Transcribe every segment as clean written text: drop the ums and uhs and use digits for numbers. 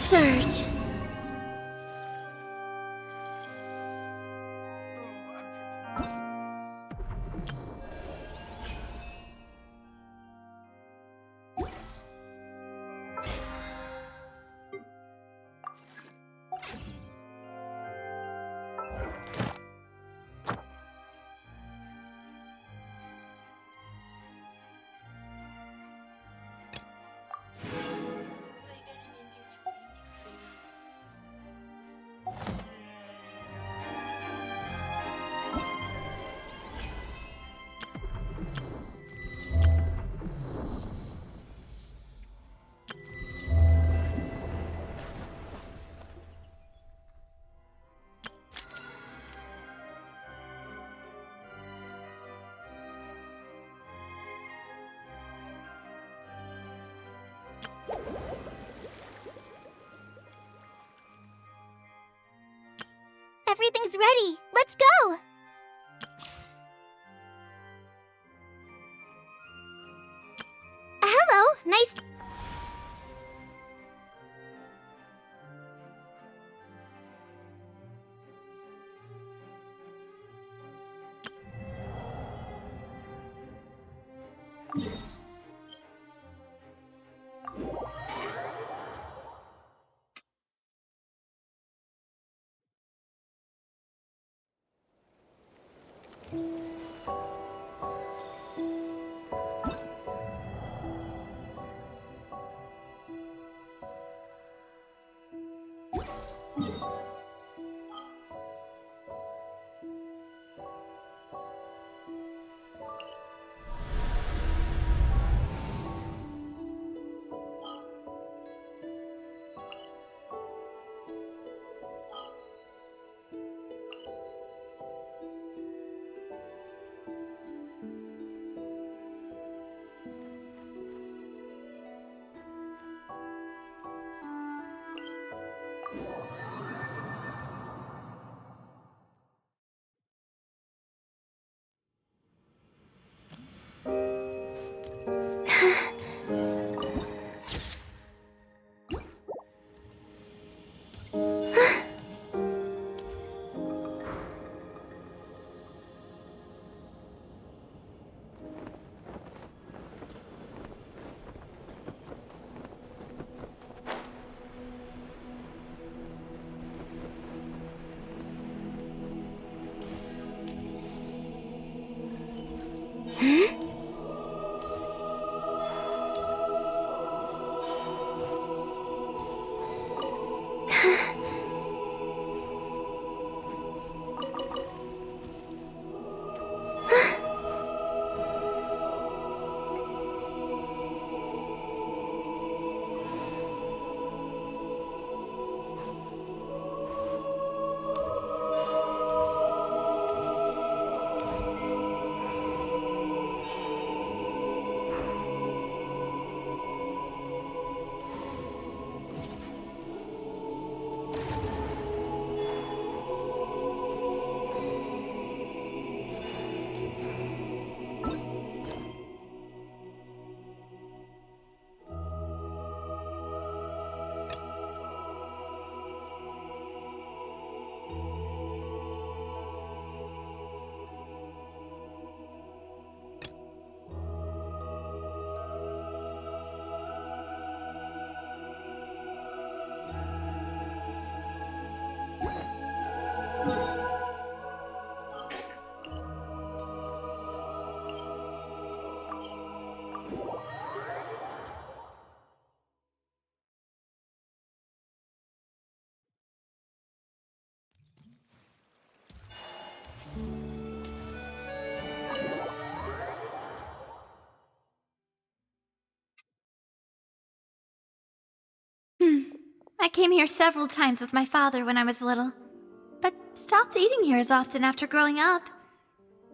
Surge. Everything's ready. Let's go! Hello, nice... I came here several times with my father when I was little, but stopped eating here as often after growing up.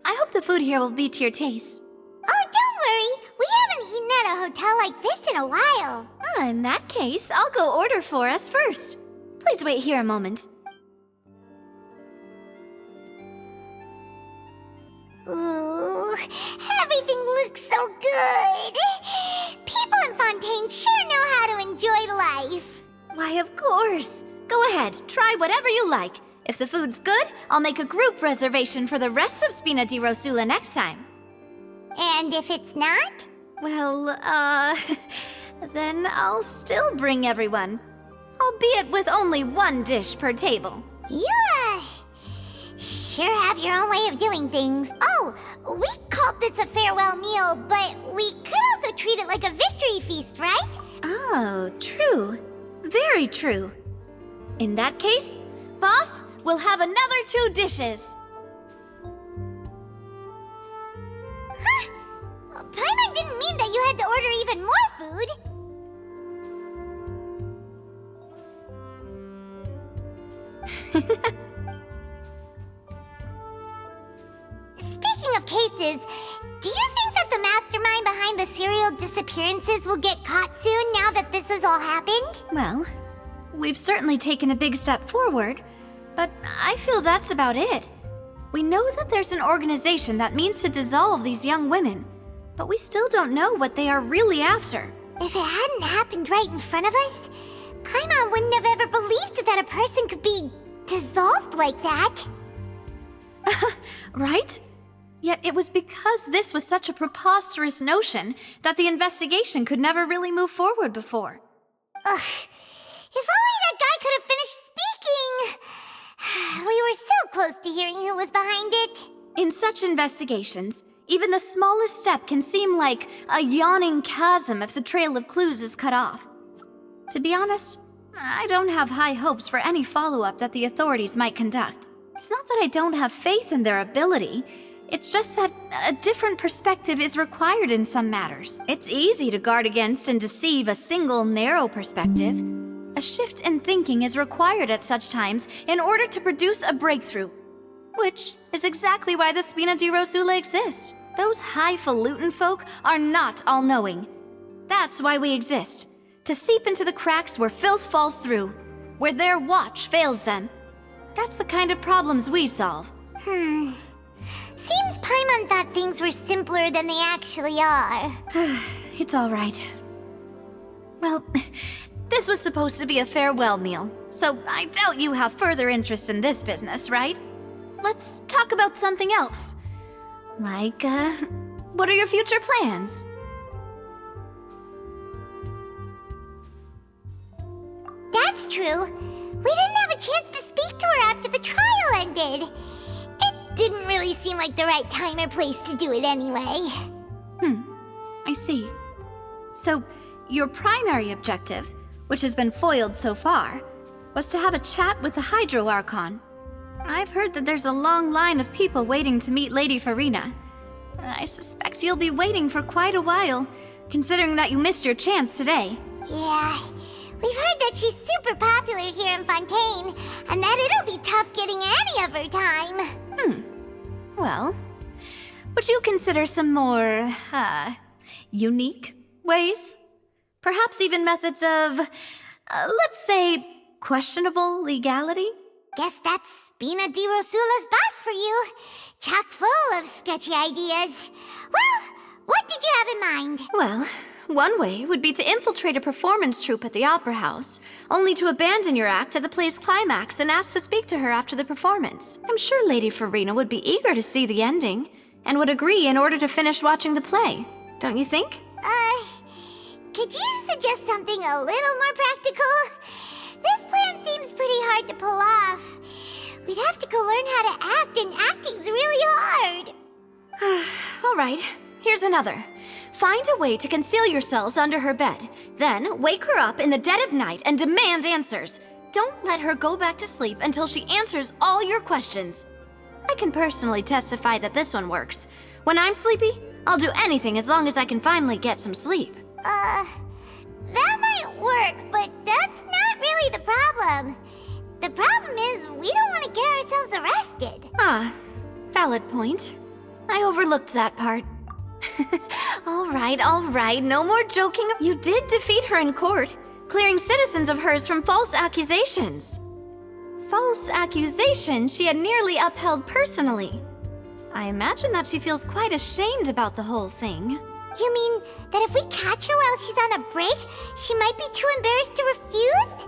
I hope the food here will be to your taste. Oh, don't worry. We haven't eaten at a hotel like this in a while. In that case, I'll go order for us first. Please wait here a moment. Ooh, everything looks so good. People in Fontaine sure know how to enjoy life. Why, of course. try whatever you like. If the food's good, I'll make a group reservation for the rest of Spina di Rosula next time. And if it's not? Well, then I'll still bring everyone. Albeit with only one dish per table. You, sure have your own way of doing things. Oh, we called this a farewell meal, but we could also treat it like a victory feast, right? Oh, true. Very true. In that case, boss, we'll have another 2 dishes. Huh? Paimon didn't mean that you had to order even more food. Speaking of cases, do you think that the mastermind behind the serial disappearances will get caught soon now that this has all happened? Well, we've certainly taken a big step forward, but I feel that's about it. We know that there's an organization that means to dissolve these young women, but we still don't know what they are really after. If it hadn't happened right in front of us, Paimon wouldn't have ever believed that a person could be dissolved like that. Right? Yet it was because this was such a preposterous notion that the investigation could never really move forward before. Ugh. If only that guy could have finished speaking! We were so close to hearing who was behind it. In such investigations, even the smallest step can seem like a yawning chasm if the trail of clues is cut off. To be honest, I don't have high hopes for any follow-up that the authorities might conduct. It's not that I don't have faith in their ability. It's just that a different perspective is required in some matters. It's easy to guard against and deceive a single narrow perspective. A shift in thinking is required at such times in order to produce a breakthrough. Which is exactly why the Spina di Rosula exist. Those highfalutin folk are not all-knowing. That's why we exist. To seep into the cracks where filth falls through, where their watch fails them. That's the kind of problems we solve. Seems Paimon thought things were simpler than they actually are. It's all right. Well, this was supposed to be a farewell meal, so I doubt you have further interest in this business, right? Let's talk about something else. Like, what are your future plans? That's true. We didn't have a chance to speak to her after the trial ended. It didn't really seem like the right time or place to do it anyway. I see. So, your primary objective, which has been foiled so far, was to have a chat with the Hydro Archon. I've heard that there's a long line of people waiting to meet Lady Farina. I suspect you'll be waiting for quite a while, considering that you missed your chance today. Yeah, we've heard that she's super popular here in Fontaine, and that it'll be tough getting any of her time. Well, would you consider some more, unique ways? Perhaps even methods of, let's say, questionable legality? Guess that's Spina di Rosula's boss for you. Chock full of sketchy ideas. Well, what did you have in mind? Well, one way would be to infiltrate a performance troupe at the Opera House, only to abandon your act at the play's climax and ask to speak to her after the performance. I'm sure Lady Farina would be eager to see the ending, and would agree in order to finish watching the play. Don't you think? Could you suggest something a little more practical? This plan seems pretty hard to pull off. We'd have to go learn how to act, and acting's really hard. All right, here's another. Find a way to conceal yourselves under her bed. Then wake her up in the dead of night and demand answers. Don't let her go back to sleep until she answers all your questions. I can personally testify that this one works. When I'm sleepy, I'll do anything as long as I can finally get some sleep. That might work, but that's not really the problem. The problem is we don't want to get ourselves arrested. Valid point. I overlooked that part. All right, no more joking. You did defeat her in court, clearing citizens of hers from false accusations. False accusations she had nearly upheld personally. I imagine that she feels quite ashamed about the whole thing. You mean that if we catch her while she's on a break, she might be too embarrassed to refuse?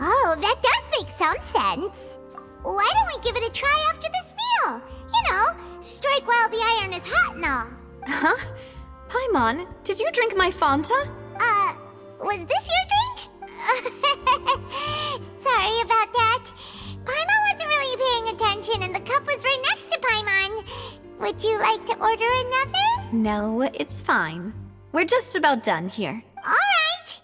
Oh, that does make some sense. Why don't we give it a try after this meal? You know, strike while the iron is hot and all. Huh? Paimon, did you drink my Fanta? Was this your drink? Sorry about that. Paimon wasn't really paying attention and the cup was right next to Paimon. Would you like to order another? No, it's fine. We're just about done here. Alright.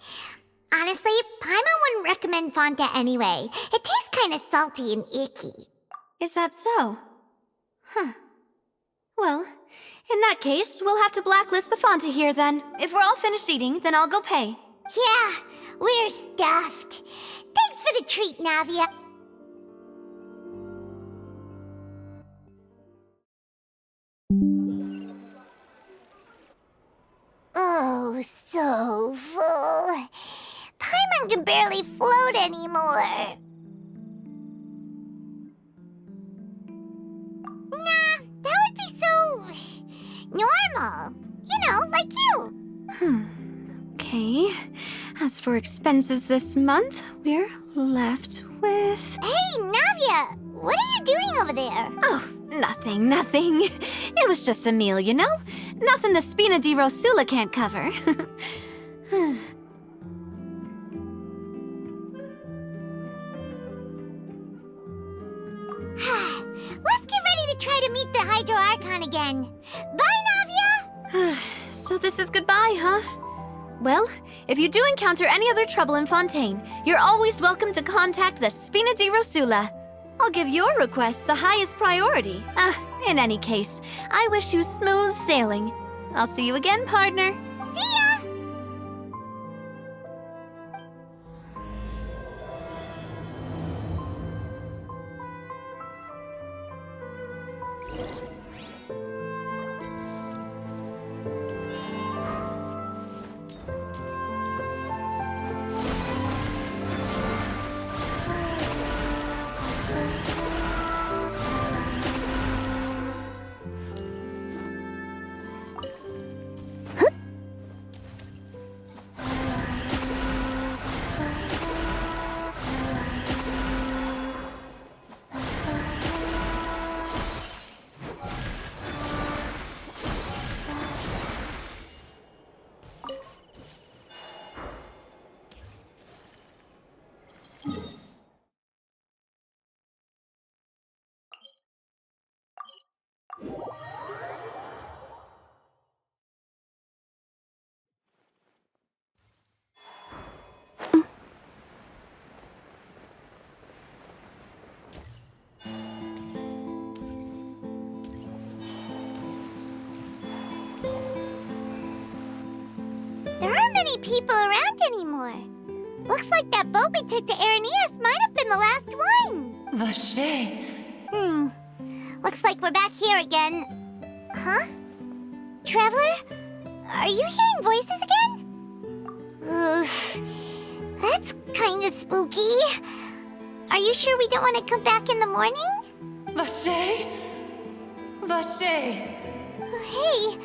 Honestly, Paimon wouldn't recommend Fonta anyway. It tastes kind of salty and icky. Is that so? Huh. Well, in that case, we'll have to blacklist the Fanta here then. If we're all finished eating, then I'll go pay. Yeah, we're stuffed. Thanks for the treat, Navia. Oh, so full. Paimon can barely float anymore. Nah, that would be so normal. You know, like you. Okay. As for expenses this month, we're left with... Hey, Navia! What are you doing over there? Oh, nothing. It was just a meal, you know? Nothing the Spina di Rosula can't cover. Let's get ready to try to meet the Hydro Archon again. Bye, Navia! So this is goodbye, huh? Well, if you do encounter any other trouble in Fontaine, you're always welcome to contact the Spina di Rosula. I'll give your requests the highest priority. In any case, I wish you smooth sailing. I'll see you again, partner. See ya! There aren't many people around anymore. Looks like that boat we took to Araneas might have been the last one. Vache. Looks like we're back here again. Huh? Traveler? Are you hearing voices again? Ugh. That's kinda spooky. Are you sure we don't want to come back in the morning? Vache. Vache. Hey,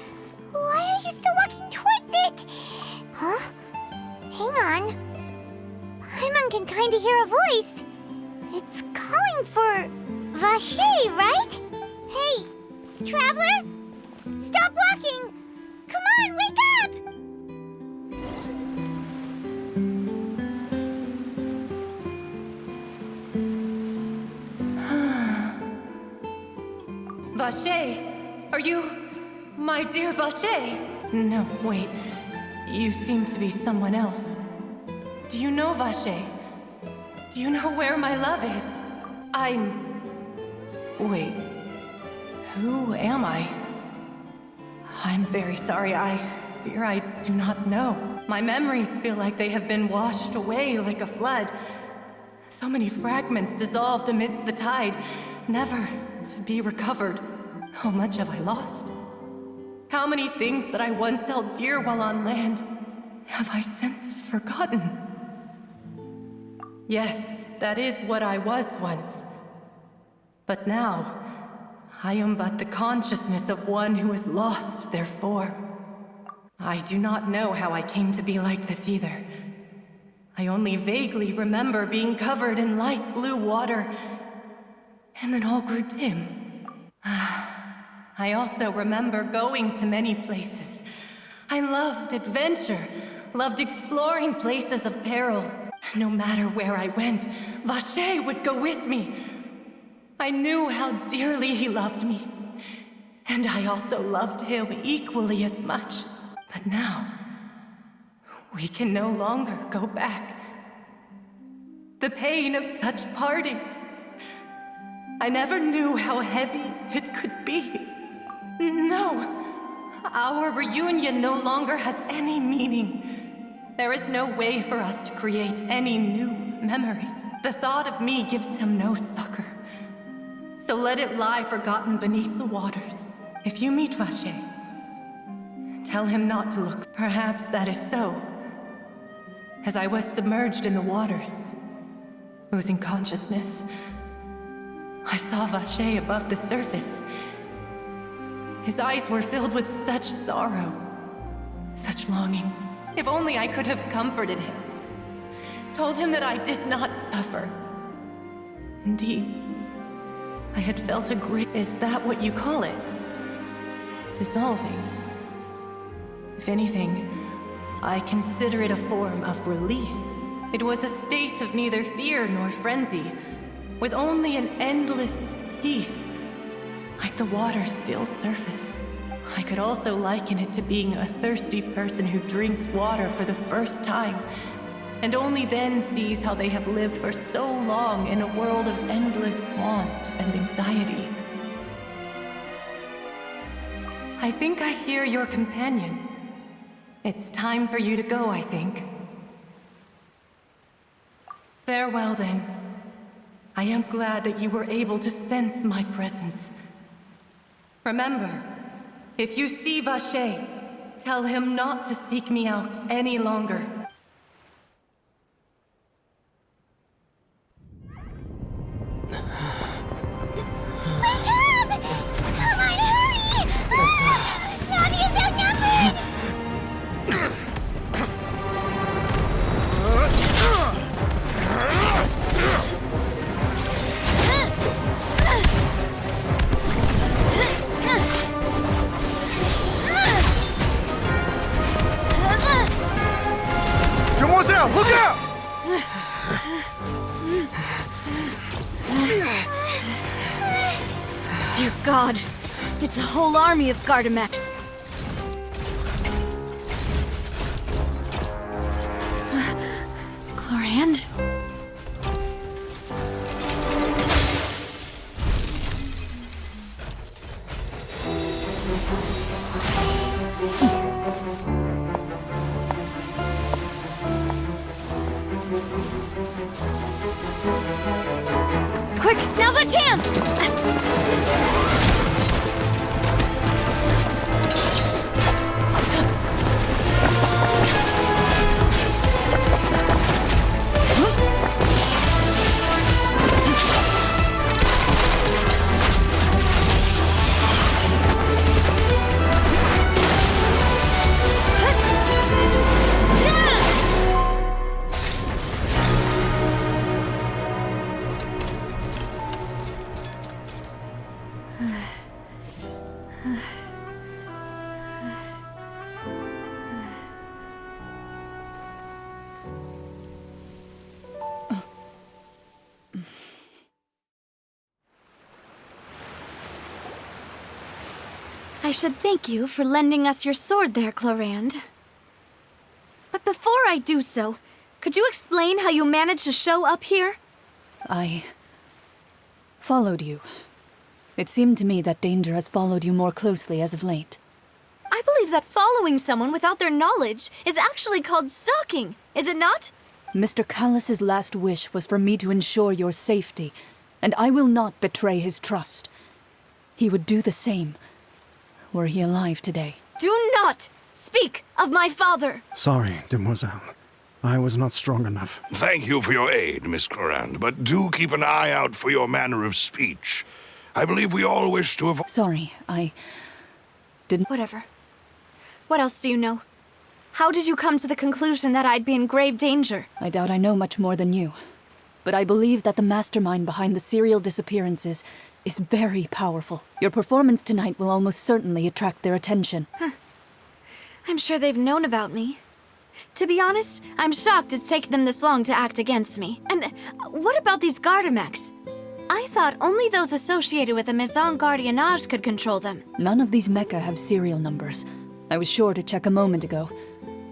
why are you still walking towards it? Huh? Hang on. Paimon can kinda hear a voice. It's calling for Vache, right? Hey, Traveler? Stop walking! Come on, wake up! Vache, are you my dear Vache? No, wait. You seem to be someone else. Do you know Vache? Do you know where my love is? Wait. Who am I? I'm very sorry. I fear I do not know. My memories feel like they have been washed away like a flood. So many fragments dissolved amidst the tide, never to be recovered. How much have I lost? How many things that I once held dear while on land have I since forgotten? Yes, that is what I was once. But now, I am but the consciousness of one who is lost, therefore. I do not know how I came to be like this either. I only vaguely remember being covered in light blue water, and then all grew dim. I also remember going to many places. I loved adventure, loved exploring places of peril. No matter where I went, Vacher would go with me. I knew how dearly he loved me, and I also loved him equally as much. But now, we can no longer go back. The pain of such parting, I never knew how heavy it could be. No, our reunion no longer has any meaning. There is no way for us to create any new memories. The thought of me gives him no succor. So let it lie forgotten beneath the waters. If you meet Vacher, tell him not to look. Perhaps that is so. As I was submerged in the waters, losing consciousness, I saw Vacher above the surface. His eyes were filled with such sorrow, such longing. If only I could have comforted him, told him that I did not suffer. Indeed, I had felt a great... Is that what you call it? Dissolving? If anything, I consider it a form of release. It was a state of neither fear nor frenzy, with only an endless peace, like the water's still surface. I could also liken it to being a thirsty person who drinks water for the first time, and only then sees how they have lived for so long in a world of endless want and anxiety. I think I hear your companion. It's time for you to go, I think. Farewell, then. I am glad that you were able to sense my presence. Remember, if you see Vacher, tell him not to seek me out any longer. Wake up! Come on, hurry! Navi is outnumbered! Demoiselle, look out! Dear God, it's a whole army of Gardamex. Clorand? Quick, now's our chance! I should thank you for lending us your sword there, Clorand. But before I do so, could you explain how you managed to show up here? I followed you. It seemed to me that danger has followed you more closely as of late. I believe that following someone without their knowledge is actually called stalking, is it not? Mr. Callus's last wish was for me to ensure your safety, and I will not betray his trust. He would do the same, were he alive today. Do not speak of my father! Sorry, Demoiselle. I was not strong enough. Thank you for your aid, Miss Clorand, but do keep an eye out for your manner of speech. I believe we all wish to avoid... Sorry, I didn't... Whatever. What else do you know? How did you come to the conclusion that I'd be in grave danger? I doubt I know much more than you. But I believe that the mastermind behind the serial disappearances is very powerful. Your performance tonight will almost certainly attract their attention. I'm sure they've known about me. To be honest, I'm shocked it's taken them this long to act against me. And what about these Gardamex? I thought only those associated with the Maison Gardiennage could control them. None of these mecha have serial numbers. I was sure to check a moment ago.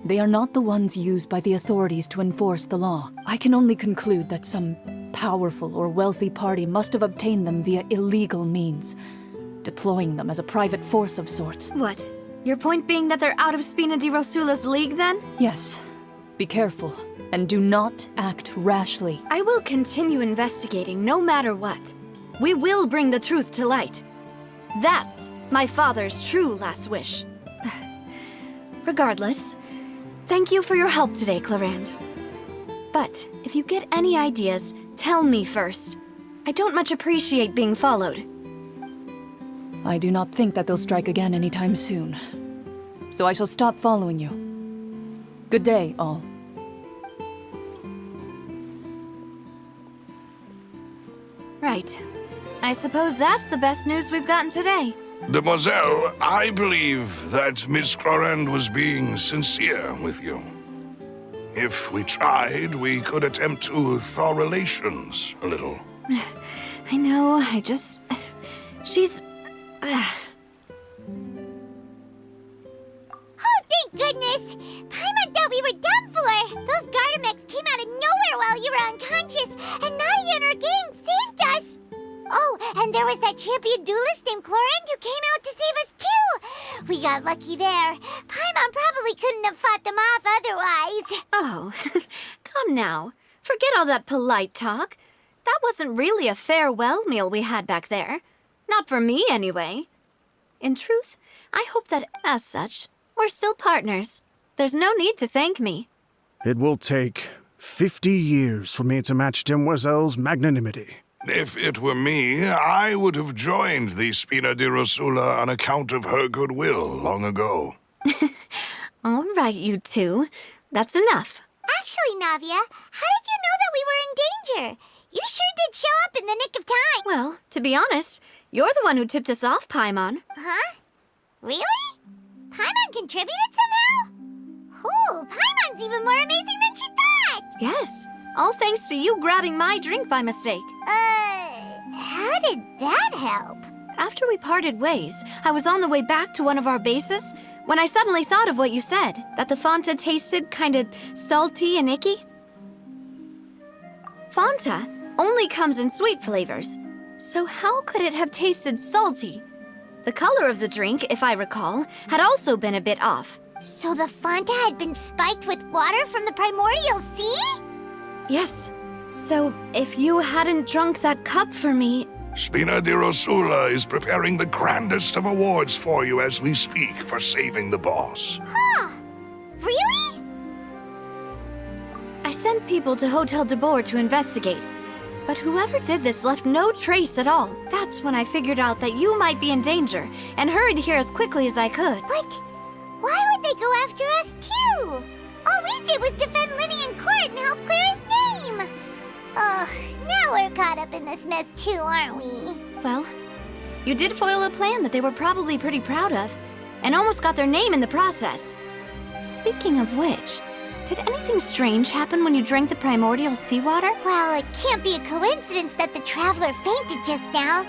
They are not the ones used by the authorities to enforce the law. I can only conclude that some powerful or wealthy party must have obtained them via illegal means, deploying them as a private force of sorts. What? Your point being that they're out of Spina di Rosula's league, then? Yes. Be careful, and do not act rashly. I will continue investigating no matter what. We will bring the truth to light. That's my father's true last wish. Regardless, thank you for your help today, Clarand. But if you get any ideas, tell me first. I don't much appreciate being followed. I do not think that they'll strike again anytime soon. So I shall stop following you. Good day, all. Right. I suppose that's the best news we've gotten today. Demoiselle, I believe that Miss Clarand was being sincere with you. If we tried, we could attempt to thaw relations a little. I know, she's... Oh, thank goodness! Paimon thought we were done for! Those Gardamex came out of nowhere while you were unconscious, and Nadia and her gang saved us! Oh, and there was that champion duelist named Clarand who came out to save us too! We got lucky there. Paimon probably couldn't have fought them off otherwise. Oh, come now. Forget all that polite talk. That wasn't really a farewell meal we had back there. Not for me, anyway. In truth, I hope that, as such, we're still partners. There's no need to thank me. It will take 50 years for me to match Demoiselle's magnanimity. If it were me, I would have joined the Spina di Rosula on account of her goodwill long ago. All right, you two. That's enough. Actually, Navia, how did you know that we were in danger? You sure did show up in the nick of time. Well, to be honest, you're the one who tipped us off, Paimon. Huh? Really? Paimon contributed somehow? Ooh, Paimon's even more amazing than she thought! Yes, all thanks to you grabbing my drink by mistake. How did that help? After we parted ways, I was on the way back to one of our bases when I suddenly thought of what you said, that the Fanta tasted kind of salty and icky. Fanta only comes in sweet flavors, so how could it have tasted salty? The color of the drink, if I recall, had also been a bit off. So the Fanta had been spiked with water from the primordial sea? Yes. So if you hadn't drunk that cup for me... Spina di Rosula is preparing the grandest of awards for you as we speak for saving the boss. Huh. Really? I sent people to Hotel de Boer to investigate, but whoever did this left no trace at all. That's when I figured out that you might be in danger and hurried here as quickly as I could. But why would they go after us too? All we did was defend Linny in court and help clear his name. Ugh, now we're caught up in this mess too, aren't we? Well, you did foil a plan that they were probably pretty proud of, and almost got their name in the process. Speaking of which, did anything strange happen when you drank the primordial seawater? Well, it can't be a coincidence that the traveler fainted just now.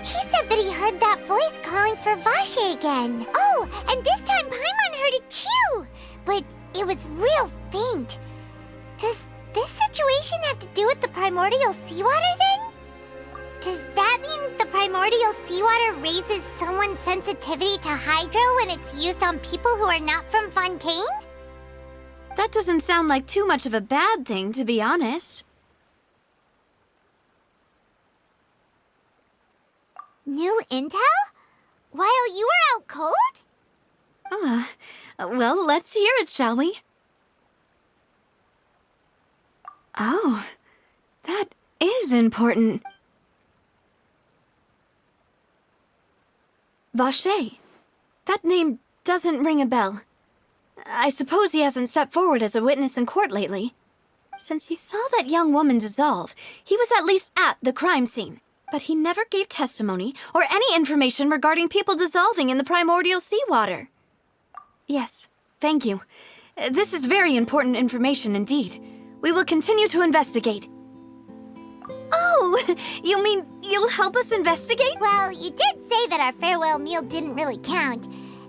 He said that he heard that voice calling for Vache again. Oh, and this time Paimon heard it too, but it was real faint. Does this situation have to do with the primordial seawater then? Does that mean the primordial seawater raises someone's sensitivity to hydro when it's used on people who are not from Fontaine? That doesn't sound like too much of a bad thing, to be honest. New intel? While you were out cold? Well, let's hear it, shall we? Oh, that is important. Vache. That name doesn't ring a bell. I suppose he hasn't stepped forward as a witness in court lately. Since he saw that young woman dissolve, he was at least at the crime scene. But he never gave testimony or any information regarding people dissolving in the primordial seawater. Yes, thank you. This is very important information indeed. We will continue to investigate. Oh, you mean you'll help us investigate? Well, you did say that our farewell meal didn't really count.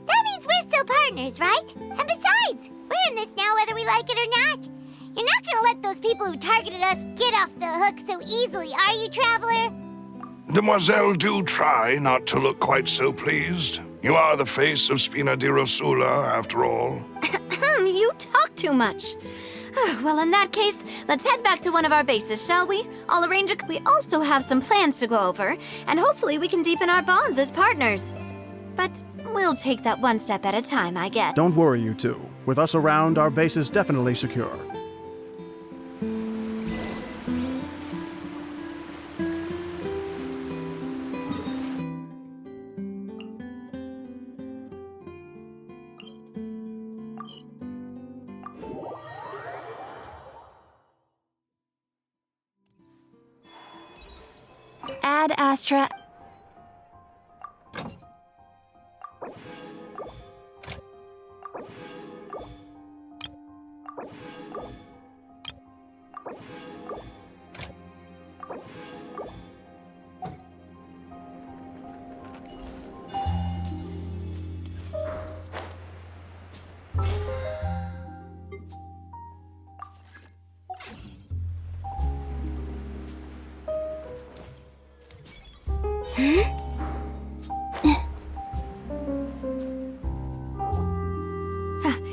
That means we're still partners, right? And besides, we're in this now whether we like it or not. You're not gonna let those people who targeted us get off the hook so easily, are you, Traveler? Demoiselle, do try not to look quite so pleased. You are the face of Spina di Rosula, after all. You talk too much. Well, in that case, let's head back to one of our bases, shall we? I'll arrange a... We also have some plans to go over, and hopefully we can deepen our bonds as partners. But we'll take that one step at a time, I guess. Don't worry, you two. With us around, our base is definitely secure. Ad Astra...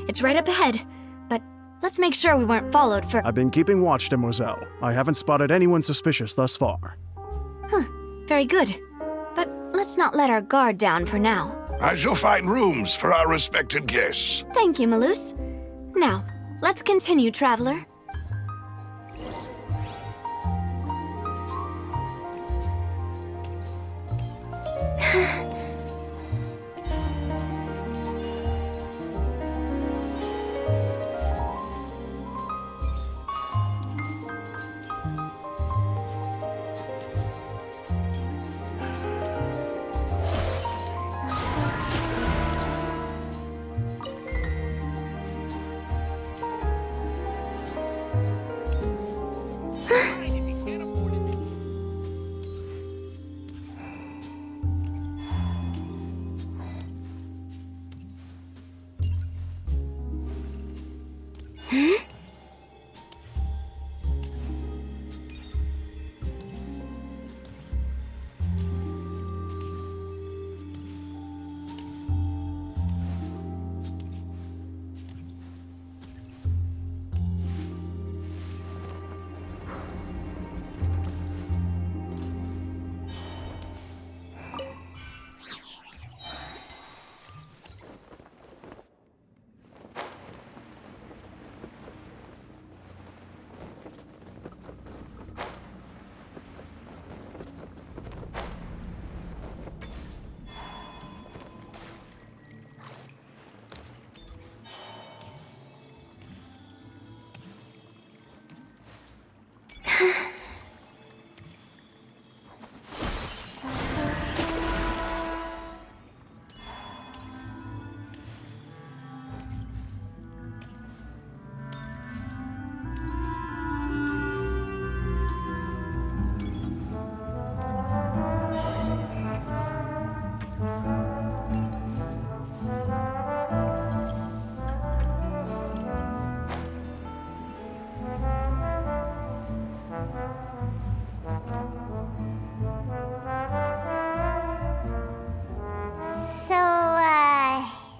It's right up ahead, but let's make sure we weren't followed for... I've been keeping watch, Demoiselle. I haven't spotted anyone suspicious thus far. Very good. But let's not let our guard down for now. I shall find rooms for our respected guests. Thank you, Malus. Now, let's continue, Traveler.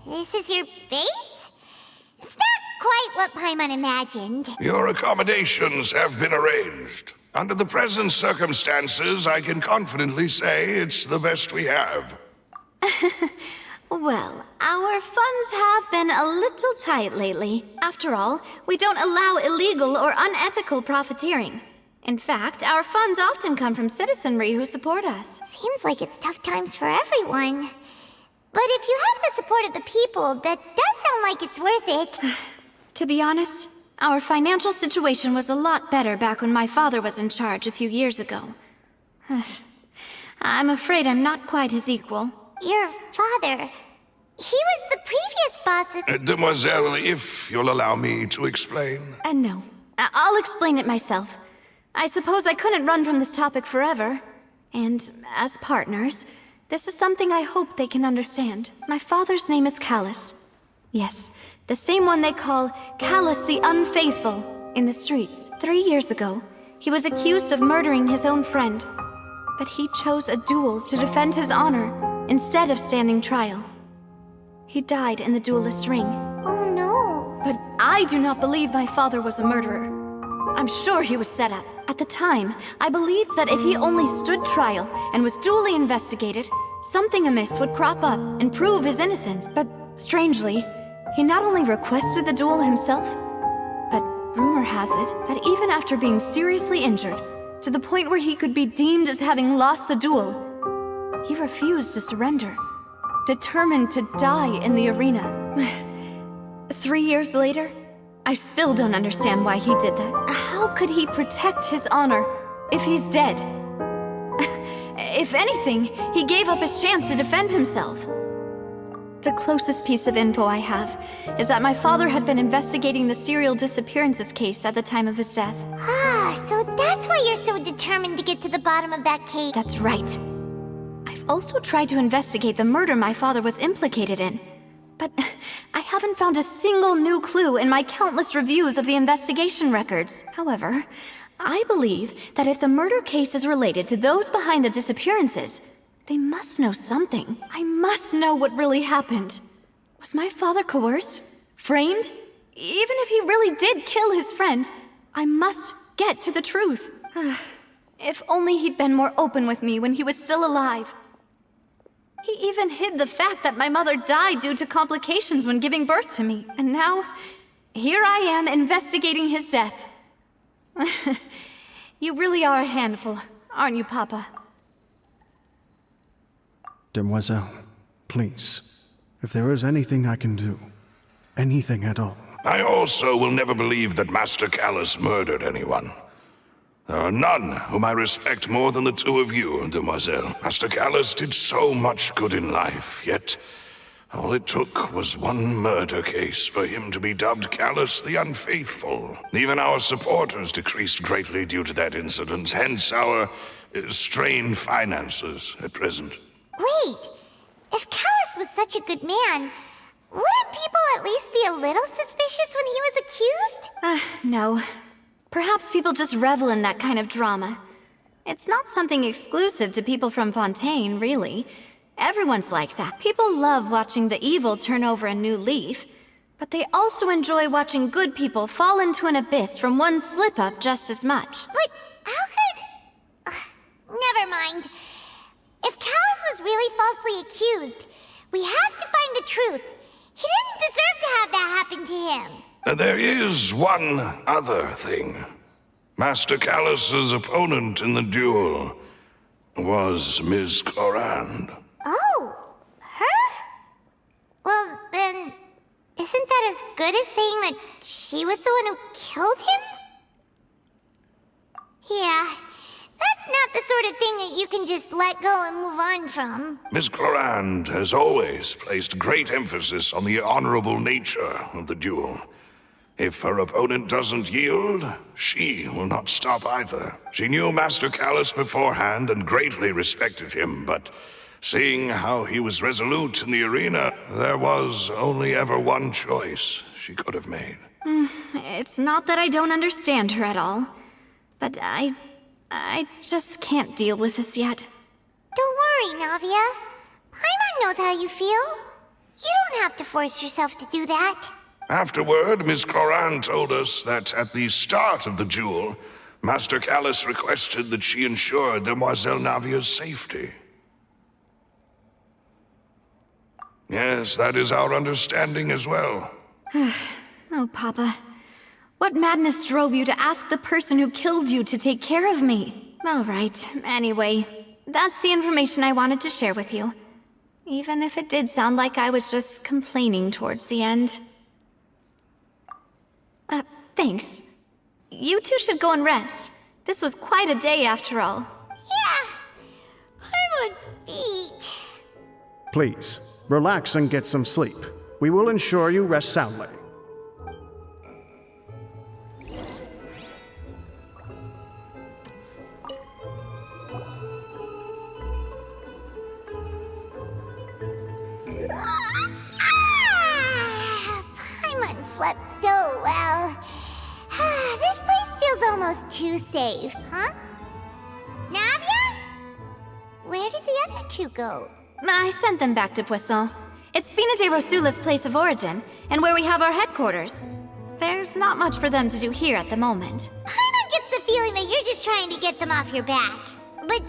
This is your base? It's not quite what Paimon imagined. Your accommodations have been arranged. Under the present circumstances, I can confidently say it's the best we have. Well, our funds have been a little tight lately. After all, we don't allow illegal or unethical profiteering. In fact, our funds often come from citizenry who support us. Seems like it's tough times for everyone. But if you have the support of the people, that does sound like it's worth it. To be honest, our financial situation was a lot better back when my father was in charge a few years ago. I'm afraid I'm not quite his equal. Your father... he was the previous boss of... Demoiselle, if you'll allow me to explain. No. I'll explain it myself. I suppose I couldn't run from this topic forever. And as partners, this is something I hope they can understand. My father's name is Callus. Yes, the same one they call Callus the Unfaithful in the streets. 3 years ago, he was accused of murdering his own friend. But he chose a duel to defend his honor instead of standing trial. He died in the duelist's ring. Oh no. But I do not believe my father was a murderer. I'm sure he was set up. At the time, I believed that if he only stood trial and was duly investigated, something amiss would crop up and prove his innocence. But strangely, he not only requested the duel himself, but rumor has it that even after being seriously injured, to the point where he could be deemed as having lost the duel, he refused to surrender, determined to die in the arena. 3 years later, I still don't understand why he did that. How could he protect his honor if he's dead? If anything, he gave up his chance to defend himself. The closest piece of info I have is that my father had been investigating the serial disappearances case at the time of his death. Ah, so that's why you're so determined to get to the bottom of that case. That's right. I've also tried to investigate the murder my father was implicated in, but I haven't found a single new clue in my countless reviews of the investigation records. However, I believe that if the murder case is related to those behind the disappearances, they must know something. I must know what really happened. Was my father coerced? Framed? Even if he really did kill his friend, I must get to the truth. If only he'd been more open with me when he was still alive. He even hid the fact that my mother died due to complications when giving birth to me. And now, here I am investigating his death. You really are a handful, aren't you, Papa? Demoiselle, please, if there is anything I can do, anything at all. I also will never believe that Master Callus murdered anyone. There are none whom I respect more than the two of you, Demoiselle. Master Callus did so much good in life, yet all it took was one murder case for him to be dubbed Callus the Unfaithful. Even our supporters decreased greatly due to that incident, hence our strained finances at present. Wait, if Callus was such a good man, wouldn't people at least be a little suspicious when he was accused? No. Perhaps people just revel in that kind of drama. It's not something exclusive to people from Fontaine, really. Everyone's like that. People love watching the evil turn over a new leaf, but they also enjoy watching good people fall into an abyss from one slip-up just as much. But how could... never mind. If Callus was really falsely accused, we have to find the truth. He didn't deserve to have that happen to him. There is one other thing. Master Callus's opponent in the duel was Ms. Clorand. Oh, her? Well, then, isn't that as good as saying that she was the one who killed him? Yeah, that's not the sort of thing that you can just let go and move on from. Ms. Clorand has always placed great emphasis on the honorable nature of the duel. If her opponent doesn't yield, she will not stop either. She knew Master Callus beforehand and greatly respected him, but seeing how he was resolute in the arena, there was only ever one choice she could have made. It's not that I don't understand her at all, but I just can't deal with this yet. Don't worry, Navia. Paimon knows how you feel. You don't have to force yourself to do that. Afterward, Ms. Clorand told us that at the start of the duel, Master Callus requested that she ensure Demoiselle Navia's safety. Yes, that is our understanding as well. Oh, Papa. What madness drove you to ask the person who killed you to take care of me? All right, anyway, that's the information I wanted to share with you. even if it did sound like I was just complaining towards the end. Thanks. You two should go and rest. This was quite a day after all. Yeah. Paimon's beat. Please, relax and get some sleep. We will ensure you rest soundly. Paimon slept so well. This place feels almost too safe, huh? Navia? Where did the other two go? I sent them back to Poisson. It's Spina de Rosula's place of origin, and where we have our headquarters. There's not much for them to do here at the moment. Paimon gets the feeling that you're just trying to get them off your back. But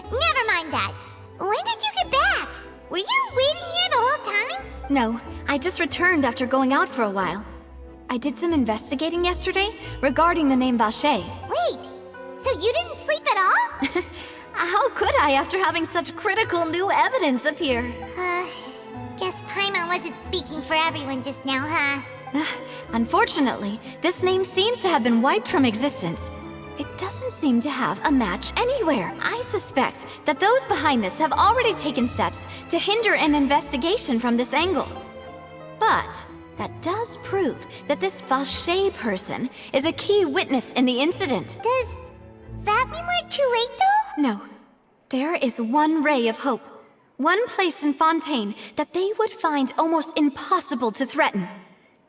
never mind that. When did you get back? Were you waiting here the whole time? No, I just returned after going out for a while. I did some investigating yesterday regarding the name Vacher. Wait, so you didn't sleep at all? How could I after having such critical new evidence appear? Guess Paimon wasn't speaking for everyone just now, huh? Unfortunately, this name seems to have been wiped from existence. It doesn't seem to have a match anywhere. I suspect that those behind this have already taken steps to hinder an investigation from this angle. But that does prove that this Vacher person is a key witness in the incident. Does that mean we're too late, though? No. There is one ray of hope. One place in Fontaine that they would find almost impossible to threaten,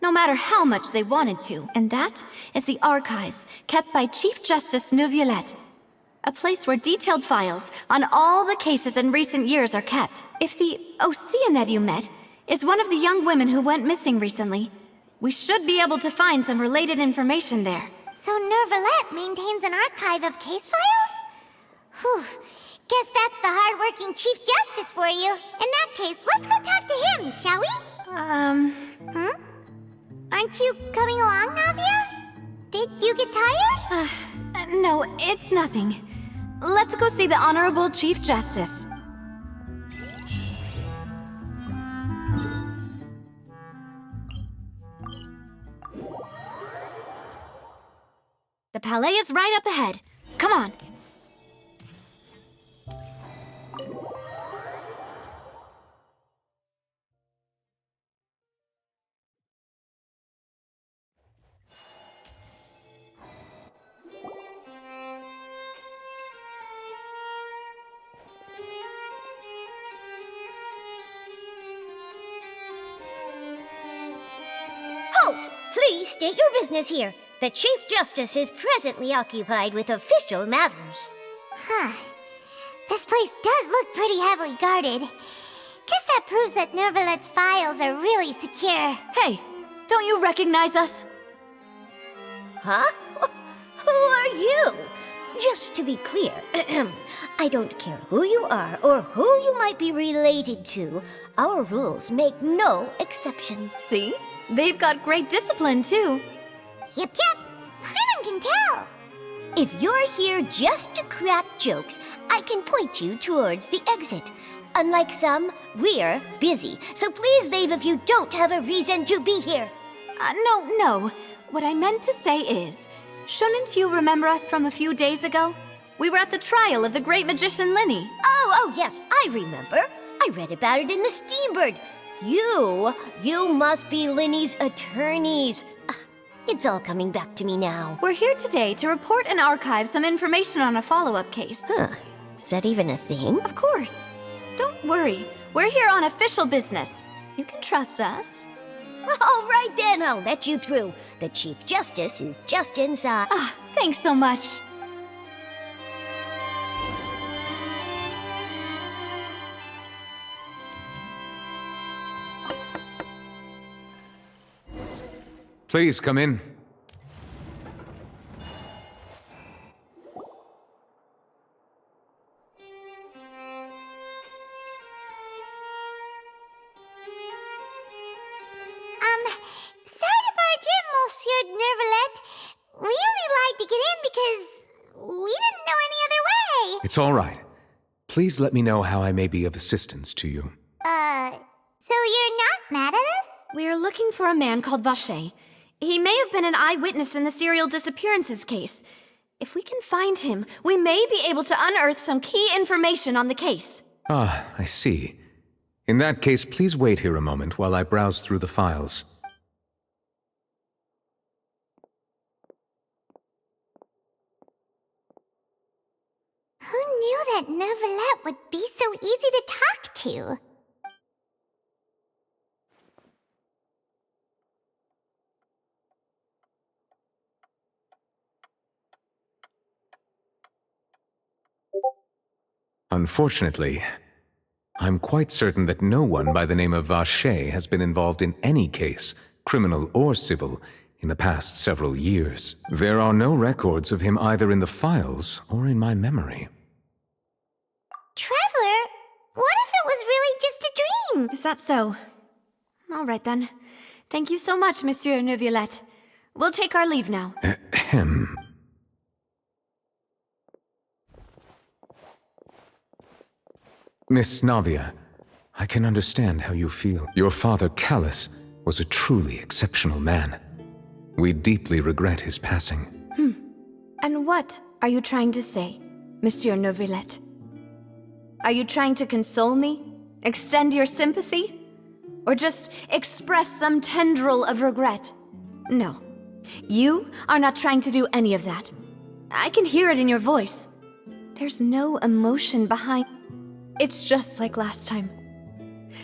no matter how much they wanted to. And that is the archives kept by Chief Justice Neuvillette. A place where detailed files on all the cases in recent years are kept. If the Oceanette you met is one of the young women who went missing recently, we should be able to find some related information there. So Neuvillette maintains an archive of case files? Whew. Guess that's the hard-working Chief Justice for you. In that case, let's go talk to him, shall we? Aren't you coming along, Navia? Did you get tired? No, it's nothing. Let's go see the Honorable Chief Justice. The Palais is right up ahead. Come on. Halt! Please state your business here. The Chief Justice is presently occupied with official matters. This place does look pretty heavily guarded. Guess that proves that Neuvillette's files are really secure. Hey, don't you recognize us? Huh? Who are you? Just to be clear, I don't care who you are or who you might be related to. Our rules make no exceptions. See? They've got great discipline, too. Yep. Paimon can tell. If you're here just to crack jokes, I can point you towards the exit. Unlike some, we're busy, so please leave if you don't have a reason to be here. No. What I meant to say is, shouldn't you remember us from a few days ago? We were at the trial of the great magician Linny. Oh, yes, I remember. I read about it in the Steambird. You must be Linny's attorneys. It's all coming back to me now. We're here today to report and archive some information on a follow-up case. Is that even a thing? Of course. Don't worry. We're here on official business. You can trust us. All right then, I'll let you through. The Chief Justice is just inside. Thanks so much. Please come in. Sorry to barge in, Monsieur Neuvillette. We only lied to get in because we didn't know any other way. It's all right. Please let me know how I may be of assistance to you. We're looking for a man called Vacher. He may have been an eyewitness in the serial disappearances case. If we can find him, we may be able to unearth some key information on the case. Ah, I see. In that case, please wait here a moment while I browse through the files. Who knew that Neuvillette would be so easy to talk to? Unfortunately, I'm quite certain that no one by the name of Vacher has been involved in any case, criminal or civil, in the past several years. There are no records of him either in the files or in my memory. Traveler, what if it was really just a dream? Is that so? All right then. Thank you so much, Monsieur Neuvillette. We'll take our leave now. Ahem. Miss Navia, I can understand how you feel. Your father, Callus, was a truly exceptional man. We deeply regret his passing. And what are you trying to say, Monsieur Neuvillette? Are you trying to console me? Extend your sympathy? Or just express some tendril of regret? No. You are not trying to do any of that. I can hear it in your voice. There's no emotion behind... It's just like last time.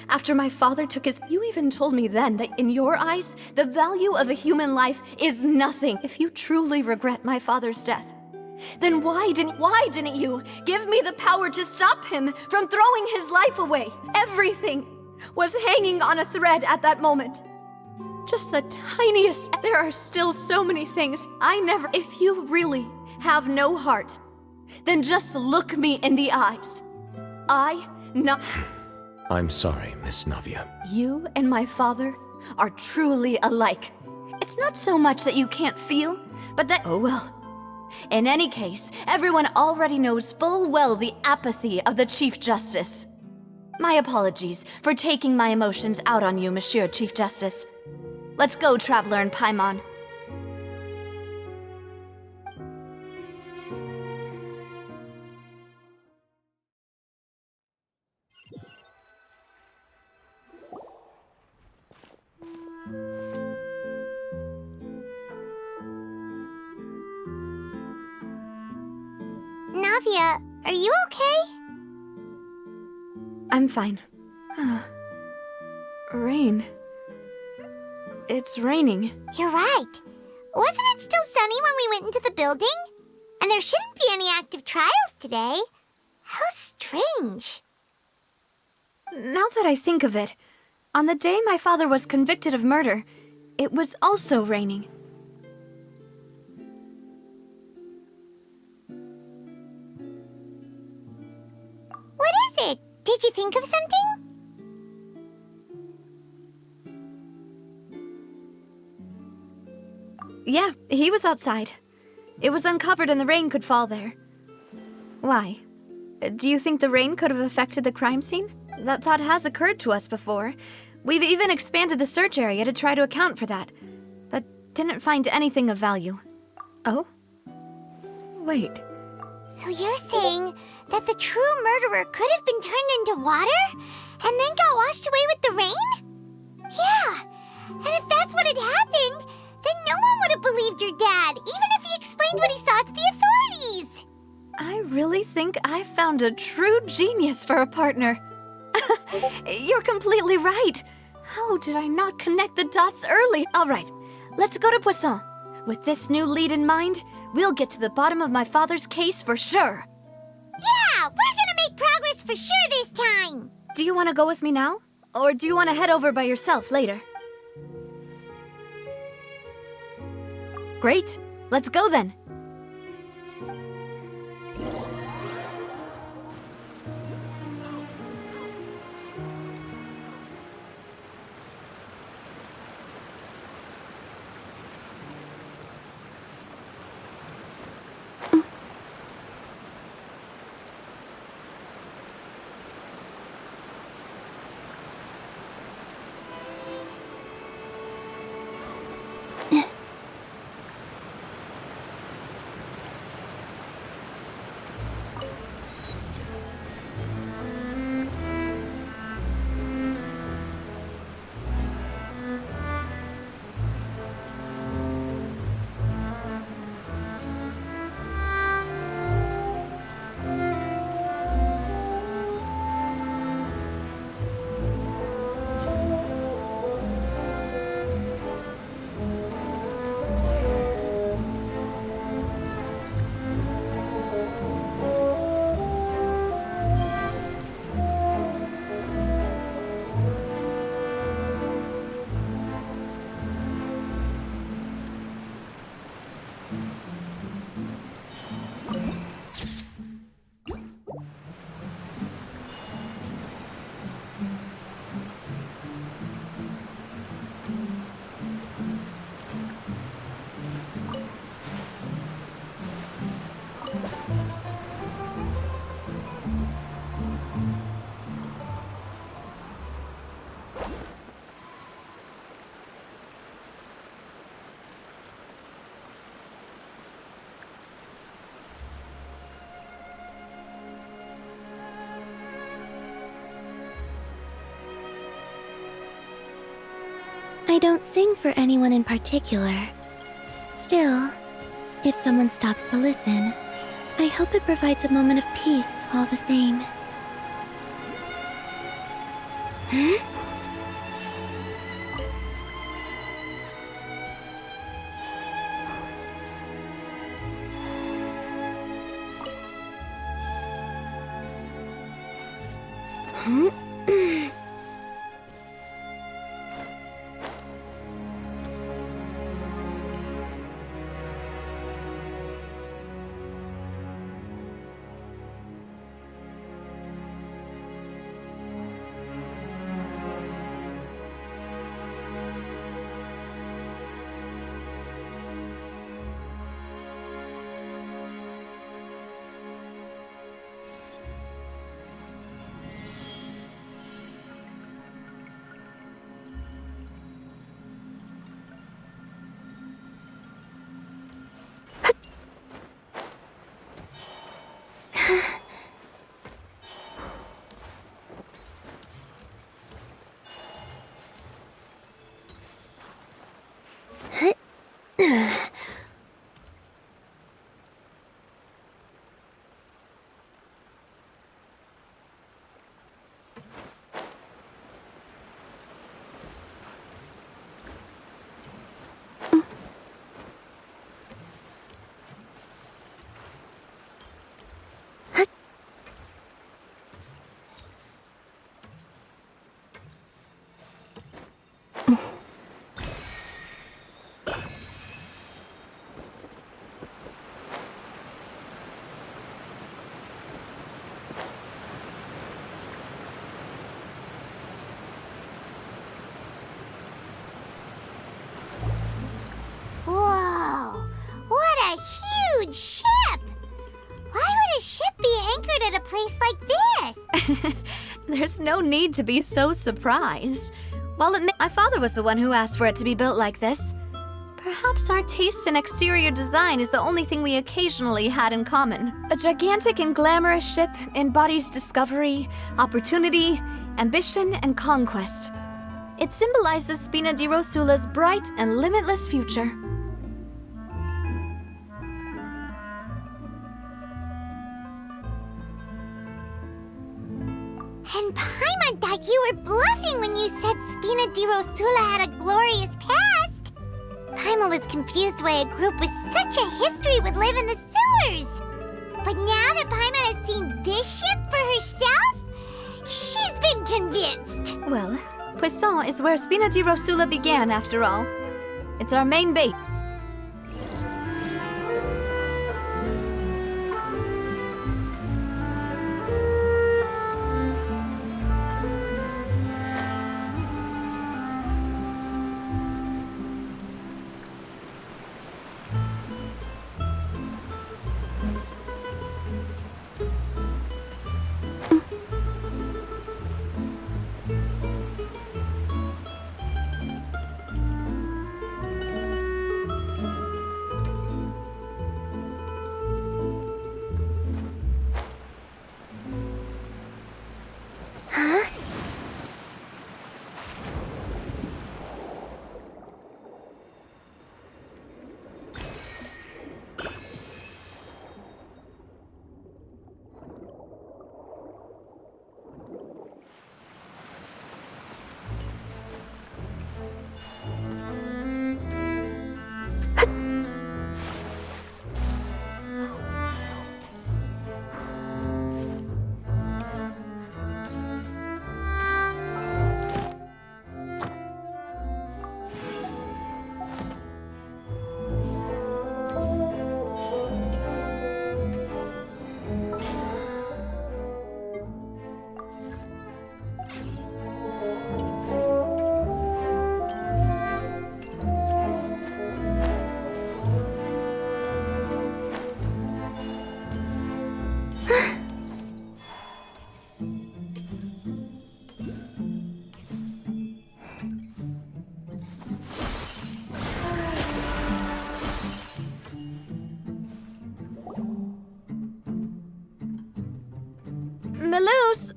After my father took his... You even told me then that in your eyes, the value of a human life is nothing. If you truly regret my father's death, then why didn't you give me the power to stop him from throwing his life away? Everything was hanging on a thread at that moment. Just the tiniest... There are still so many things I never... If you really have no heart, then just look me in the eyes. I'm sorry, Miss Navia. You and my father are truly alike. It's not so much that you can't feel, but that... Oh well. In any case, everyone already knows full well the apathy of the Chief Justice. My apologies for taking my emotions out on you, Monsieur Chief Justice. Let's go, Traveler and Paimon. Navia, are you okay? I'm fine. Rain. It's raining. You're right. Wasn't it still sunny when we went into the building? And there shouldn't be any active trials today. How strange. Now that I think of it, on the day my father was convicted of murder, it was also raining. What is it? Did you think of something? Yeah, he was outside. It was uncovered and the rain could fall there. Why? Do you think the rain could have affected the crime scene? That thought has occurred to us before. We've even expanded the search area to try to account for that, but didn't find anything of value. Oh? Wait. So you're saying that the true murderer could have been turned into water and then got washed away with the rain? Yeah, and if that's what had happened, then no one would have believed your dad, even if he explained what he saw to the authorities. I really think I found a true genius for a partner. You're completely right. How did I not connect the dots early? All right, let's go to Poisson. With this new lead in mind, we'll get to the bottom of my father's case for sure. Yeah, we're gonna make progress for sure this time. Do you want to go with me now? Or do you want to head over by yourself later? Great, let's go then. I don't sing for anyone in particular. Still, if someone stops to listen, I hope it provides a moment of peace all the same. Huh? Huh? Whoa! What a huge ship! Why would a ship be anchored at a place like this? There's no need to be so surprised. Well, my father was the one who asked for it to be built like this. Perhaps our taste in exterior design is the only thing we occasionally had in common. A gigantic and glamorous ship embodies discovery, opportunity, ambition, and conquest. It symbolizes Spina di Rosula's bright and limitless future. And Paimon thought you were bluffing when you said Spina di Rosula had a glorious past. Paimon was confused why a group with such a history would live in the sewers. But now that Paimon has seen this ship for herself, she's been convinced. Well, Poisson is where Spina di Rosula began, after all. It's our main base.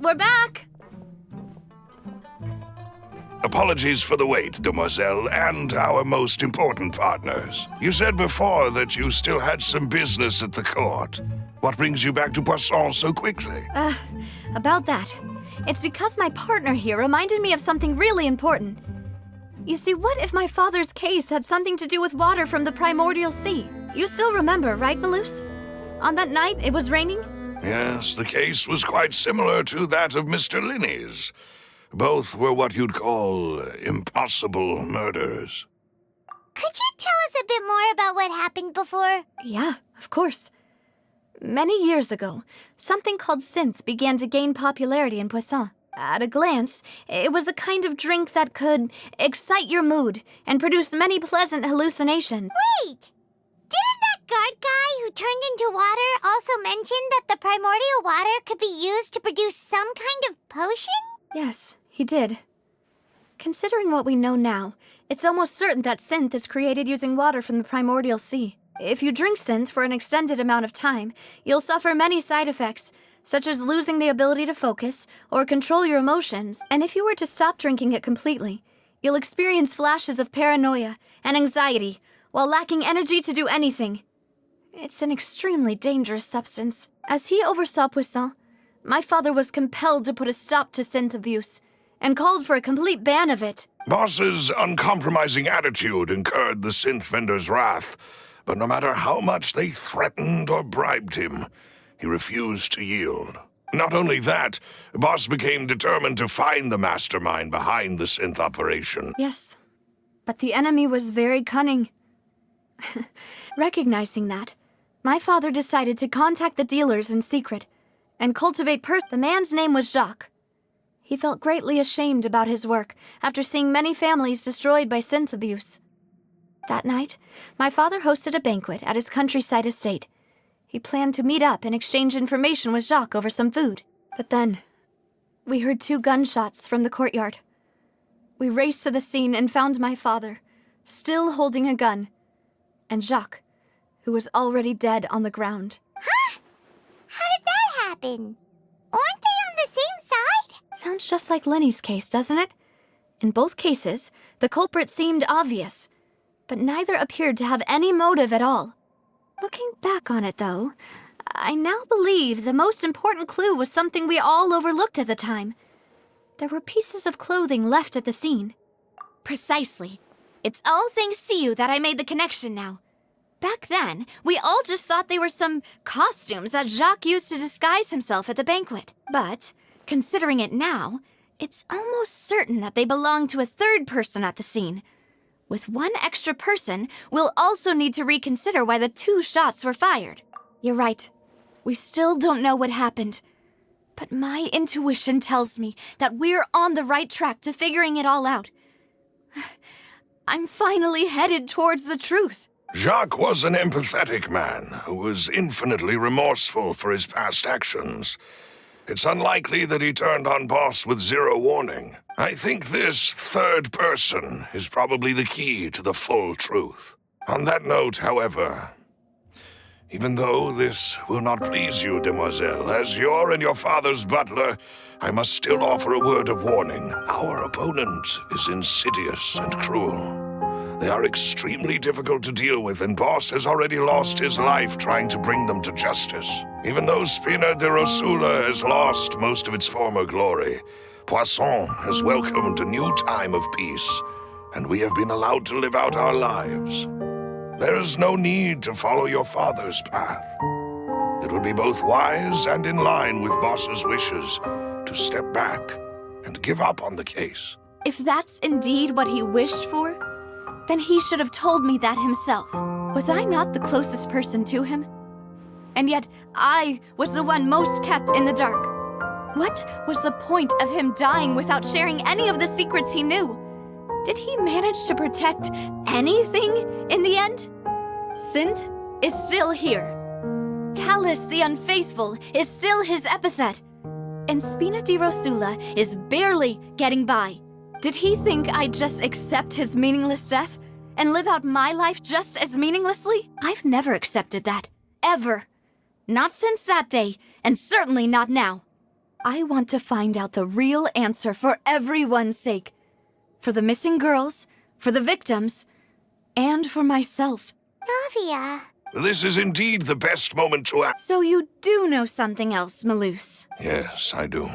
we're back! Apologies for the wait, demoiselle, and our most important partners. You said before that you still had some business at the court. What brings you back to Poisson so quickly? About that. It's because my partner here reminded me of something really important. You see, what if my father's case had something to do with water from the primordial sea? You still remember, right, Malus? On that night, it was raining? Yes, the case was quite similar to that of Mr. Linney's. Both were what you'd call impossible murders. Could you tell us a bit more about what happened before? Yeah, of course. Many years ago, something called synth began to gain popularity in Poisson. At a glance, it was a kind of drink that could excite your mood and produce many pleasant hallucinations. Wait! Didn't that guard guy who turned into water also mention that the primordial water could be used to produce some kind of potion? Yes, he did. Considering what we know now, it's almost certain that synth is created using water from the primordial sea. If you drink synth for an extended amount of time, you'll suffer many side effects, such as losing the ability to focus or control your emotions. And if you were to stop drinking it completely, you'll experience flashes of paranoia and anxiety while lacking energy to do anything. It's an extremely dangerous substance. As he oversaw Poisson, my father was compelled to put a stop to synth abuse and called for a complete ban of it. Boss's uncompromising attitude incurred the synth vendor's wrath, but no matter how much they threatened or bribed him, he refused to yield. Not only that, Boss became determined to find the mastermind behind the synth operation. Yes, but the enemy was very cunning. Recognizing that, my father decided to contact the dealers in secret and cultivate The man's name was Jacques. He felt greatly ashamed about his work after seeing many families destroyed by synth abuse. That night, my father hosted a banquet at his countryside estate. He planned to meet up and exchange information with Jacques over some food. But then, we heard 2 gunshots from the courtyard. We raced to the scene and found my father, still holding a gun, and Jacques, who was already dead on the ground. Huh? How did that happen? Aren't they on the same side? Sounds just like Lenny's case, doesn't it? In both cases, the culprit seemed obvious, but neither appeared to have any motive at all. Looking back on it, though, I now believe the most important clue was something we all overlooked at the time. There were pieces of clothing left at the scene. Precisely. It's all thanks to you that I made the connection now. Back then, we all just thought they were some costumes that Jacques used to disguise himself at the banquet. But, considering it now, it's almost certain that they belong to a third person at the scene. With one extra person, we'll also need to reconsider why the 2 shots were fired. You're right. We still don't know what happened. But my intuition tells me that we're on the right track to figuring it all out. I'm finally headed towards the truth. Jacques was an empathetic man who was infinitely remorseful for his past actions. It's unlikely that he turned on Boss with 0 warning. I think this third person is probably the key to the full truth. On that note, however, even though this will not please you, demoiselle, as your and your father's butler, I must still offer a word of warning. Our opponent is insidious and cruel. They are extremely difficult to deal with, and Boss has already lost his life trying to bring them to justice. Even though Spina de Rosula has lost most of its former glory, Poisson has welcomed a new time of peace, and we have been allowed to live out our lives. There is no need to follow your father's path. It would be both wise and in line with Boss's wishes to step back and give up on the case. If that's indeed what he wished for, then he should have told me that himself. Was I not the closest person to him? And yet, I was the one most kept in the dark. What was the point of him dying without sharing any of the secrets he knew? Did he manage to protect anything in the end? Synth is still here. Callus the Unfaithful is still his epithet. And Spina di Rosula is barely getting by. Did he think I'd just accept his meaningless death and live out my life just as meaninglessly? I've never accepted that. Ever. Not since that day, and certainly not now. I want to find out the real answer for everyone's sake. For the missing girls, for the victims, and for myself. Navia. This is indeed the best moment to act. So you do know something else, Maloose? Yes, I do.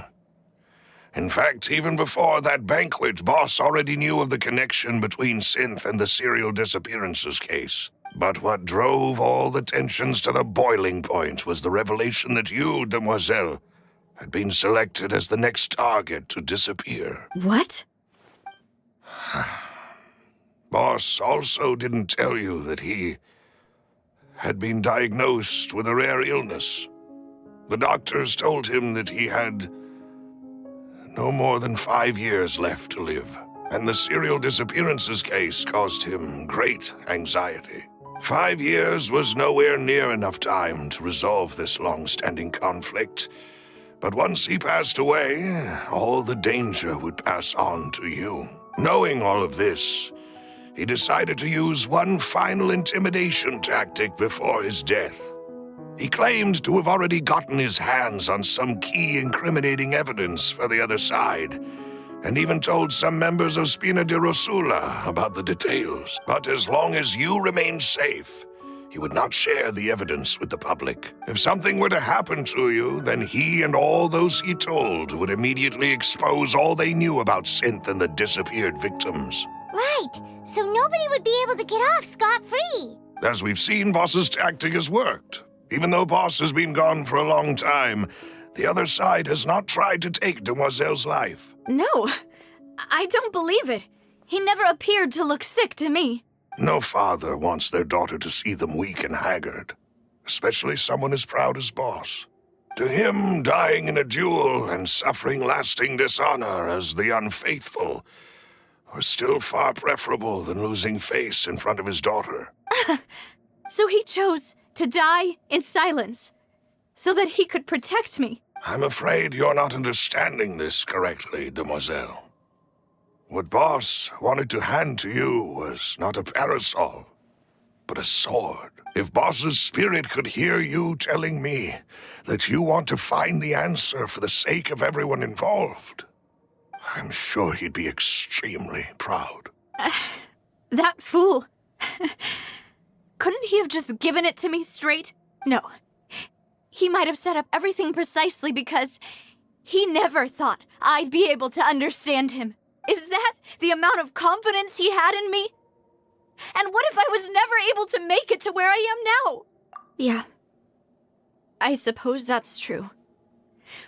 In fact, even before that banquet, Boss already knew of the connection between Synth and the serial disappearances case. But what drove all the tensions to the boiling point was the revelation that you, Demoiselle, had been selected as the next target to disappear. What? Boss also didn't tell you that he had been diagnosed with a rare illness. The doctors told him that he had no more than 5 years left to live, and the serial disappearances case caused him great anxiety. 5 years was nowhere near enough time to resolve this long-standing conflict, but once he passed away, all the danger would pass on to you. Knowing all of this, he decided to use one final intimidation tactic before his death. He claimed to have already gotten his hands on some key incriminating evidence for the other side, and even told some members of Spina di Rosula about the details. But as long as you remained safe, he would not share the evidence with the public. If something were to happen to you, then he and all those he told would immediately expose all they knew about Synth and the disappeared victims. Right, so nobody would be able to get off scot-free. As we've seen, Boss's tactic has worked. Even though Boss has been gone for a long time, the other side has not tried to take Demoiselle's life. No, I don't believe it. He never appeared to look sick to me. No father wants their daughter to see them weak and haggard, especially someone as proud as Boss. To him, dying in a duel and suffering lasting dishonor as the unfaithful were still far preferable than losing face in front of his daughter. So he chose to die in silence, so that he could protect me. I'm afraid you're not understanding this correctly, Demoiselle. What Boss wanted to hand to you was not a parasol, but a sword. If Boss's spirit could hear you telling me that you want to find the answer for the sake of everyone involved, I'm sure he'd be extremely proud. That fool. Couldn't he have just given it to me straight? No. He might have set up everything precisely because he never thought I'd be able to understand him. Is that the amount of confidence he had in me? And what if I was never able to make it to where I am now? Yeah. I suppose that's true.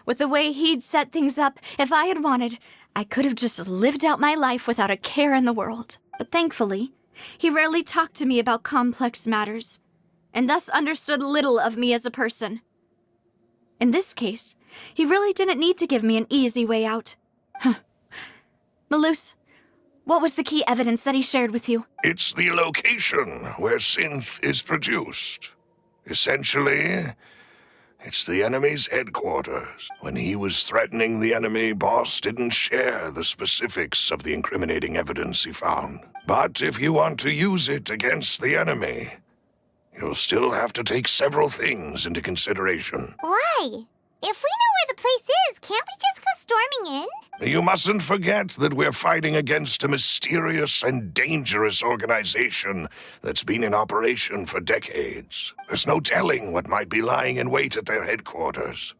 With the way he'd set things up, if I had wanted, I could have just lived out my life without a care in the world. But thankfully, he rarely talked to me about complex matters, and thus understood little of me as a person. In this case, he really didn't need to give me an easy way out. Maloose, what was the key evidence that he shared with you? It's the location where Synth is produced. Essentially, it's the enemy's headquarters. When he was threatening the enemy, Boss didn't share the specifics of the incriminating evidence he found. But if you want to use it against the enemy, you'll still have to take several things into consideration. Why? If we know where the place is, can't we just go storming in? You mustn't forget that we're fighting against a mysterious and dangerous organization that's been in operation for decades. There's no telling what might be lying in wait at their headquarters.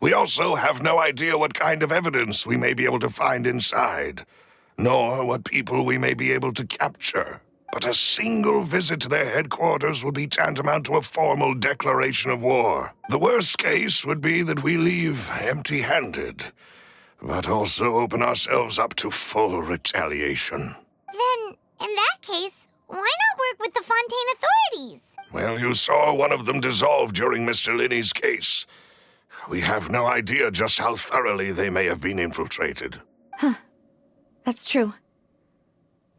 We also have no idea what kind of evidence we may be able to find inside, nor what people we may be able to capture. But a single visit to their headquarters would be tantamount to a formal declaration of war. The worst case would be that we leave empty-handed, but also open ourselves up to full retaliation. Then, in that case, why not work with the Fontaine authorities? Well, you saw one of them dissolve during Mr. Linney's case. We have no idea just how thoroughly they may have been infiltrated. That's true.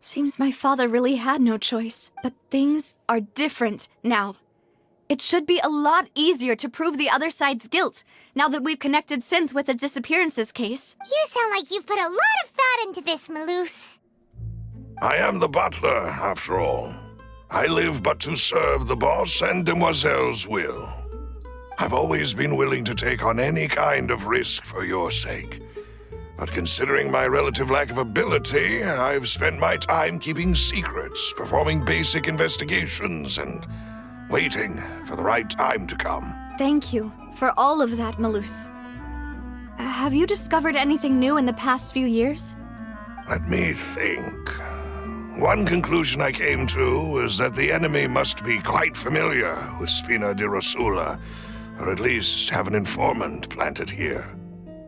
Seems my father really had no choice. But things are different now. It should be a lot easier to prove the other side's guilt, now that we've connected Synth with the disappearances case. You sound like you've put a lot of thought into this, Maloose. I am the butler, after all. I live but to serve the boss and Demoiselle's will. I've always been willing to take on any kind of risk for your sake. But considering my relative lack of ability, I've spent my time keeping secrets, performing basic investigations, and waiting for the right time to come. Thank you for all of that, Malus. Have you discovered anything new in the past few years? Let me think. One conclusion I came to was that the enemy must be quite familiar with Spina di Rosula, or at least have an informant planted here.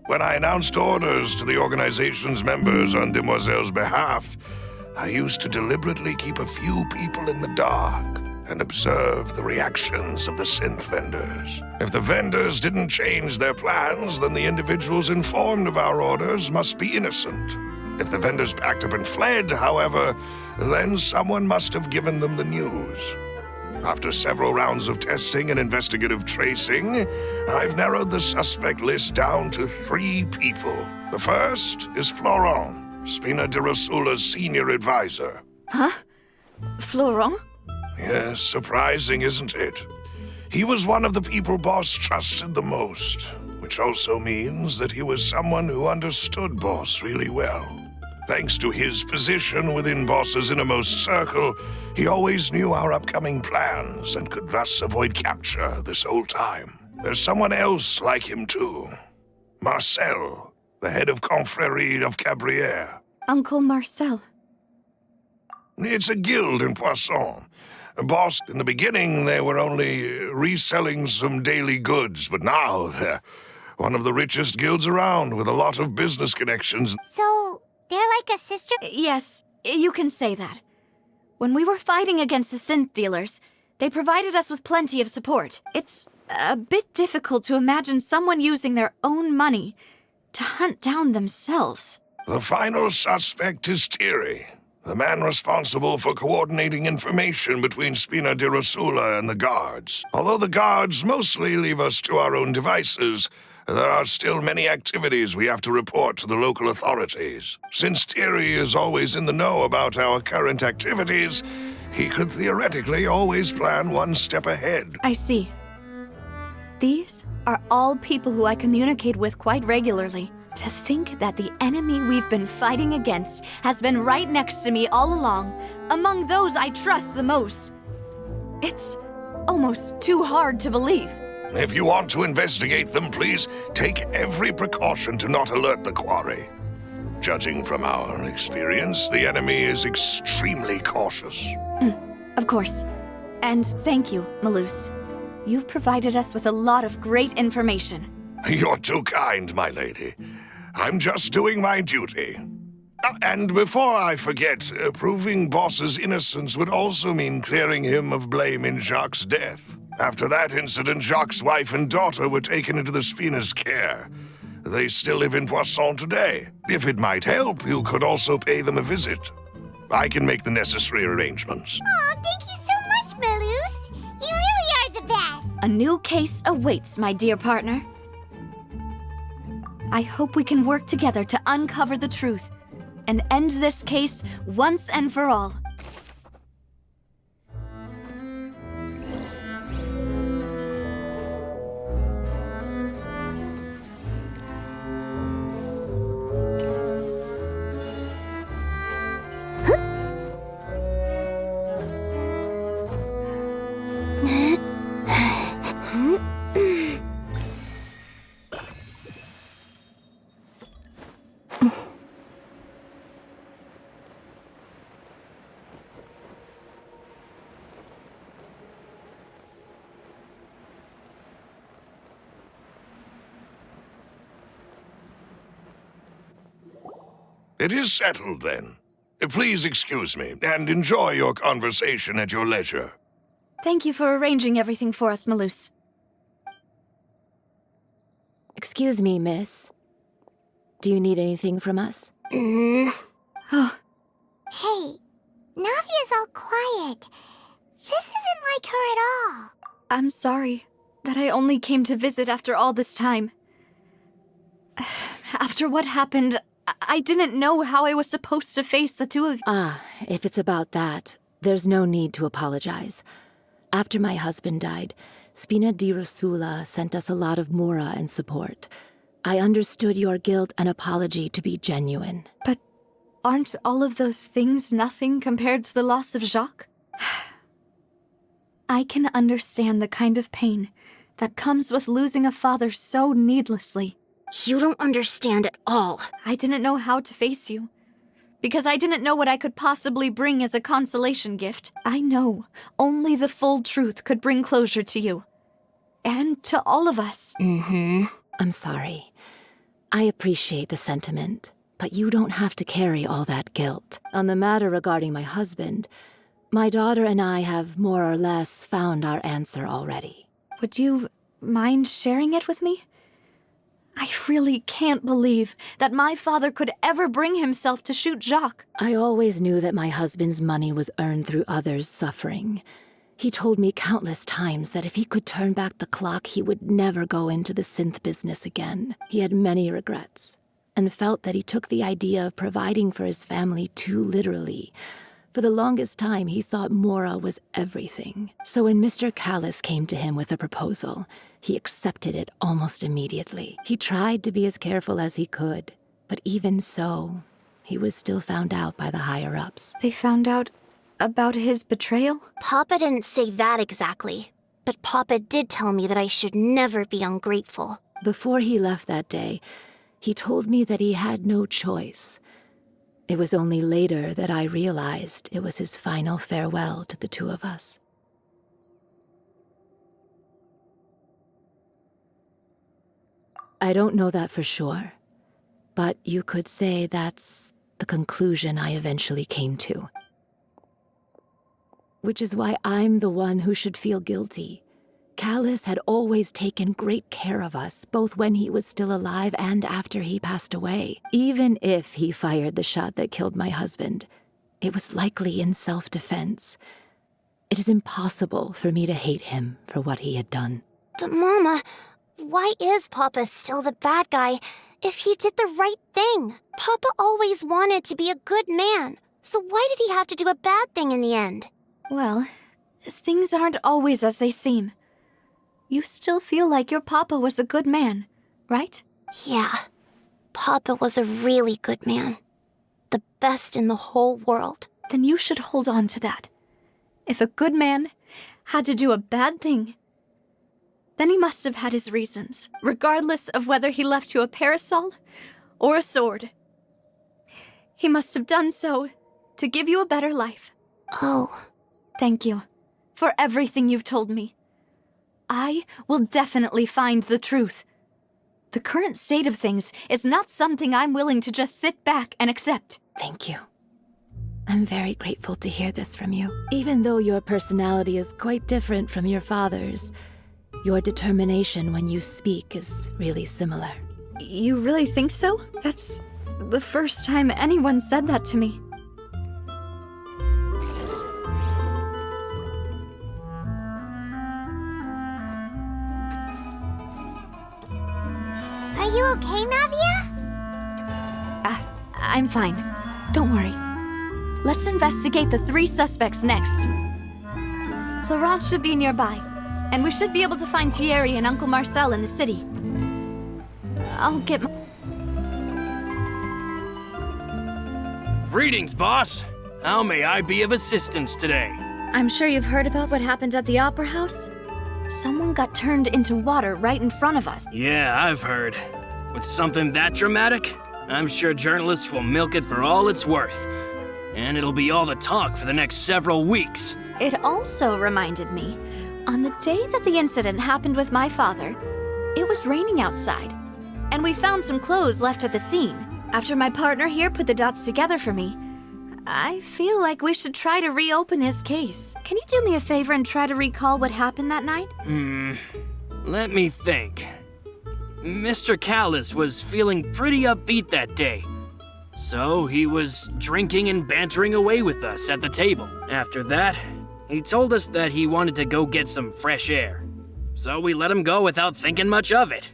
When I announced orders to the organization's members on Demoiselle's behalf, I used to deliberately keep a few people in the dark and observe the reactions of the synth vendors. If the vendors didn't change their plans, then the individuals informed of our orders must be innocent. If the vendors packed up and fled, however, then someone must have given them the news. After several rounds of testing and investigative tracing, I've narrowed the suspect list down to 3 people. The first is Florent, Spina di Rosula's senior advisor. Huh? Florent? Yes, surprising, isn't it? He was one of the people Boss trusted the most, which also means that he was someone who understood Boss really well. Thanks to his position within Boss's innermost circle, he always knew our upcoming plans and could thus avoid capture this whole time. There's someone else like him too. Marcel, the head of Confrérie of Cabrières. Uncle Marcel. It's a guild in Poisson. Boss, in the beginning, they were only reselling some daily goods, but now they're one of the richest guilds around with a lot of business connections. So, they're like a sister? Yes, you can say that. When we were fighting against the synth dealers, they provided us with plenty of support. It's a bit difficult to imagine someone using their own money to hunt down themselves. The final suspect is Thierry, the man responsible for coordinating information between Spina di Rosula and the guards. Although the guards mostly leave us to our own devices, there are still many activities we have to report to the local authorities. Since Thierry is always in the know about our current activities, he could theoretically always plan one step ahead. I see. These are all people who I communicate with quite regularly. To think that the enemy we've been fighting against has been right next to me all along, among those I trust the most. It's almost too hard to believe. If you want to investigate them, please take every precaution to not alert the quarry. Judging from our experience, the enemy is extremely cautious. Of course. And thank you, Malus. You've provided us with a lot of great information. You're too kind, my lady. I'm just doing my duty. And before I forget, proving Boss's innocence would also mean clearing him of blame in Jacques' death. After that incident, Jacques' wife and daughter were taken into the Spina's care. They still live in Poisson today. If it might help, you could also pay them a visit. I can make the necessary arrangements. Oh, thank you so much, Malus. You really are the best. A new case awaits, my dear partner. I hope we can work together to uncover the truth and end this case once and for all. It is settled, then. Please excuse me, and enjoy your conversation at your leisure. Thank you for arranging everything for us, Malus. Excuse me, miss. Do you need anything from us? Hey, Navia's all quiet. This isn't like her at all. I'm sorry that I only came to visit after all this time. After what happened, I didn't know how I was supposed to face the two of you. Ah, if it's about that, there's no need to apologize. After my husband died, Spina di Rosula sent us a lot of mora and support. I understood your guilt and apology to be genuine. But aren't all of those things nothing compared to the loss of Jacques? I can understand the kind of pain that comes with losing a father so needlessly. You don't understand at all. I didn't know how to face you, because I didn't know what I could possibly bring as a consolation gift. I know only the full truth could bring closure to you. And to all of us. I'm sorry. I appreciate the sentiment, but you don't have to carry all that guilt. On the matter regarding my husband, my daughter and I have more or less found our answer already. Would you mind sharing it with me? I really can't believe that my father could ever bring himself to shoot Jacques. I always knew that my husband's money was earned through others' suffering. He told me countless times that if he could turn back the clock, he would never go into the synth business again. He had many regrets, and felt that he took the idea of providing for his family too literally. For the longest time, he thought Mora was everything. So when Mr. Callis came to him with a proposal, he accepted it almost immediately. He tried to be as careful as he could, but even so, he was still found out by the higher-ups. They found out about his betrayal? Papa didn't say that exactly, but Papa did tell me that I should never be ungrateful. Before he left that day, he told me that he had no choice. It was only later that I realized it was his final farewell to the two of us. I don't know that for sure, but you could say that's the conclusion I eventually came to. Which is why I'm the one who should feel guilty. Callis had always taken great care of us, both when he was still alive and after he passed away. Even if he fired the shot that killed my husband, it was likely in self-defense. It is impossible for me to hate him for what he had done. But Mama, why is Papa still the bad guy if he did the right thing? Papa always wanted to be a good man, so why did he have to do a bad thing in the end? Well, things aren't always as they seem. You still feel like your papa was a good man, right? Yeah, Papa was a really good man. The best in the whole world. Then you should hold on to that. If a good man had to do a bad thing, then he must have had his reasons, regardless of whether he left you a parasol or a sword. He must have done so to give you a better life. Oh. Thank you for everything you've told me. I will definitely find the truth. The current state of things is not something I'm willing to just sit back and accept. Thank you. I'm very grateful to hear this from you. Even though your personality is quite different from your father's, your determination when you speak is really similar. You really think so? That's the first time anyone said that to me. Are you okay, Navia? I'm fine. Don't worry. Let's investigate the 3 suspects next. Florent should be nearby, and we should be able to find Thierry and Uncle Marcel in the city. I'll get my... Greetings, boss. How may I be of assistance today? I'm sure you've heard about what happened at the Opera House. Someone got turned into water right in front of us. Yeah, I've heard. With something that dramatic, I'm sure journalists will milk it for all it's worth. And it'll be all the talk for the next several weeks. It also reminded me, on the day that the incident happened with my father, it was raining outside, and we found some clothes left at the scene. After my partner here put the dots together for me, I feel like we should try to reopen his case. Can you do me a favor and try to recall what happened that night? Let me think. Mr. Callis was feeling pretty upbeat that day. So he was drinking and bantering away with us at the table. After that, he told us that he wanted to go get some fresh air. So we let him go without thinking much of it.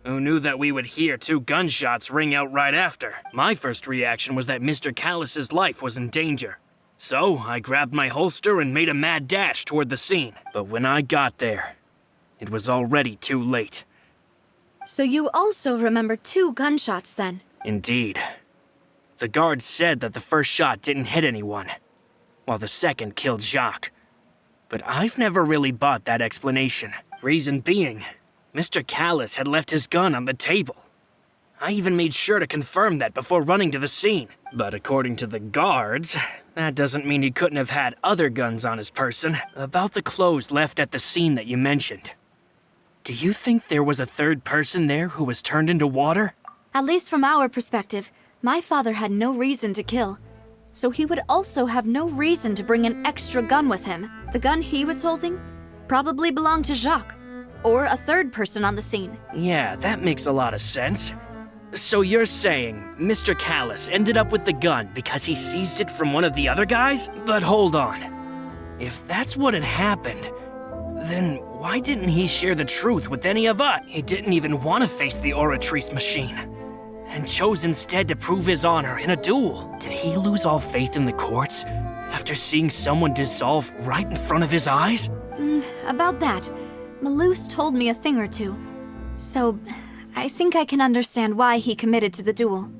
Who knew that we would hear 2 gunshots ring out right after? My first reaction was that Mr. Callis's life was in danger. So I grabbed my holster and made a mad dash toward the scene. But when I got there, it was already too late. So you also remember 2 gunshots then? Indeed. The guard said that the first shot didn't hit anyone, while the second killed Jacques. But I've never really bought that explanation. Reason being, Mr. Callus had left his gun on the table. I even made sure to confirm that before running to the scene. But according to the guards, that doesn't mean he couldn't have had other guns on his person. About the clothes left at the scene that you mentioned, do you think there was a third person there who was turned into water? At least from our perspective, my father had no reason to kill. So he would also have no reason to bring an extra gun with him. The gun he was holding probably belonged to Jacques, or a third person on the scene. Yeah, that makes a lot of sense. So you're saying Mr. Callus ended up with the gun because he seized it from one of the other guys? But hold on. If that's what had happened, then why didn't he share the truth with any of us? He didn't even want to face the Oratrice machine, and chose instead to prove his honor in a duel. Did he lose all faith in the courts after seeing someone dissolve right in front of his eyes? About that, Malus told me a thing or two. So, I think I can understand why he committed to the duel.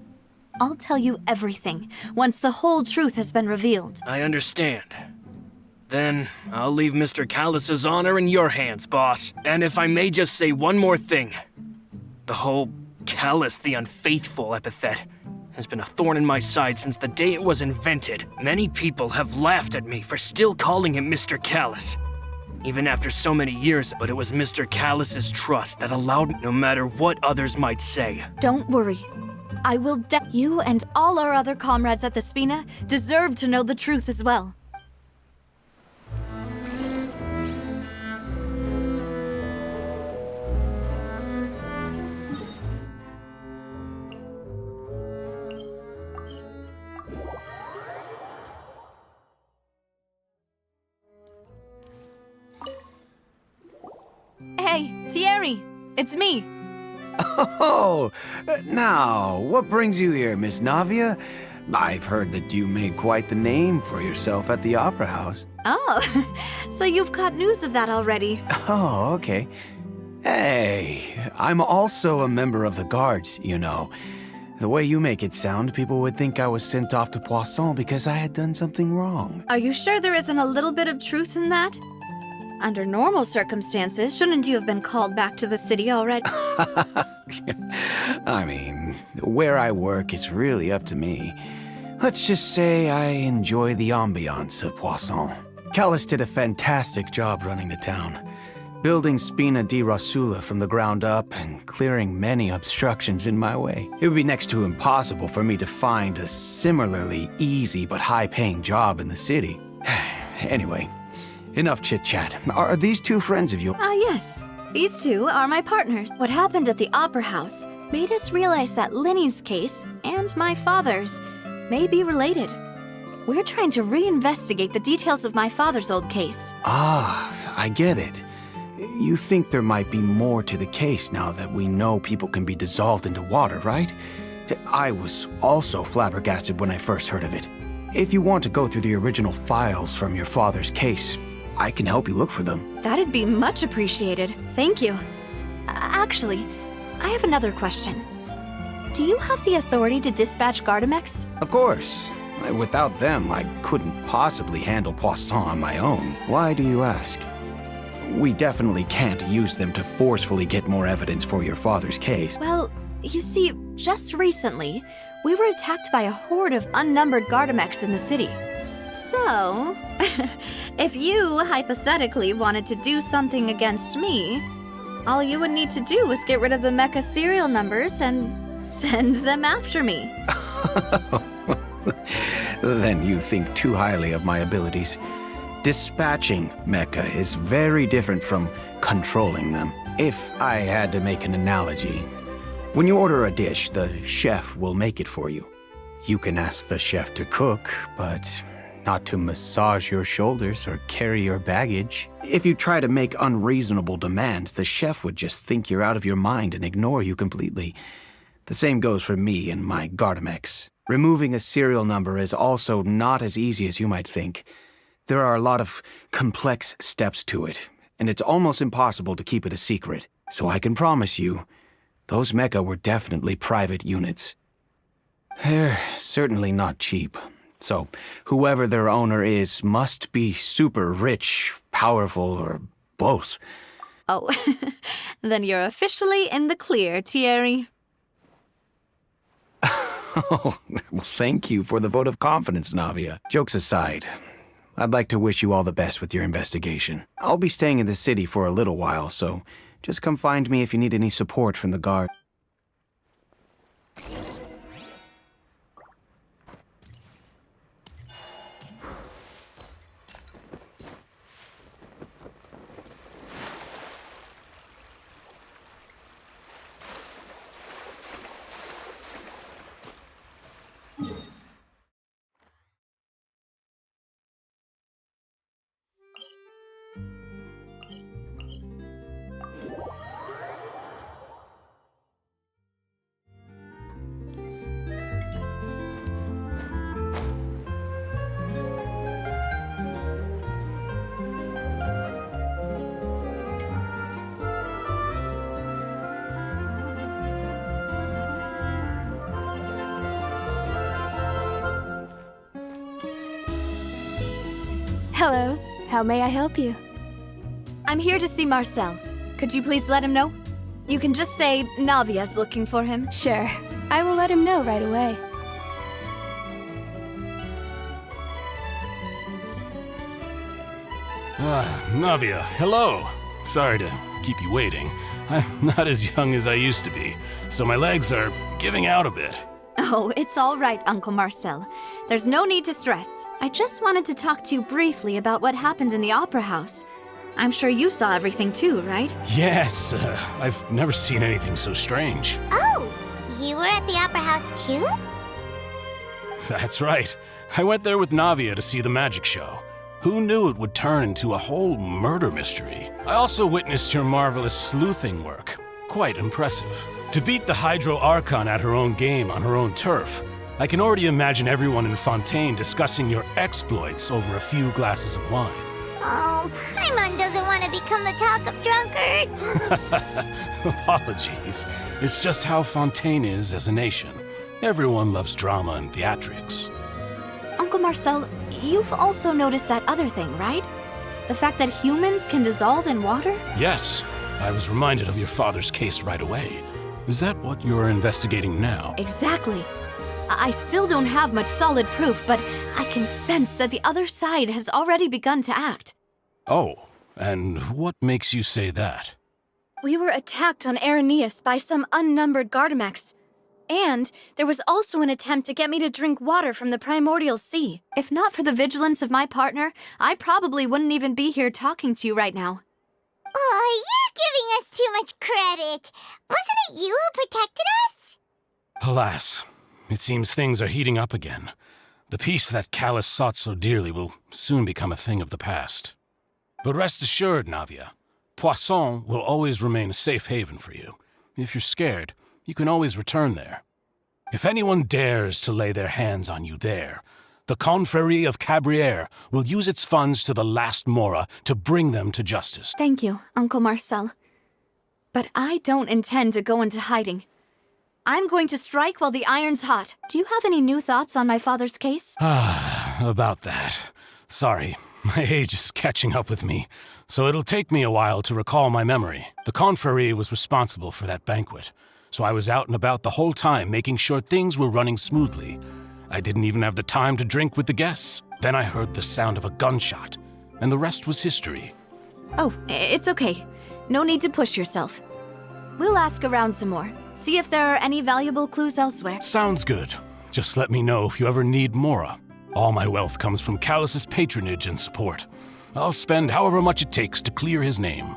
I'll tell you everything once the whole truth has been revealed. I understand. Then I'll leave Mr. Callus's honor in your hands, boss. And if I may just say one more thing. The whole Callus the Unfaithful epithet has been a thorn in my side since the day it was invented. Many people have laughed at me for still calling him Mr. Callus, even after so many years, but it was Mr. Callus's trust that allowed me, no matter what others might say. Don't worry. I will you and all our other comrades at the Spina deserve to know the truth as well. Hey, Thierry, it's me. Oh, now, what brings you here, Miss Navia? I've heard that you made quite the name for yourself at the Opera House. Oh, so you've got news of that already. Oh, okay. Hey, I'm also a member of the Guards, you know. The way you make it sound, people would think I was sent off to Poisson because I had done something wrong. Are you sure there isn't a little bit of truth in that? Under normal circumstances, shouldn't you have been called back to the city already? I mean, where I work is really up to me. Let's just say I enjoy the ambiance of Poisson. Callus did a fantastic job running the town, building Spina di Rosula from the ground up and clearing many obstructions in my way. It would be next to impossible for me to find a similarly easy but high-paying job in the city. Anyway, enough chit-chat. Are these two friends of yours? Yes. These two are my partners. What happened at the Opera House made us realize that Linny's case and my father's may be related. We're trying to reinvestigate the details of my father's old case. Ah, I get it. You think there might be more to the case now that we know people can be dissolved into water, right? I was also flabbergasted when I first heard of it. If you want to go through the original files from your father's case, I can help you look for them. That'd be much appreciated. Thank you. Actually, I have another question. Do you have the authority to dispatch Gardamex? Of course. Without them, I couldn't possibly handle Poisson on my own. Why do you ask? We definitely can't use them to forcefully get more evidence for your father's case. Well, you see, just recently, we were attacked by a horde of unnumbered Gardamex in the city. So, if you hypothetically wanted to do something against me, all you would need to do was get rid of the mecha serial numbers and send them after me. Then you think too highly of my abilities. Dispatching mecha is very different from controlling them. If I had to make an analogy, when you order a dish, the chef will make it for you. You can ask the chef to cook, but not to massage your shoulders or carry your baggage. If you try to make unreasonable demands, the chef would just think you're out of your mind and ignore you completely. The same goes for me and my Gardamex. Removing a serial number is also not as easy as you might think. There are a lot of complex steps to it, and it's almost impossible to keep it a secret. So I can promise you, those mecha were definitely private units. They're certainly not cheap. So, whoever their owner is must be super rich, powerful, or both. Oh, then you're officially in the clear, Thierry. Oh, well, thank you for the vote of confidence, Navia. Jokes aside, I'd like to wish you all the best with your investigation. I'll be staying in the city for a little while, so just come find me if you need any support from the guard. Hello. How may I help you? I'm here to see Marcel. Could you please let him know? You can just say Navia's looking for him. Sure. I will let him know right away. Navia, hello. Sorry to keep you waiting. I'm not as young as I used to be, so my legs are giving out a bit. Oh, it's all right, Uncle Marcel. There's no need to stress. I just wanted to talk to you briefly about what happened in the Opera House. I'm sure you saw everything too, right? Yes, I've never seen anything so strange. Oh, you were at the Opera House too? That's right. I went there with Navia to see the magic show. Who knew it would turn into a whole murder mystery? I also witnessed your marvelous sleuthing work. Quite impressive. To beat the Hydro Archon at her own game on her own turf, I can already imagine everyone in Fontaine discussing your exploits over a few glasses of wine. Oh, Paimon doesn't want to become the talk of drunkard. Apologies. It's just how Fontaine is as a nation. Everyone loves drama and theatrics. Uncle Marcel, you've also noticed that other thing, right? The fact that humans can dissolve in water? Yes, I was reminded of your father's case right away. Is that what you're investigating now? Exactly. I still don't have much solid proof, but I can sense that the other side has already begun to act. Oh, and what makes you say that? We were attacked on Araneus by some unnumbered Gardamex. And there was also an attempt to get me to drink water from the primordial sea. If not for the vigilance of my partner, I probably wouldn't even be here talking to you right now. Oh, you're giving us too much credit. Wasn't it you who protected us? Alas, it seems things are heating up again. The peace that Callus sought so dearly will soon become a thing of the past. But rest assured, Navia, Poisson will always remain a safe haven for you. If you're scared, you can always return there. If anyone dares to lay their hands on you there, the Confrérie of Cabrières will use its funds to the last Mora to bring them to justice. Thank you, Uncle Marcel. But I don't intend to go into hiding. I'm going to strike while the iron's hot. Do you have any new thoughts on my father's case? About that. Sorry, my age is catching up with me, so it'll take me a while to recall my memory. The Confrérie was responsible for that banquet, so I was out and about the whole time making sure things were running smoothly. I didn't even have the time to drink with the guests. Then I heard the sound of a gunshot, and the rest was history. Oh, it's okay. No need to push yourself. We'll ask around some more. See if there are any valuable clues elsewhere. Sounds good. Just let me know if you ever need Mora. All my wealth comes from Callus's patronage and support. I'll spend however much it takes to clear his name.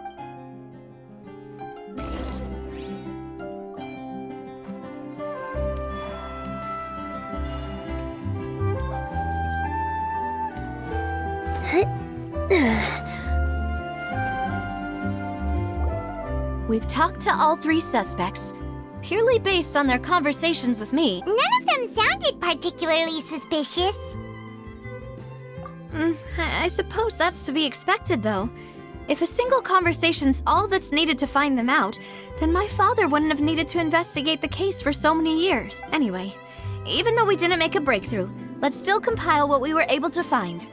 We've talked to all three suspects, purely based on their conversations with me. None of them sounded particularly suspicious. I suppose that's to be expected, though. If a single conversation's all that's needed to find them out, then my father wouldn't have needed to investigate the case for so many years. Anyway, even though we didn't make a breakthrough, let's still compile what we were able to find.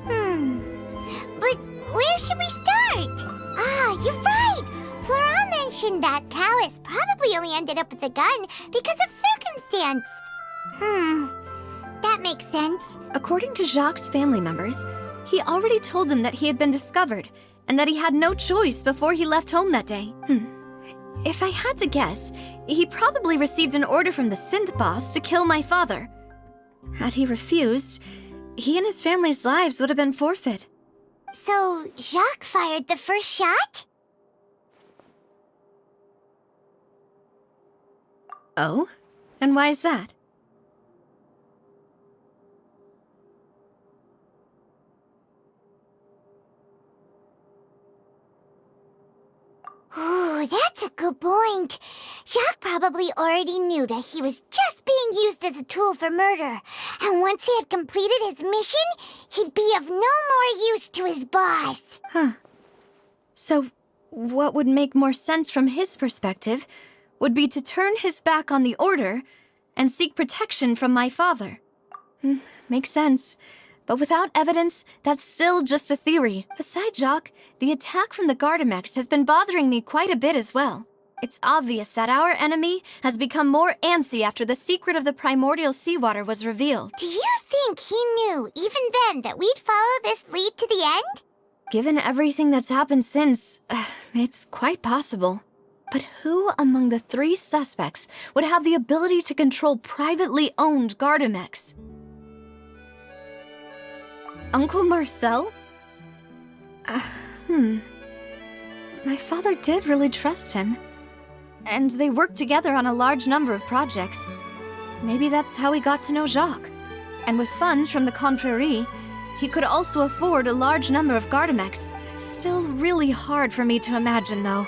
But where should we start? Ah, you're right! Flora mentioned that Callus probably only ended up with the gun because of circumstance. That makes sense. According to Jacques' family members, he already told them that he had been discovered, and that he had no choice before he left home that day. If I had to guess, he probably received an order from the synth boss to kill my father. Had he refused, he and his family's lives would have been forfeit. So, Jacques fired the first shot? Oh? And why is that? Ooh, that's a good point. Jacques probably already knew that he was just being used as a tool for murder. And once he had completed his mission, he'd be of no more use to his boss. So, what would make more sense from his perspective would be to turn his back on the order and seek protection from my father. Makes sense. But without evidence, that's still just a theory. Besides Jacques, the attack from the Gardamex has been bothering me quite a bit as well. It's obvious that our enemy has become more antsy after the secret of the primordial seawater was revealed. Do you think he knew, even then, that we'd follow this lead to the end? Given everything that's happened since, it's quite possible. But who among the 3 suspects would have the ability to control privately owned Gardamex? Uncle Marcel? My father did really trust him. And they worked together on a large number of projects. Maybe that's how he got to know Jacques. And with funds from the Confrérie, he could also afford a large number of Gardamex. Still really hard for me to imagine, though.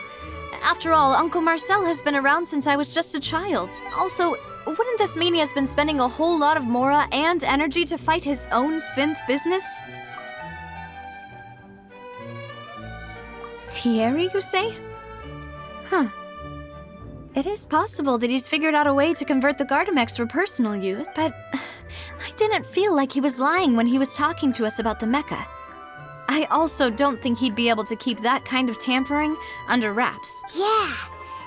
After all, Uncle Marcel has been around since I was just a child. Also, wouldn't this mean he has been spending a whole lot of mora and energy to fight his own synth business? Thierry, you say? It is possible that he's figured out a way to convert the Gardamex for personal use, but I didn't feel like he was lying when he was talking to us about the mecha. I also don't think he'd be able to keep that kind of tampering under wraps. Yeah.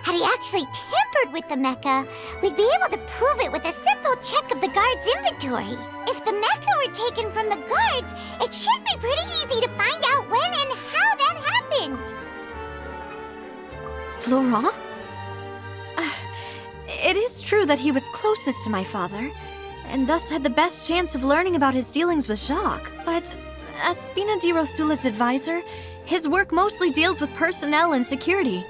Had he actually tampered with the mecha, we'd be able to prove it with a simple check of the guard's inventory. If the mecha were taken from the guards, it should be pretty easy to find out when and how that happened. Florent? It is true that he was closest to my father, and thus had the best chance of learning about his dealings with Jacques. But as Spina di Rosula's advisor, his work mostly deals with personnel and security.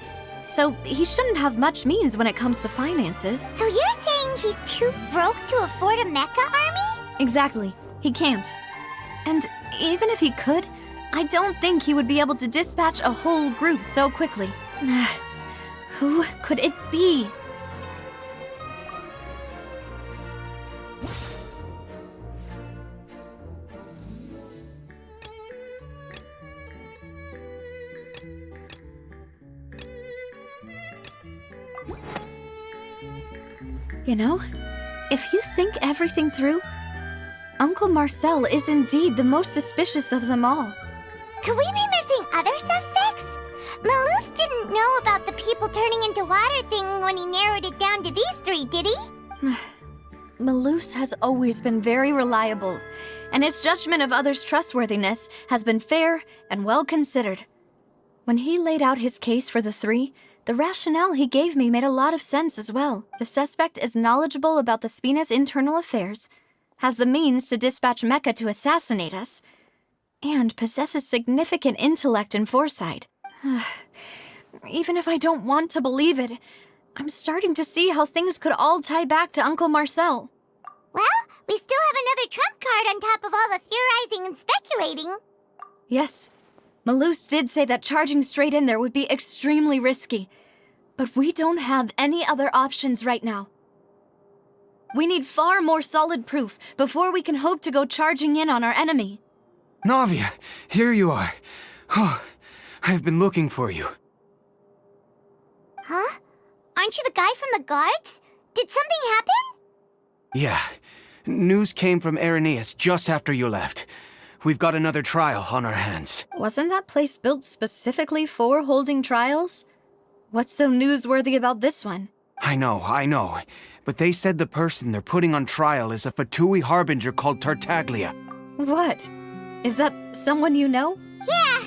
So he shouldn't have much means when it comes to finances. So you're saying he's too broke to afford a mecha army? Exactly. He can't. And even if he could, I don't think he would be able to dispatch a whole group so quickly. Who could it be? You know, if you think everything through, Uncle Marcel is indeed the most suspicious of them all. Could we be missing other suspects? Malus didn't know about the people turning into water thing when he narrowed it down to these 3, did he? Malus has always been very reliable, and his judgment of others' trustworthiness has been fair and well considered. When he laid out his case for the 3, the rationale he gave me made a lot of sense as well. The suspect is knowledgeable about the Spina's internal affairs, has the means to dispatch Mecha to assassinate us, and possesses significant intellect and foresight. Even if I don't want to believe it, I'm starting to see how things could all tie back to Uncle Marcel. Well, we still have another trump card on top of all the theorizing and speculating. Yes. Malus did say that charging straight in there would be extremely risky, but we don't have any other options right now. We need far more solid proof before we can hope to go charging in on our enemy. Navia, here you are. Oh, I've been looking for you. Huh? Aren't you the guy from the guards? Did something happen? Yeah. News came from Irenaeus just after you left. We've got another trial on our hands. Wasn't that place built specifically for holding trials? What's so newsworthy about this one? I know. But they said the person they're putting on trial is a Fatui harbinger called Tartaglia. What? Is that someone you know? Yeah,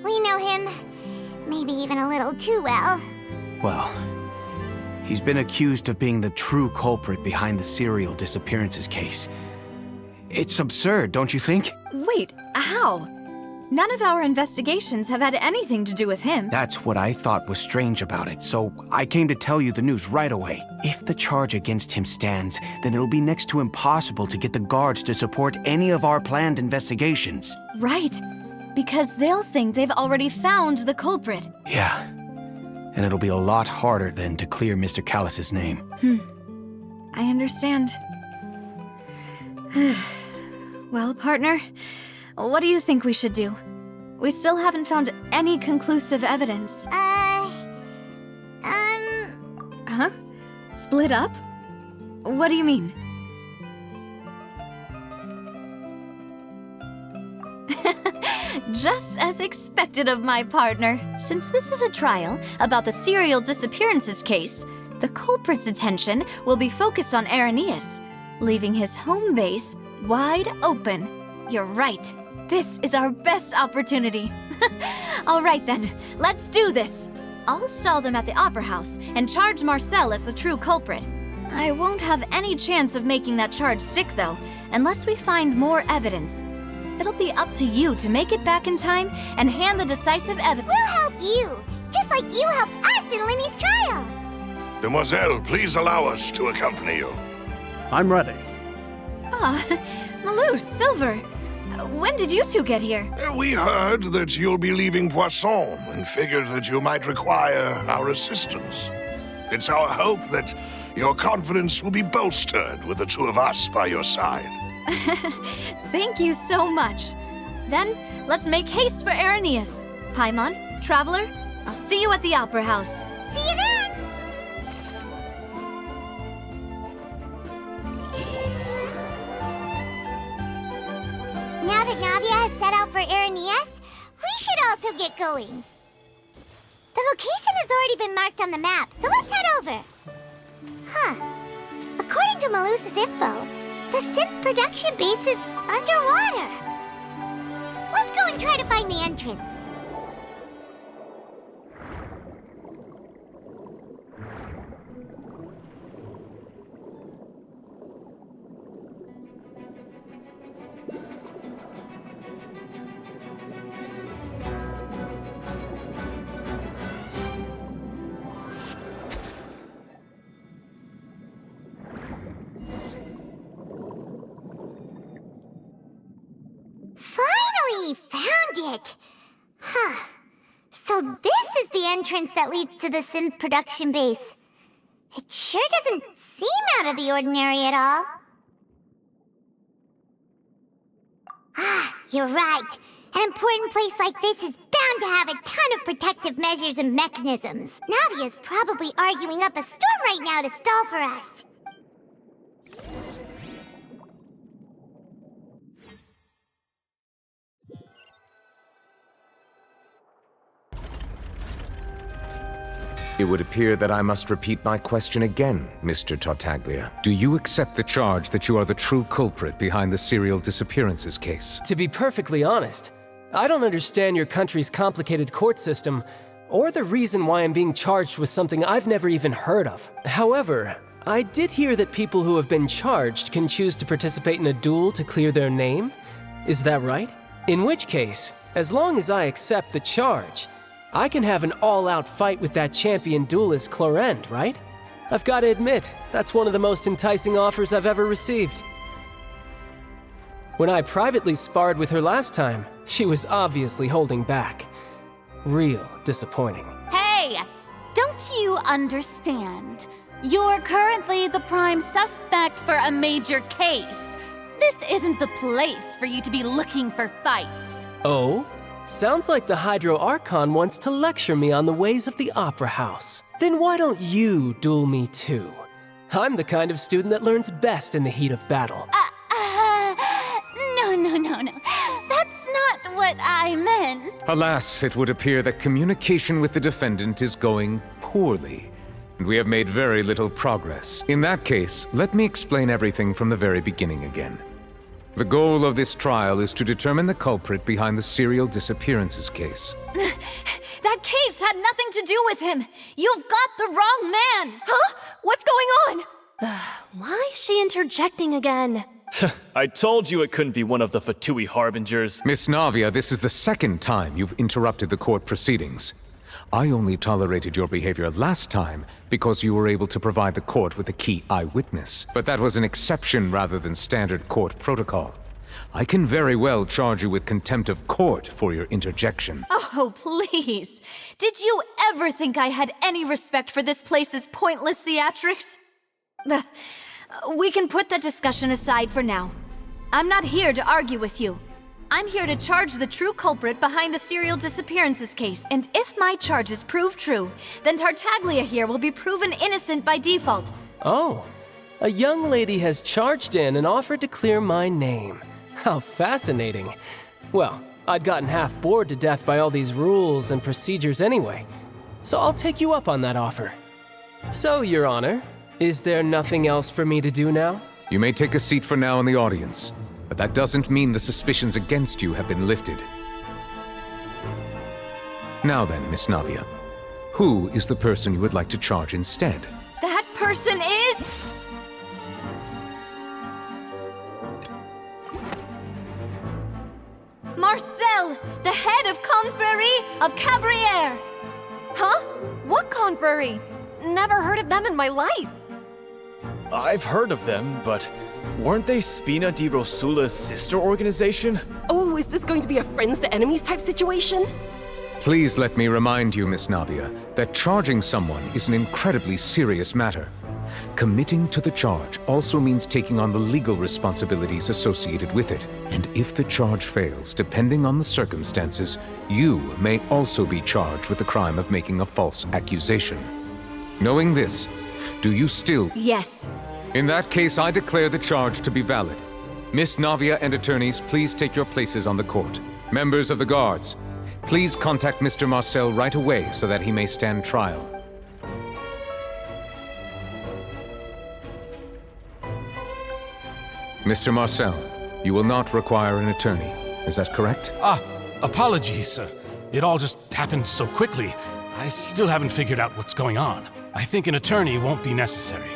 we know him. Maybe even a little too well. Well, he's been accused of being the true culprit behind the serial disappearances case. It's absurd, don't you think? Wait, how? None of our investigations have had anything to do with him. That's what I thought was strange about it, so I came to tell you the news right away. If the charge against him stands, then it'll be next to impossible to get the guards to support any of our planned investigations. Right, because they'll think they've already found the culprit. Yeah, and it'll be a lot harder then to clear Mr. Callus's name. I understand. Well, partner, what do you think we should do? We still haven't found any conclusive evidence. Huh? Split up? What do you mean? Just as expected of my partner. Since this is a trial about the serial disappearances case, the culprit's attention will be focused on Irenaeus, leaving his home base wide open. You're right. This is our best opportunity. All right then, let's do this. I'll stall them at the Opera House and charge Marcel as the true culprit. I won't have any chance of making that charge stick though, unless we find more evidence. It'll be up to you to make it back in time and hand the decisive evidence. We'll help you, just like you helped us in Lenny's trial. Demoiselle, please allow us to accompany you. I'm ready. Malou, Silver, when did you two get here? We heard that you'll be leaving Poisson and figured that you might require our assistance. It's our hope that your confidence will be bolstered with the two of us by your side. Thank you so much. Then, let's make haste for Irenaeus. Paimon, Traveler, I'll see you at the Opera House. See you then! Now that Navia has set out for Irenaeus, we should also get going. The location has already been marked on the map, so let's head over. According to Malus's info, the synth production base is underwater. Let's go and try to find the entrance. Finally found it! So this is the entrance that leads to the synth production base. It sure doesn't seem out of the ordinary at all. You're right. An important place like this is bound to have a ton of protective measures and mechanisms. Navia's probably arguing up a storm right now to stall for us. It would appear that I must repeat my question again, Mr. Tartaglia. Do you accept the charge that you are the true culprit behind the serial disappearances case? To be perfectly honest, I don't understand your country's complicated court system, or the reason why I'm being charged with something I've never even heard of. However, I did hear that people who have been charged can choose to participate in a duel to clear their name. Is that right? In which case, as long as I accept the charge, I can have an all-out fight with that champion duelist Clorend, right? I've got to admit, that's one of the most enticing offers I've ever received. When I privately sparred with her last time, she was obviously holding back. Real disappointing. Hey! Don't you understand? You're currently the prime suspect for a major case. This isn't the place for you to be looking for fights. Oh? Sounds like the Hydro Archon wants to lecture me on the ways of the Opera House. Then why don't you duel me too? I'm the kind of student that learns best in the heat of battle. No. That's not what I meant. Alas, it would appear that communication with the defendant is going poorly, and we have made very little progress. In that case, let me explain everything from the very beginning again. The goal of this trial is to determine the culprit behind the serial disappearances case. That case had nothing to do with him. You've got the wrong man. Huh? What's going on? Why is she interjecting again? I told you it couldn't be one of the Fatui harbingers. Miss Navia, this is the second time you've interrupted the court proceedings. I only tolerated your behavior last time because you were able to provide the court with a key eyewitness. But that was an exception rather than standard court protocol. I can very well charge you with contempt of court for your interjection. Oh, please. Did you ever think I had any respect for this place's pointless theatrics? We can put that discussion aside for now. I'm not here to argue with you. I'm here to charge the true culprit behind the serial disappearances case, and if my charges prove true, then Tartaglia here will be proven innocent by default. Oh, a young lady has charged in and offered to clear my name. How fascinating. Well, I'd gotten half bored to death by all these rules and procedures anyway, so I'll take you up on that offer. So, Your Honor, is there nothing else for me to do now? You may take a seat for now in the audience, but that doesn't mean the suspicions against you have been lifted. Now then, Miss Navia, who is the person you would like to charge instead? That person is... Marcel, the head of Confrérie of Cabrières. Huh? What confrérie? Never heard of them in my life. I've heard of them, but weren't they Spina di Rosula's sister organization? Oh, is this going to be a friends to enemies type situation? Please let me remind you, Miss Navia, that charging someone is an incredibly serious matter. Committing to the charge also means taking on the legal responsibilities associated with it. And if the charge fails, depending on the circumstances, you may also be charged with the crime of making a false accusation. Knowing this, do you still... Yes. In that case, I declare the charge to be valid. Miss Navia and attorneys, please take your places on the court. Members of the guards, please contact Mr. Marcel right away so that he may stand trial. Mr. Marcel, you will not require an attorney. Is that correct? Apologies. It all just happened so quickly. I still haven't figured out what's going on. I think an attorney won't be necessary.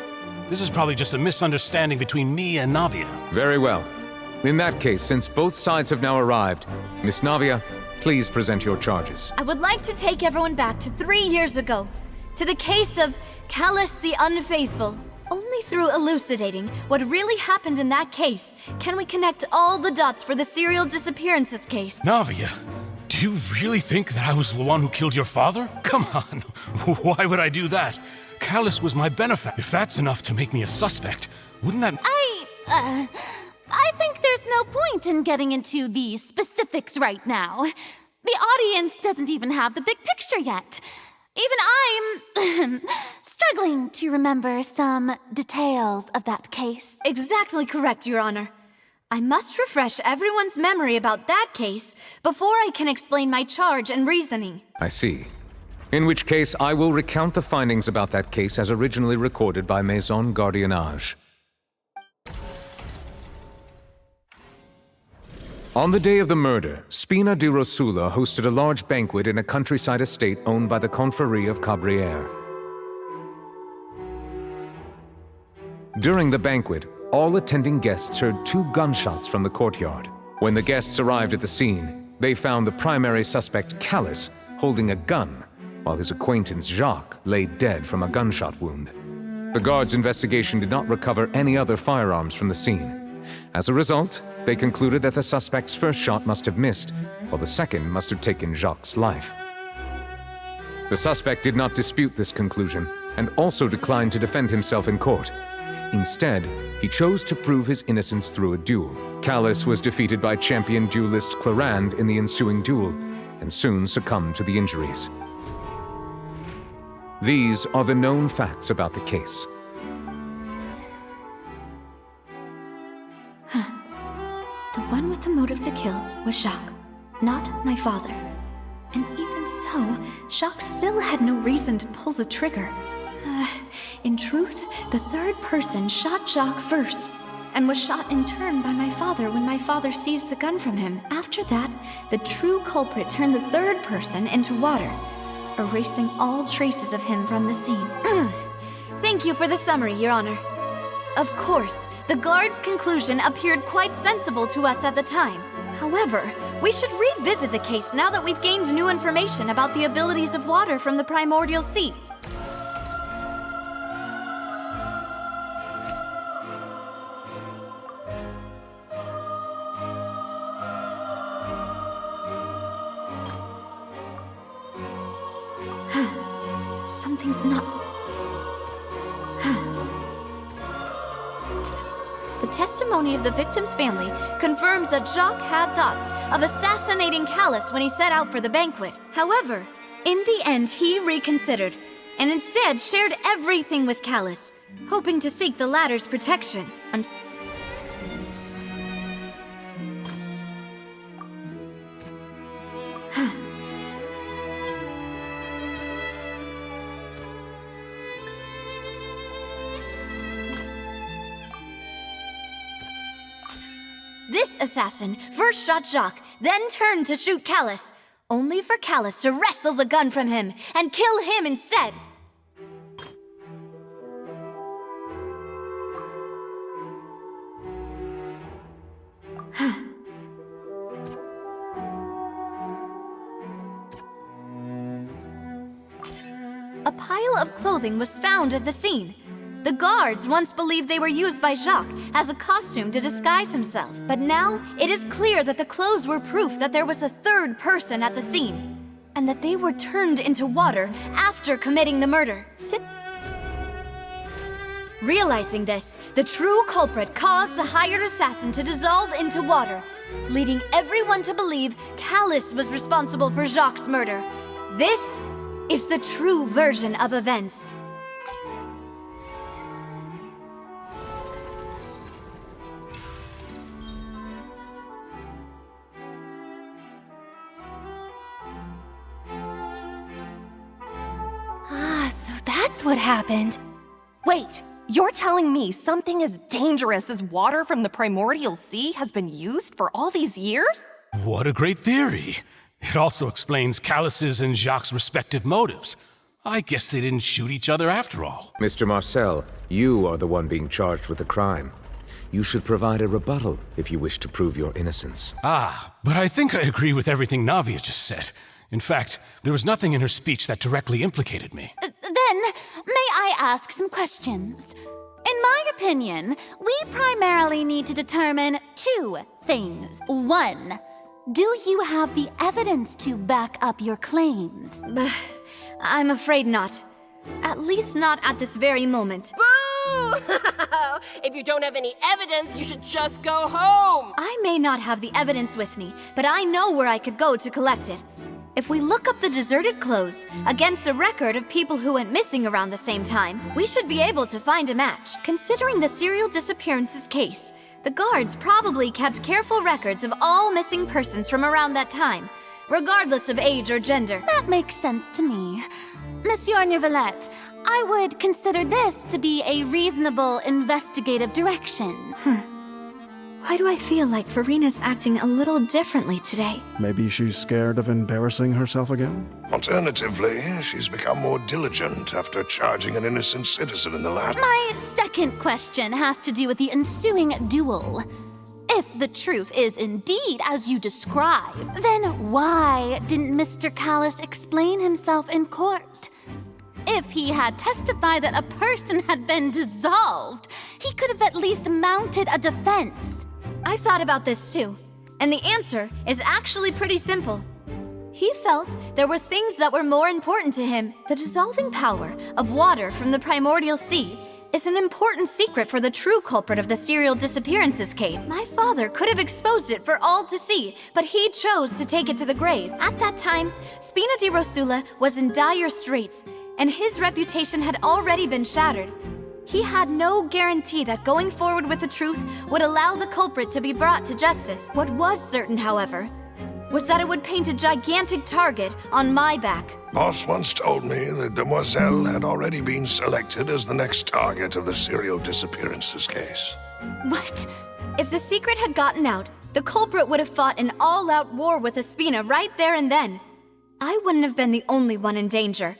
This is probably just a misunderstanding between me and Navia. Very well. In that case, since both sides have now arrived, Miss Navia, please present your charges. I would like to take everyone back to 3 years ago, to the case of Callus the Unfaithful. Only through elucidating what really happened in that case can we connect all the dots for the serial disappearances case. Navia, do you really think that I was the one who killed your father? Come on, why would I do that? Callus was my benefactor. If that's enough to make me a suspect, wouldn't that... I think there's no point in getting into the specifics right now. The audience doesn't even have the big picture yet. Even I'm struggling to remember some details of that case. Exactly correct, Your Honor. I must refresh everyone's memory about that case before I can explain my charge and reasoning. I see. In which case, I will recount the findings about that case as originally recorded by Maison Gardiennage. On the day of the murder, Spina di Rosula hosted a large banquet in a countryside estate owned by the Confrérie of Cabrières. During the banquet, all attending guests heard 2 gunshots from the courtyard. When the guests arrived at the scene, they found the primary suspect, Callus, holding a gun, while his acquaintance, Jacques, lay dead from a gunshot wound. The guards' investigation did not recover any other firearms from the scene. As a result, they concluded that the suspect's first shot must have missed, while the second must have taken Jacques' life. The suspect did not dispute this conclusion, and also declined to defend himself in court. Instead, he chose to prove his innocence through a duel. Callus was defeated by champion duelist Clarand in the ensuing duel, and soon succumbed to the injuries. These are the known facts about the case. The one with the motive to kill was Jacques, not my father. And even so, Jacques still had no reason to pull the trigger. In truth, the third person shot Jacques first, and was shot in turn by my father when my father seized the gun from him. After that, the true culprit turned the third person into water, erasing all traces of him from the scene. Thank you for the summary, Your Honor. Of course, the guard's conclusion appeared quite sensible to us at the time. However, we should revisit the case now that we've gained new information about the abilities of water from the primordial sea. Something's not... The testimony of the victim's family confirms that Jacques had thoughts of assassinating Callus when he set out for the banquet. However, in the end, he reconsidered, and instead shared everything with Callus, hoping to seek the latter's protection. This assassin first shot Jacques, then turned to shoot Callus, only for Callus to wrestle the gun from him and kill him instead. A pile of clothing was found at the scene. The guards once believed they were used by Jacques as a costume to disguise himself, but now it is clear that the clothes were proof that there was a third person at the scene, and that they were turned into water after committing the murder. Realizing this, the true culprit caused the hired assassin to dissolve into water, leading everyone to believe Callus was responsible for Jacques' murder. This is the true version of events. So that's what happened. Wait, you're telling me something as dangerous as water from the primordial sea has been used for all these years? What a great theory. It also explains Callus's and Jacques' respective motives. I guess they didn't shoot each other after all. Mr. Marcel, you are the one being charged with the crime. You should provide a rebuttal if you wish to prove your innocence. But I think I agree with everything Navia just said. In fact, there was nothing in her speech that directly implicated me. Then, may I ask some questions? In my opinion, we primarily need to determine two things. One, do you have the evidence to back up your claims? I'm afraid not. At least not at this very moment. Boo! If you don't have any evidence, you should just go home! I may not have the evidence with me, but I know where I could go to collect it. If we look up the deserted clothes against a record of people who went missing around the same time, we should be able to find a match. Considering the serial disappearances case, the guards probably kept careful records of all missing persons from around that time, regardless of age or gender. That makes sense to me. Monsieur Neuvillette, I would consider this to be a reasonable investigative direction. Why do I feel like Farina's acting a little differently today? Maybe she's scared of embarrassing herself again? Alternatively, she's become more diligent after charging an innocent citizen in the last... My second question has to do with the ensuing duel. If the truth is indeed as you describe, then why didn't Mr. Callus explain himself in court? If he had testified that a person had been dissolved, he could have at least mounted a defense. I've thought about this too, and the answer is actually pretty simple. He felt there were things that were more important to him. The dissolving power of water from the primordial sea is an important secret for the true culprit of the serial disappearances case. My father could have exposed it for all to see, but he chose to take it to the grave. At that time, Spina di Rosula was in dire straits, and his reputation had already been shattered. He had no guarantee that going forward with the truth would allow the culprit to be brought to justice. What was certain, however, was that it would paint a gigantic target on my back. Boss once told me that Demoiselle had already been selected as the next target of the serial disappearances case. What? If the secret had gotten out, the culprit would have fought an all-out war with Espina right there and then. I wouldn't have been the only one in danger.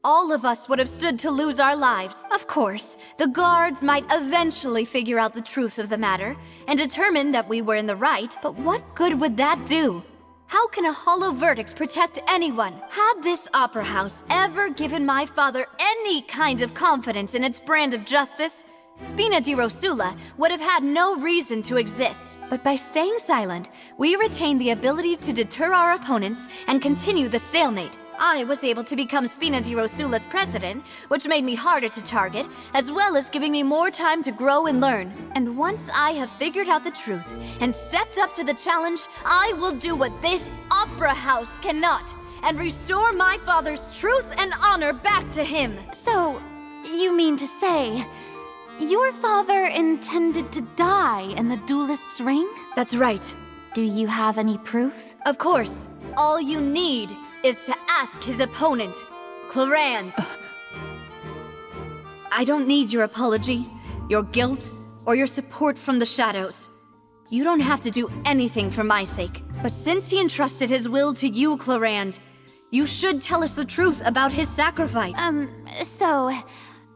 All of us would have stood to lose our lives. Of course, the guards might eventually figure out the truth of the matter and determine that we were in the right, but what good would that do? How can a hollow verdict protect anyone? Had this opera house ever given my father any kind of confidence in its brand of justice, Spina di Rosula would have had no reason to exist. But by staying silent, we retained the ability to deter our opponents and continue the stalemate. I was able to become Spina di Rosula's president, which made me harder to target, as well as giving me more time to grow and learn. And once I have figured out the truth and stepped up to the challenge, I will do what this opera house cannot, and restore my father's truth and honor back to him. So, you mean to say, your father intended to die in the duelist's ring? That's right. Do you have any proof? Of course. All you need is to ask his opponent, Clarand. I don't need your apology, your guilt, or your support from the shadows. You don't have to do anything for my sake. But since he entrusted his will to you, Clarand, you should tell us the truth about his sacrifice. So,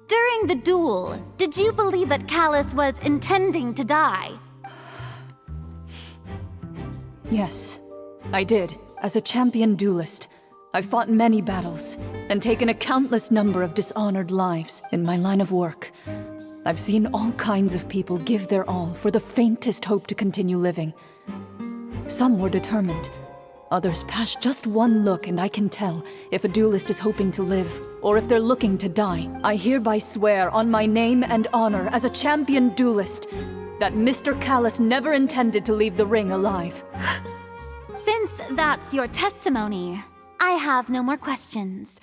during the duel, did you believe that Callus was intending to die? Yes, I did. As a champion duelist, I've fought many battles and taken a countless number of dishonored lives in my line of work. I've seen all kinds of people give their all for the faintest hope to continue living. Some were determined. Others pass just one look and I can tell if a duelist is hoping to live or if they're looking to die. I hereby swear on my name and honor as a champion duelist that Mr. Callus never intended to leave the ring alive. Since that's your testimony, I have no more questions.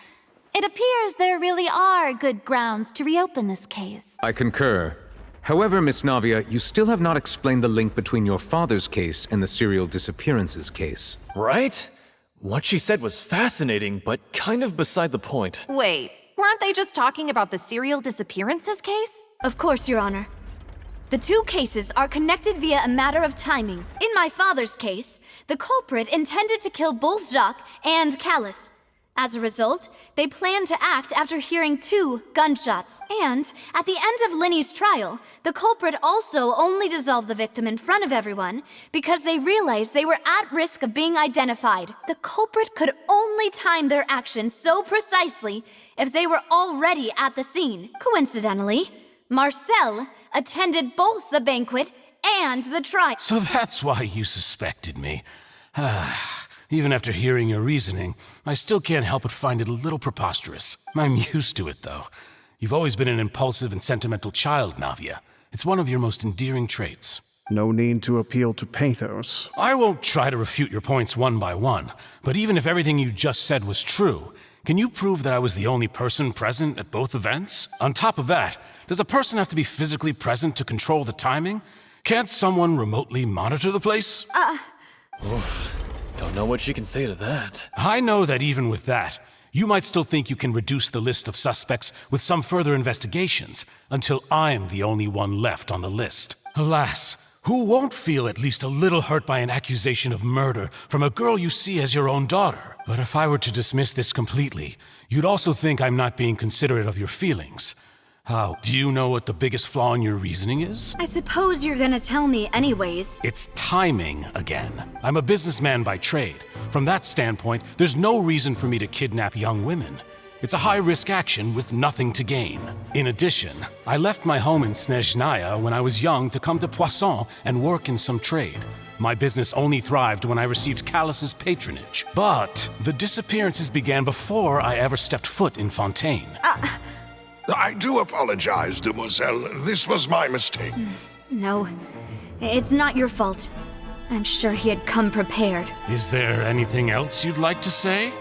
It appears there really are good grounds to reopen this case. I concur. However, Miss Navia, you still have not explained the link between your father's case and the serial disappearances case. Right? What she said was fascinating, but kind of beside the point. Wait, weren't they just talking about the serial disappearances case? Of course, Your Honor. The two cases are connected via a matter of timing. In my father's case, the culprit intended to kill both Jacques and Callus. As a result, they planned to act after hearing 2 gunshots. And at the end of Linny's trial, the culprit also only dissolved the victim in front of everyone because they realized they were at risk of being identified. The culprit could only time their actions so precisely if they were already at the scene. Coincidentally, Marcel attended both the banquet and the trial. So that's why you suspected me. Even after hearing your reasoning, I still can't help but find it a little preposterous. I'm used to it, though. You've always been an impulsive and sentimental child, Navia. It's one of your most endearing traits. No need to appeal to pathos. I won't try to refute your points one by one, but even if everything you just said was true, can you prove that I was the only person present at both events? On top of that, does a person have to be physically present to control the timing? Can't someone remotely monitor the place? Oof. Don't know what she can say to that. I know that even with that, you might still think you can reduce the list of suspects with some further investigations until I'm the only one left on the list. Alas, who won't feel at least a little hurt by an accusation of murder from a girl you see as your own daughter? But if I were to dismiss this completely, you'd also think I'm not being considerate of your feelings. How? Do you know what the biggest flaw in your reasoning is? I suppose you're gonna tell me anyways. It's timing again. I'm a businessman by trade. From that standpoint, there's no reason for me to kidnap young women. It's a high-risk action with nothing to gain. In addition, I left my home in Snezhnaya when I was young to come to Poisson and work in some trade. My business only thrived when I received Callus's patronage. But the disappearances began before I ever stepped foot in Fontaine. I do apologize, demoiselle. This was my mistake. No, it's not your fault. I'm sure he had come prepared. Is there anything else you'd like to say?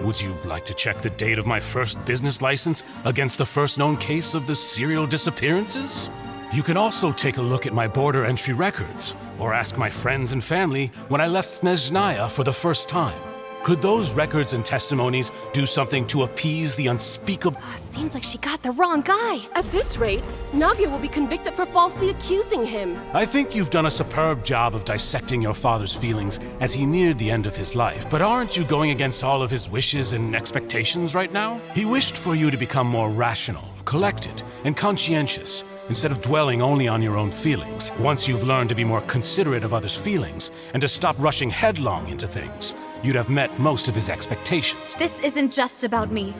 Would you like to check the date of my first business license against the first known case of the serial disappearances? You can also take a look at my border entry records, or ask my friends and family when I left Snezhnaya for the first time. Could those records and testimonies do something to appease the unspeakable? Seems like she got the wrong guy. At this rate, Navia will be convicted for falsely accusing him. I think you've done a superb job of dissecting your father's feelings as he neared the end of his life. But aren't you going against all of his wishes and expectations right now? He wished for you to become more rational, collected, and conscientious, instead of dwelling only on your own feelings. Once you've learned to be more considerate of others' feelings, and to stop rushing headlong into things, you'd have met most of his expectations. This isn't just about me,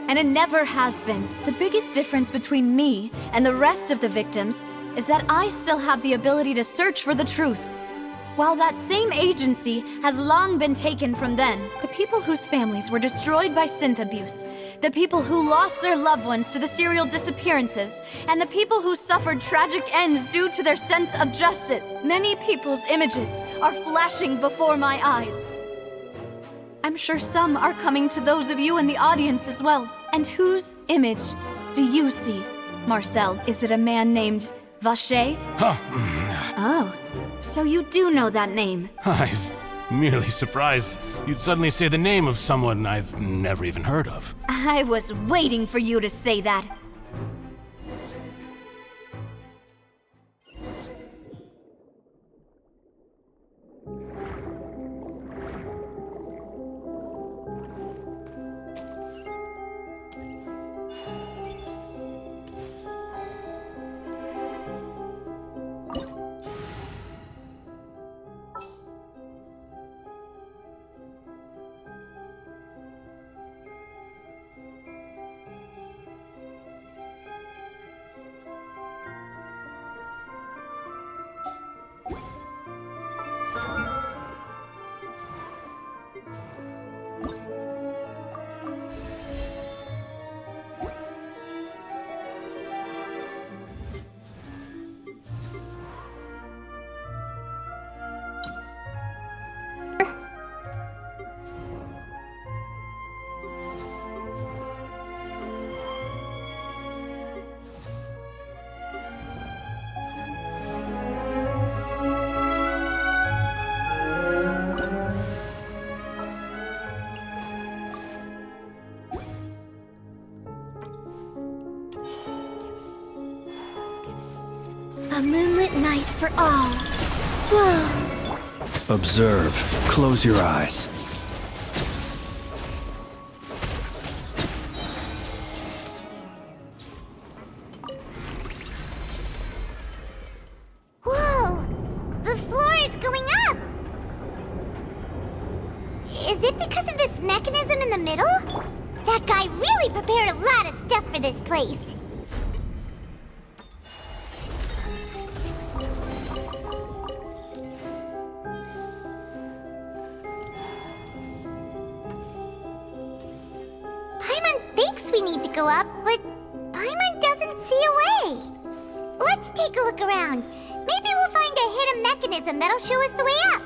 and it never has been. The biggest difference between me and the rest of the victims is that I still have the ability to search for the truth. While that same agency has long been taken from them, the people whose families were destroyed by synth abuse, the people who lost their loved ones to the serial disappearances, and the people who suffered tragic ends due to their sense of justice, many people's images are flashing before my eyes. I'm sure some are coming to those of you in the audience as well. And whose image do you see? Marcel, is it a man named Vacher? Huh. Oh, so you do know that name. I'm merely surprised you'd suddenly say the name of someone I've never even heard of. I was waiting for you to say that. A moonlit night for all. Whoa. Observe. Close your eyes. Whoa! The floor is going up! Is it because of this mechanism in the middle? That guy really prepared a lot of stuff for this place. We need to go up, but Paimon doesn't see a way. Let's take a look around. Maybe we'll find a hidden mechanism that'll show us the way up.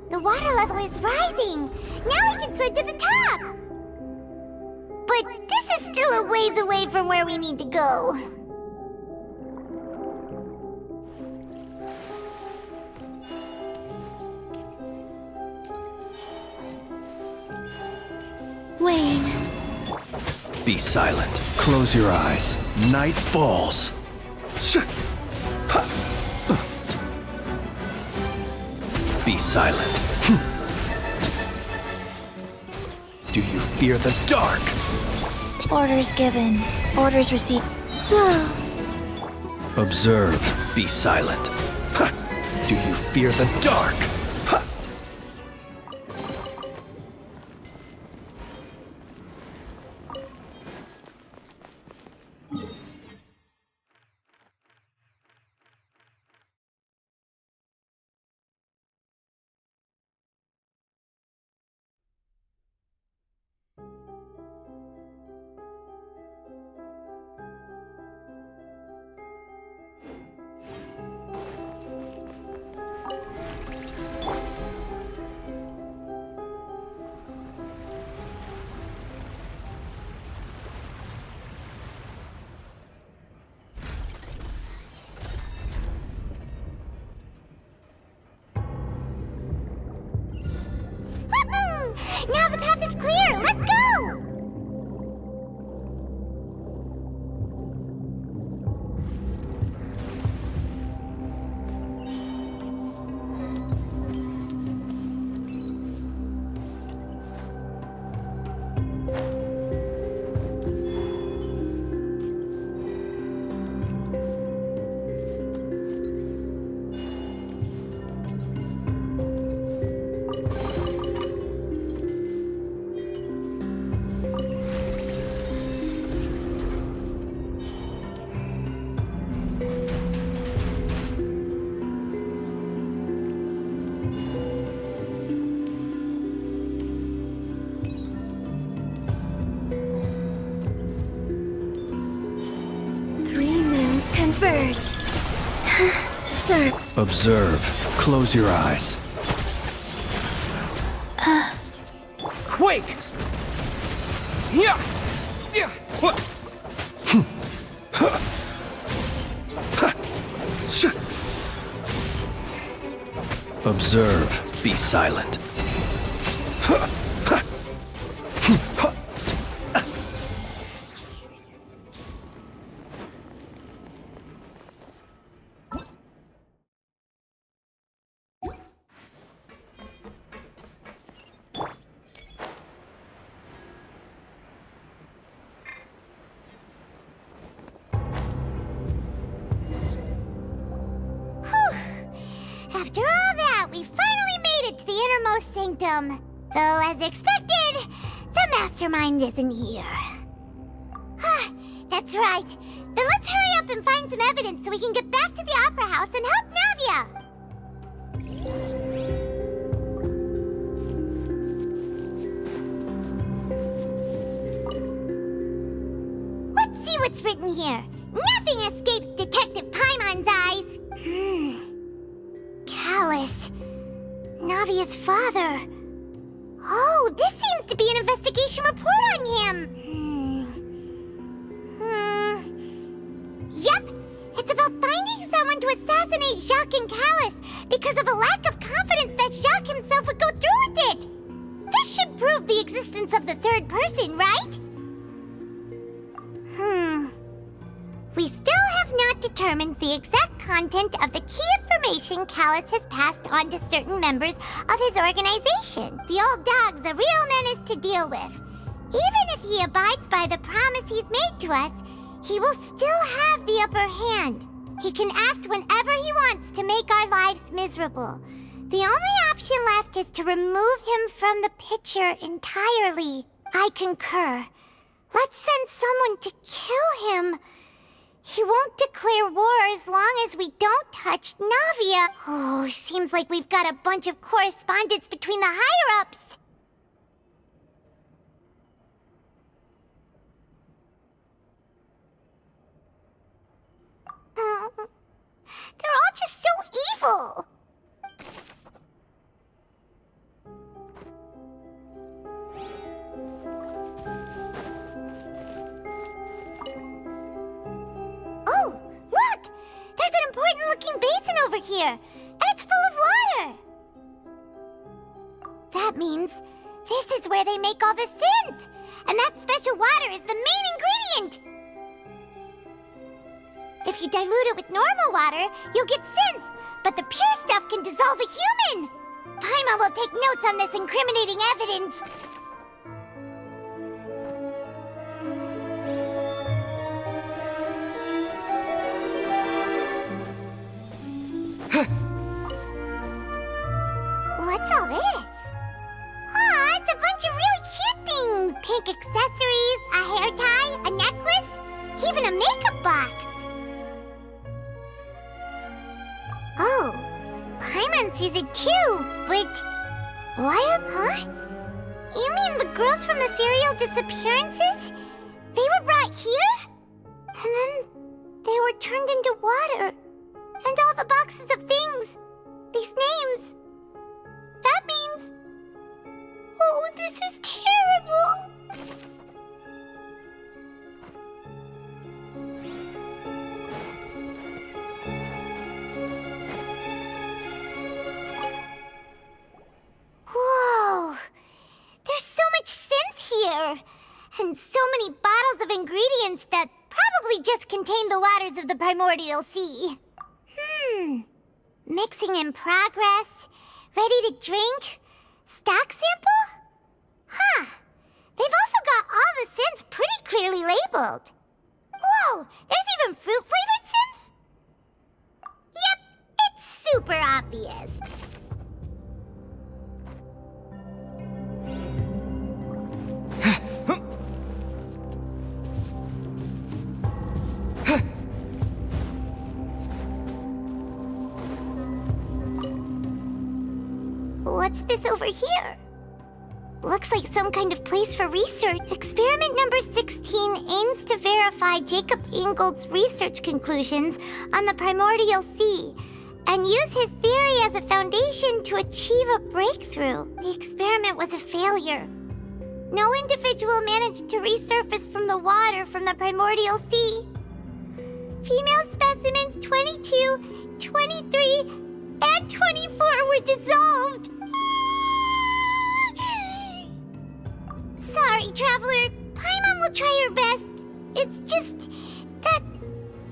The water level is rising! Now we can swim to the top! But this is still a ways away from where we need to go. wane. Be silent. Close your eyes. Night falls. Be silent. Do you fear the dark? Orders given. Orders received. Observe. Be silent. Do you fear the dark? Now the path is clear! Let's go! Converge. Sir. Observe. Close your eyes. Quake! Yeah! Yeah! Observe. Be silent. After all that, we finally made it to the innermost sanctum. Though, as expected, the mastermind isn't here. That's right. Then let's hurry up and find some evidence so we can get back to the Opera House and help Navia. Let's see what's written here. Nothing escapes Detective Paimon's eyes. Callus. Navia's father. Oh, this seems to be an investigation report on him. Yep, it's about finding someone to assassinate Jacques and Callus because of a lack of confidence that Jacques himself would go through with it. This should prove the existence of the third person, right? We still have not determined the exact content of the key information Callus has passed on to certain members of his organization. The old dog's a real menace to deal with. Even if he abides by the promise he's made to us, he will still have the upper hand. He can act whenever he wants to make our lives miserable. The only option left is to remove him from the picture entirely. I concur. Let's send someone to kill him. He won't declare war as long as we don't touch Navia. Oh, seems like we've got a bunch of correspondence between the higher-ups. They're all just so evil. Oh, look! There's an important-looking basin over here, and it's full of water. That means this is where they make all the synth. and that special water is the main ingredient! If you dilute it with normal water, you'll get synth, but the pure stuff can dissolve a human! Paimon will take notes on this incriminating evidence. What's all this? Aw, it's a bunch of really cute things! Pink accessories, a hair tie, a necklace, even a makeup box! Oh, Paimon sees it too, but... Why are... Huh? You mean the girls from the serial disappearances? They were brought here? And then they were turned into water. And all the boxes of things. These names. That means... Oh, this is terrible! Whoa! There's so much synth here! And so many bottles of ingredients that probably just contain the waters of the primordial sea. Mixing in progress. Ready to drink? Stock sample? Huh. They've also got all the synth pretty clearly labeled. Whoa! There's even fruit-flavored synth? Yep, it's super obvious. What's this over here? Looks like some kind of place for research. Experiment number 16 aims to verify Jacob Ingold's research conclusions on the primordial sea and use his theory as a foundation to achieve a breakthrough. The experiment was a failure. No individual managed to resurface from the water from the primordial sea. Female specimens 22, 23, and 24 were dissolved. Sorry, Traveler. Paimon will try her best. It's just that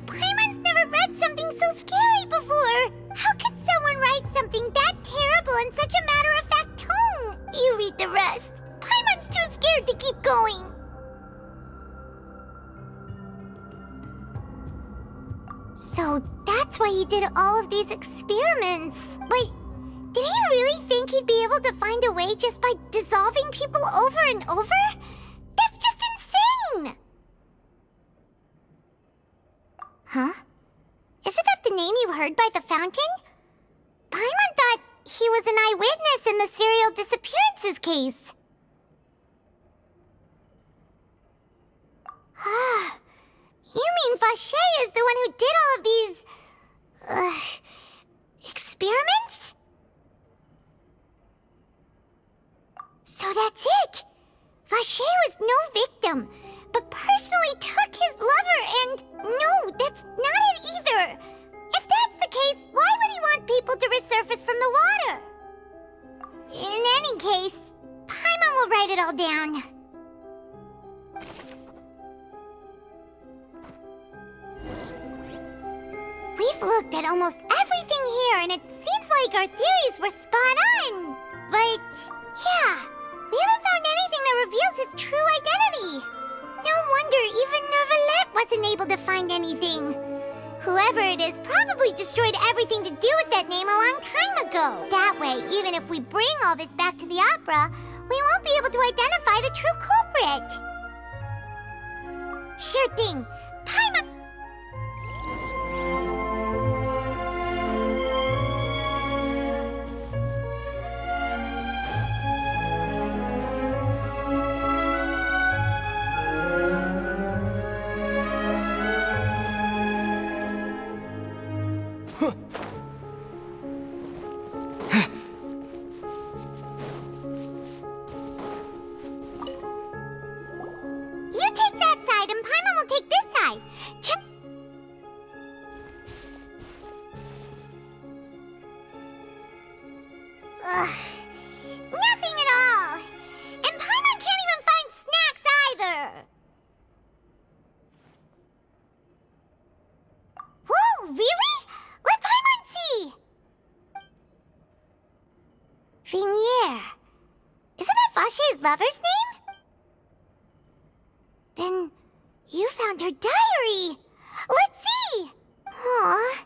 Paimon's never read something so scary before. How can someone write something that terrible in such a matter-of-fact tone? You read the rest. Paimon's too scared to keep going. So that's why he did all of these experiments. But did he really think he'd be able to find a way just by dissolving people over and over? That's just insane! Huh? Isn't that the name you heard by the fountain? Paimon thought he was an eyewitness in the serial disappearances case. Ah, you mean Vache is the one who did all of these... experiments? So that's it! Vache was no victim, but personally took his lover and... No, that's not it either! If that's the case, why would he want people to resurface from the water? In any case, Paimon will write it all down. We've looked at almost everything here, and it seems like our theories were spot on. But, yeah, we haven't found anything that reveals his true identity. No wonder even Neuvillette wasn't able to find anything. Whoever it is probably destroyed everything to do with that name a long time ago. That way, even if we bring all this back to the opera, we won't be able to identify the true culprit. Sure thing. Paimon... You take that side, and Paimon will take this side. Ugh, nothing at all. And Paimon can't even find snacks lover's name? Then you found her diary. Let's see. Aw,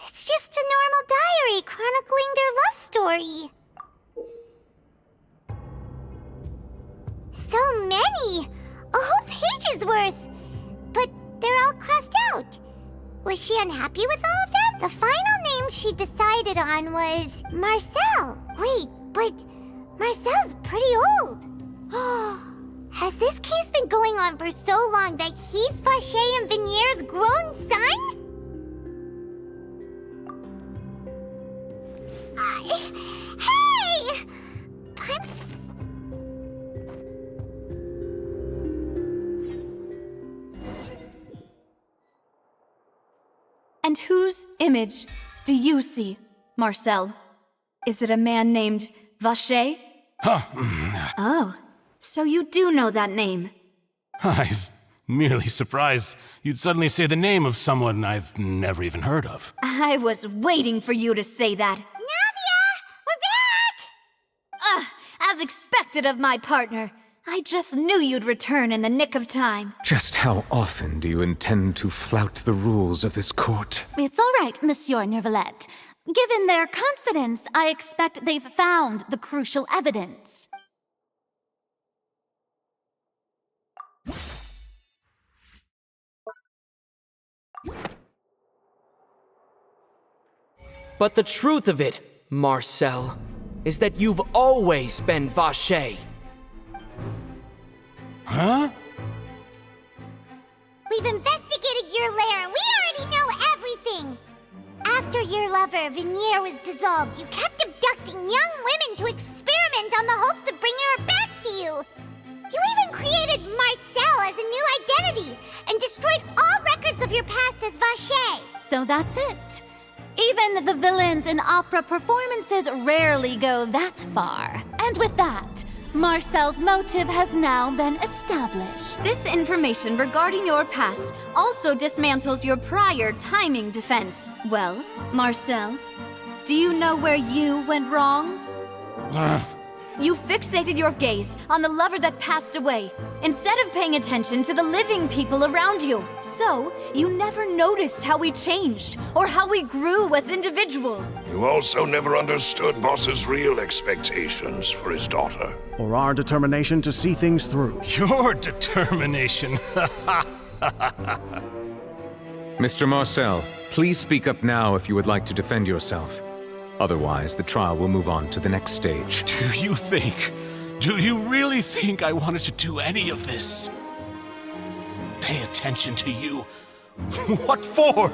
it's just a normal diary chronicling their love story. So many! A whole page's worth! But they're all crossed out. Was she unhappy with all of them? The final name she decided on was Marcel. Wait, but Marcel's pretty old. Has this case been going on for so long that he's Vacher and Venier's grown son? Hey! And whose image do you see, Marcel? Is it a man named Vacher? Oh, so you do know that name. I'm merely surprised you'd suddenly say the name of someone I've never even heard of. I was waiting for you to say that. Navia! We're back! As expected of my partner. I just knew you'd return in the nick of time. Just how often do you intend to flout the rules of this court? It's all right, Monsieur Nervalette. Given their confidence, I expect they've found the crucial evidence. But the truth of it, Marcel, is that you've always been Vacher. Huh? We've investigated your lair and we already know everything! After your lover, Venier, was dissolved, you kept abducting young women to experiment on the hopes of bringing her back to you! You even created Marcel as a new identity and destroyed all records of your past as Vacher! So that's it. Even the villains in opera performances rarely go that far. And with that, Marcel's motive has now been established. This information regarding your past also dismantles your prior timing defense. Well, Marcel, do you know where you went wrong? You fixated your gaze on the lover that passed away, instead of paying attention to the living people around you. So, you never noticed how we changed, or how we grew as individuals. You also never understood Boss's real expectations for his daughter. Or our determination to see things through. Your determination. Mr. Marcel, please speak up now if you would like to defend yourself. Otherwise, the trial will move on to the next stage. Do you really think I wanted to do any of this? Pay attention to you? What for?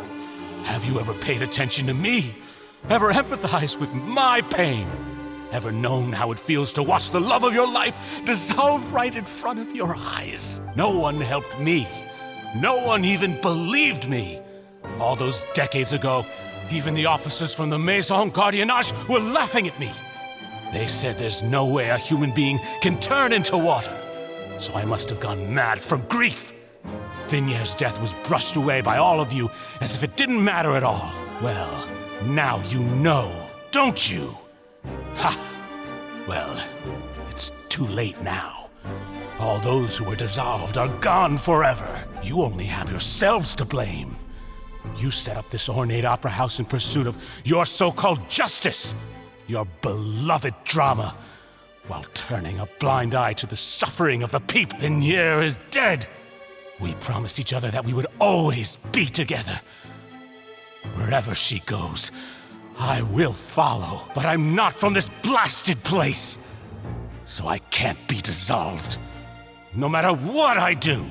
Have you ever paid attention to me? Ever empathized with my pain? Ever known how it feels to watch the love of your life dissolve right in front of your eyes? No one helped me. No one even believed me. All those decades ago, even the officers from the Maison Gardiennage were laughing at me. They said there's no way a human being can turn into water. So I must have gone mad from grief. Vinier's death was brushed away by all of you as if it didn't matter at all. Well, now you know, don't you? Ha! Well, it's too late now. All those who were dissolved are gone forever. You only have yourselves to blame. You set up this ornate opera house in pursuit of your so-called justice, your beloved drama, while turning a blind eye to the suffering of the people. Venier is dead. We promised each other that we would always be together. Wherever she goes, I will follow, but I'm not from this blasted place. So I can't be dissolved, no matter what I do.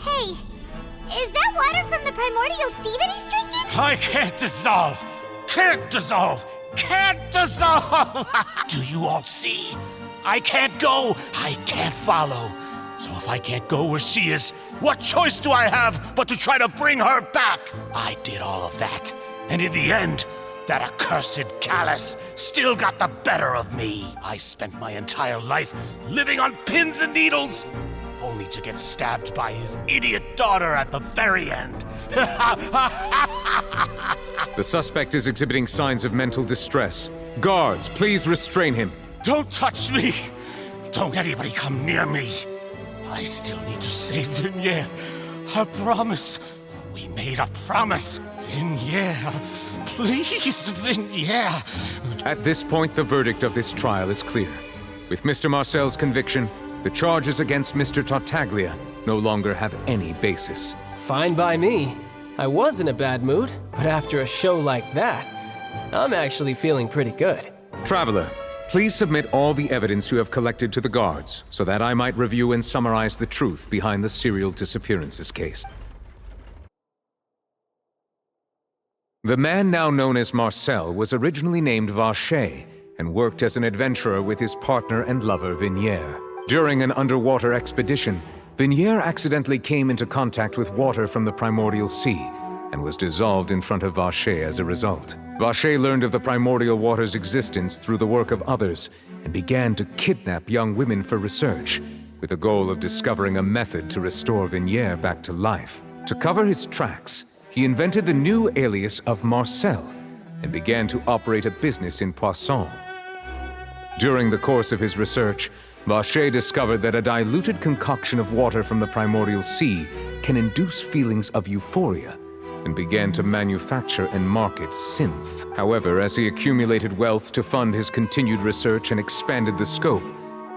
Hey, is that water from the primordial sea that he's drinking? I can't dissolve! Can't dissolve! Can't dissolve! Do you all see? I can't go, I can't follow. So if I can't go where she is, what choice do I have but to try to bring her back? I did all of that, and in the end, that accursed Callus still got the better of me. I spent my entire life living on pins and needles, only only to get stabbed by his idiot daughter at the very end. The suspect is exhibiting signs of mental distress. Guards, please restrain him. Don't touch me! Don't anybody come near me! I still need to save Vignier. A promise. We made a promise. Vignier. Please, Vignier. At this point, the verdict of this trial is clear. With Mr. Marcel's conviction, the charges against Mr. Tartaglia no longer have any basis. Fine by me. I was in a bad mood, but after a show like that, I'm actually feeling pretty good. Traveler, please submit all the evidence you have collected to the guards, so that I might review and summarize the truth behind the serial disappearances case. The man now known as Marcel was originally named Vacher and worked as an adventurer with his partner and lover Vignier. During an underwater expedition, Vignier accidentally came into contact with water from the primordial sea and was dissolved in front of Vacher as a result. Vacher learned of the primordial water's existence through the work of others and began to kidnap young women for research, with the goal of discovering a method to restore Vignier back to life. To cover his tracks, he invented the new alias of Marcel and began to operate a business in Poisson. During the course of his research, Vacher discovered that a diluted concoction of water from the primordial sea can induce feelings of euphoria, and began to manufacture and market synth. However, as he accumulated wealth to fund his continued research and expanded the scope,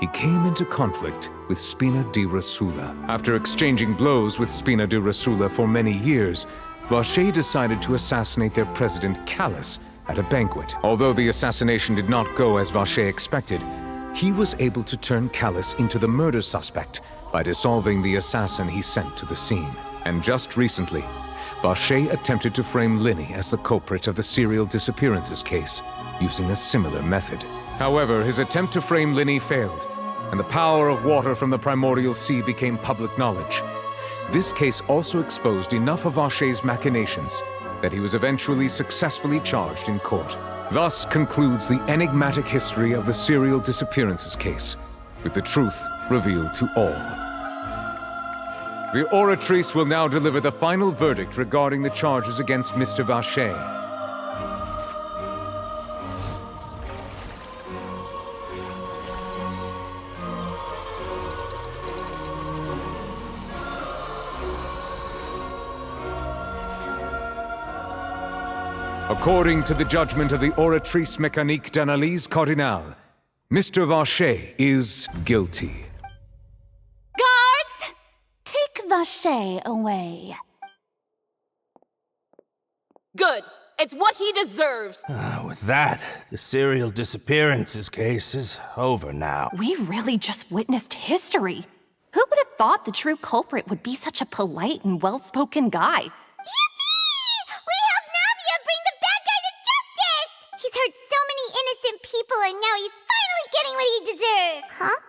he came into conflict with Spina di Rosula. After exchanging blows with Spina di Rosula for many years, Vacher decided to assassinate their president Callus at a banquet. Although the assassination did not go as Vacher expected, he was able to turn Callus into the murder suspect by dissolving the assassin he sent to the scene. And just recently, Vacher attempted to frame Linny as the culprit of the serial disappearances case, using a similar method. However, his attempt to frame Linny failed, and the power of water from the primordial sea became public knowledge. This case also exposed enough of Vacher's machinations that he was eventually successfully charged in court. Thus concludes the enigmatic history of the serial disappearances case, with the truth revealed to all. The Oratrice will now deliver the final verdict regarding the charges against Mr. Vacher. According to the judgment of the Oratrice Mécanique d'Analyse Cardinale, Mr. Vacher is guilty. Guards! Take Vacher away. Good. It's what he deserves. With that, the serial disappearances case is over now. We really just witnessed history. Who would have thought the true culprit would be such a polite and well-spoken guy? He's hurt so many innocent people, and now he's finally getting what he deserves. Huh?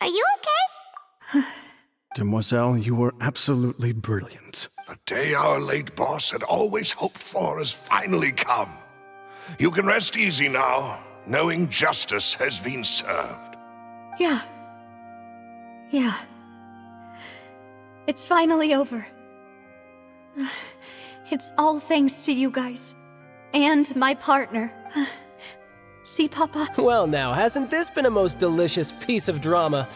Are you okay? Demoiselle, you were absolutely brilliant. The day our late boss had always hoped for has finally come. You can rest easy now, knowing justice has been served. Yeah. It's finally over. It's all thanks to you guys. And my partner. See, Papa? Well now, hasn't this been a most delicious piece of drama?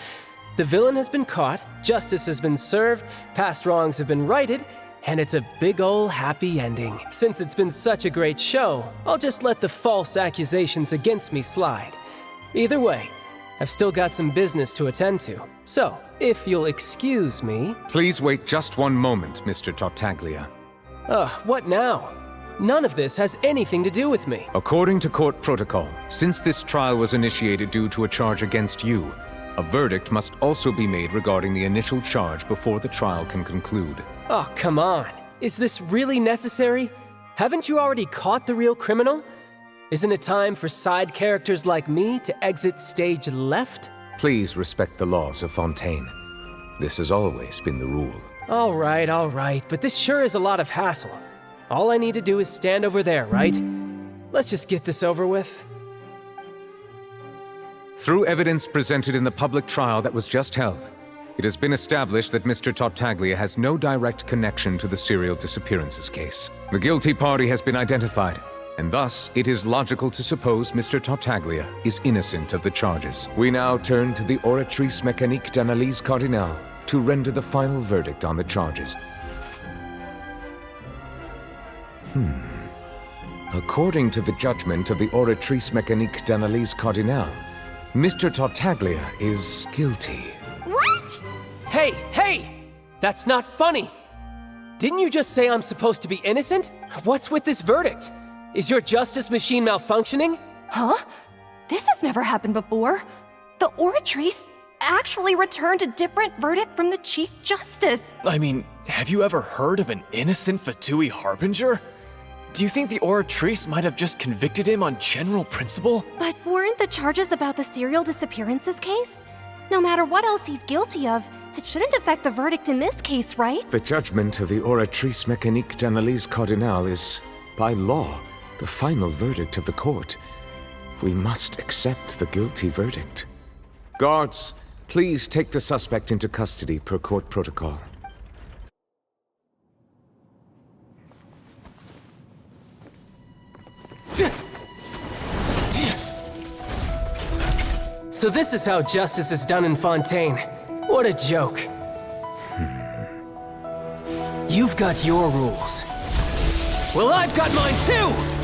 The villain has been caught, justice has been served, past wrongs have been righted, and it's a big ol' happy ending. Since it's been such a great show, I'll just let the false accusations against me slide. Either way, I've still got some business to attend to. So, if you'll excuse me... Please wait just one moment, Mr. Tartaglia. What now? None of this has anything to do with me. According to court protocol, since this trial was initiated due to a charge against you, a verdict must also be made regarding the initial charge before the trial can conclude. Oh, come on. Is this really necessary? Haven't you already caught the real criminal? Isn't it time for side characters like me to exit stage left? Please respect the laws of Fontaine. This has always been the rule. All right, but this sure is a lot of hassle. All I need to do is stand over there, right? Let's just get this over with. Through evidence presented in the public trial that was just held, It has been established that Mr. Tartaglia has no direct connection to the serial disappearances case. The guilty party has been identified, and thus it is logical to suppose Mr. Tartaglia is innocent of the charges. We now turn to the Oratrice Mécanique d'Analyse Cardinale to render the final verdict on the charges. According to the judgment of the Oratrice Mécanique d'Analyse Cardinale, Mr. Tartaglia is guilty. What? Hey! That's not funny! Didn't you just say I'm supposed to be innocent? What's with this verdict? Is your justice machine malfunctioning? Huh? This has never happened before. The Oratrice actually returned a different verdict from the Chief Justice. I mean, have you ever heard of an innocent Fatui Harbinger? Do you think the Oratrice might have just convicted him on general principle? But weren't the charges about the serial disappearances case? No matter what else he's guilty of, it shouldn't affect the verdict in this case, right? The judgment of the Oratrice Mécanique d'Analyse Cardinale is, by law, the final verdict of the court. We must accept the guilty verdict. Guards, please take the suspect into custody per court protocol. So this is how justice is done in Fontaine. What a joke. You've got your rules. Well, I've got mine too!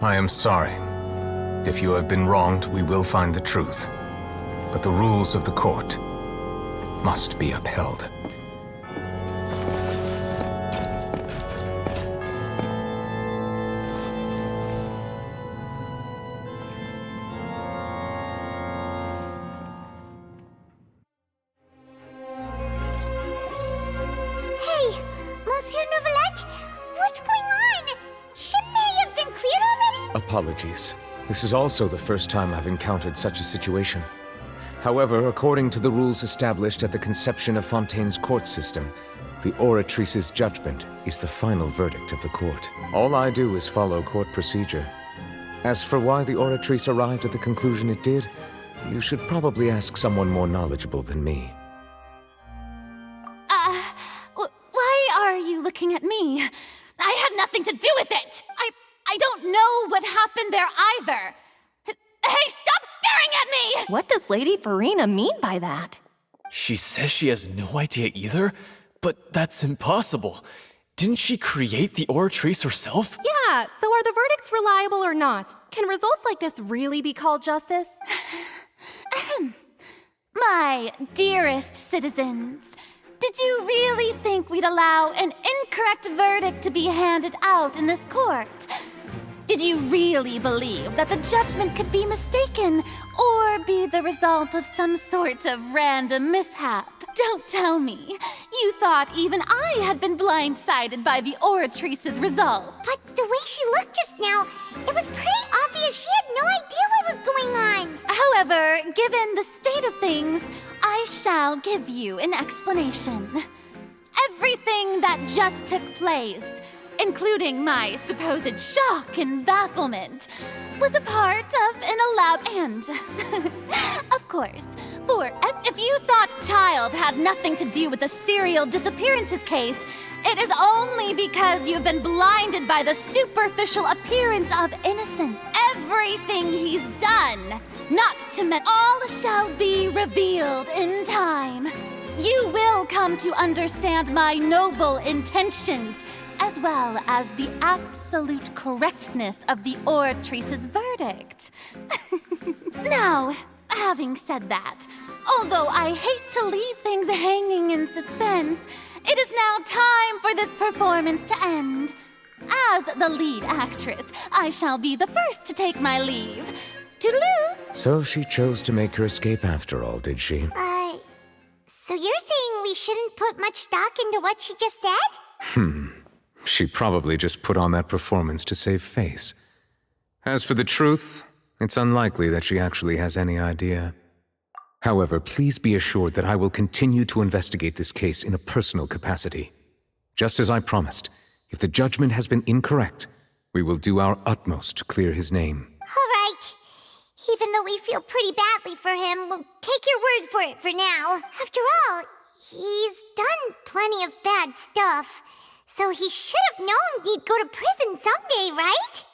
I am sorry. If you have been wronged, we will find the truth. But the rules of the court must be upheld. Hey, Monsieur Novelette, what's going on? Shouldn't they have been cleared already? Apologies. This is also the first time I've encountered such a situation. However, according to the rules established at the conception of Fontaine's court system, the Oratrice's judgment is the final verdict of the court. All I do is follow court procedure. As for why the Oratrice arrived at the conclusion it did, you should probably ask someone more knowledgeable than me. Why are you looking at me? I had nothing to do with it! I don't know what happened there either! Hey, stop staring at me! What does Lady Farina mean by that? She says she has no idea either, but that's impossible. Didn't she create the Oratrice herself? Yeah, so are the verdicts reliable or not? Can results like this really be called justice? My dearest citizens, did you really think we'd allow an incorrect verdict to be handed out in this court? Did you really believe that the judgment could be mistaken or be the result of some sort of random mishap? Don't tell me. You thought even I had been blindsided by the Oratrice's result. But the way she looked just now, it was pretty obvious she had no idea what was going on. However, given the state of things, I shall give you an explanation. Everything that just took place, including my supposed shock and bafflement, was a part of an and of course, for if you thought Child had nothing to do with the serial disappearances case, it is only because you've been blinded by the superficial appearance of innocence. Everything he's done, not to mention all shall be revealed in time. You will come to understand my noble intentions, as well as the absolute correctness of the Oratrice's verdict. Now, Having said that, although I hate to leave things hanging in suspense, it is now time for this performance to end. As the lead actress, I shall be the first to take my leave. Toodaloo! So she chose to make her escape after all, did she? So you're saying we shouldn't put much stock into what she just said? She probably just put on that performance to save face. As for the truth, it's unlikely that she actually has any idea. However, please be assured that I will continue to investigate this case in a personal capacity. Just as I promised, if the judgment has been incorrect, we will do our utmost to clear his name. All right. Even though we feel pretty badly for him, we'll take your word for it for now. After all, he's done plenty of bad stuff, so he should have known he'd go to prison someday, right?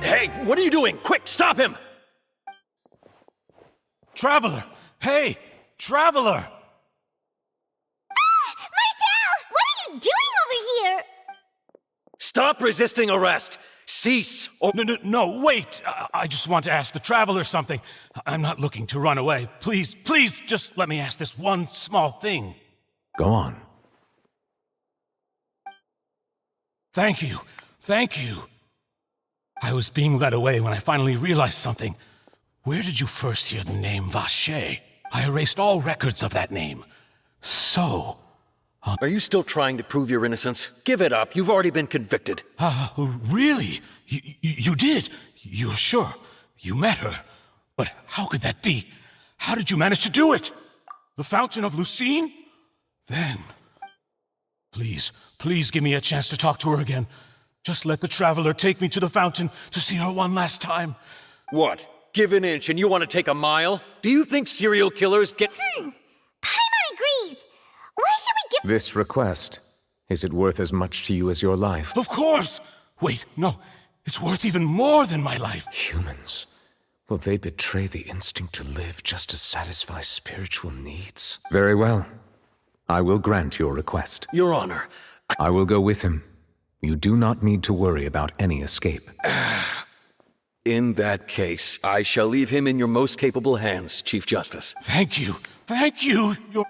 Hey, what are you doing? Quick, stop him! Traveler! Hey! Traveler! Marcel! What are you doing over here? Stop resisting arrest! Cease, or— No, wait! I just want to ask the Traveler something. I'm not looking to run away. Please, just let me ask this one small thing. Go on. Thank you. I was being led away when I finally realized something. Where did you first hear the name Vacher? I erased all records of that name. So... Are you still trying to prove your innocence? Give it up. You've already been convicted. Really? You did? You're sure? You met her? But how could that be? How did you manage to do it? The Fountain of Lucine? Then... Please give me a chance to talk to her again. Just let the Traveler take me to the fountain to see her one last time. What? Give an inch and you want to take a mile? Do you think serial killers get— Paimon agrees. Why should we give— This request, is it worth as much to you as your life? Of course! Wait, no. It's worth even more than my life. Humans. Will they betray the instinct to live just to satisfy spiritual needs? Very well. I will grant your request. Your Honor, I will go with him. You do not need to worry about any escape. in that case, I shall leave him in your most capable hands, Chief Justice. Thank you. You're...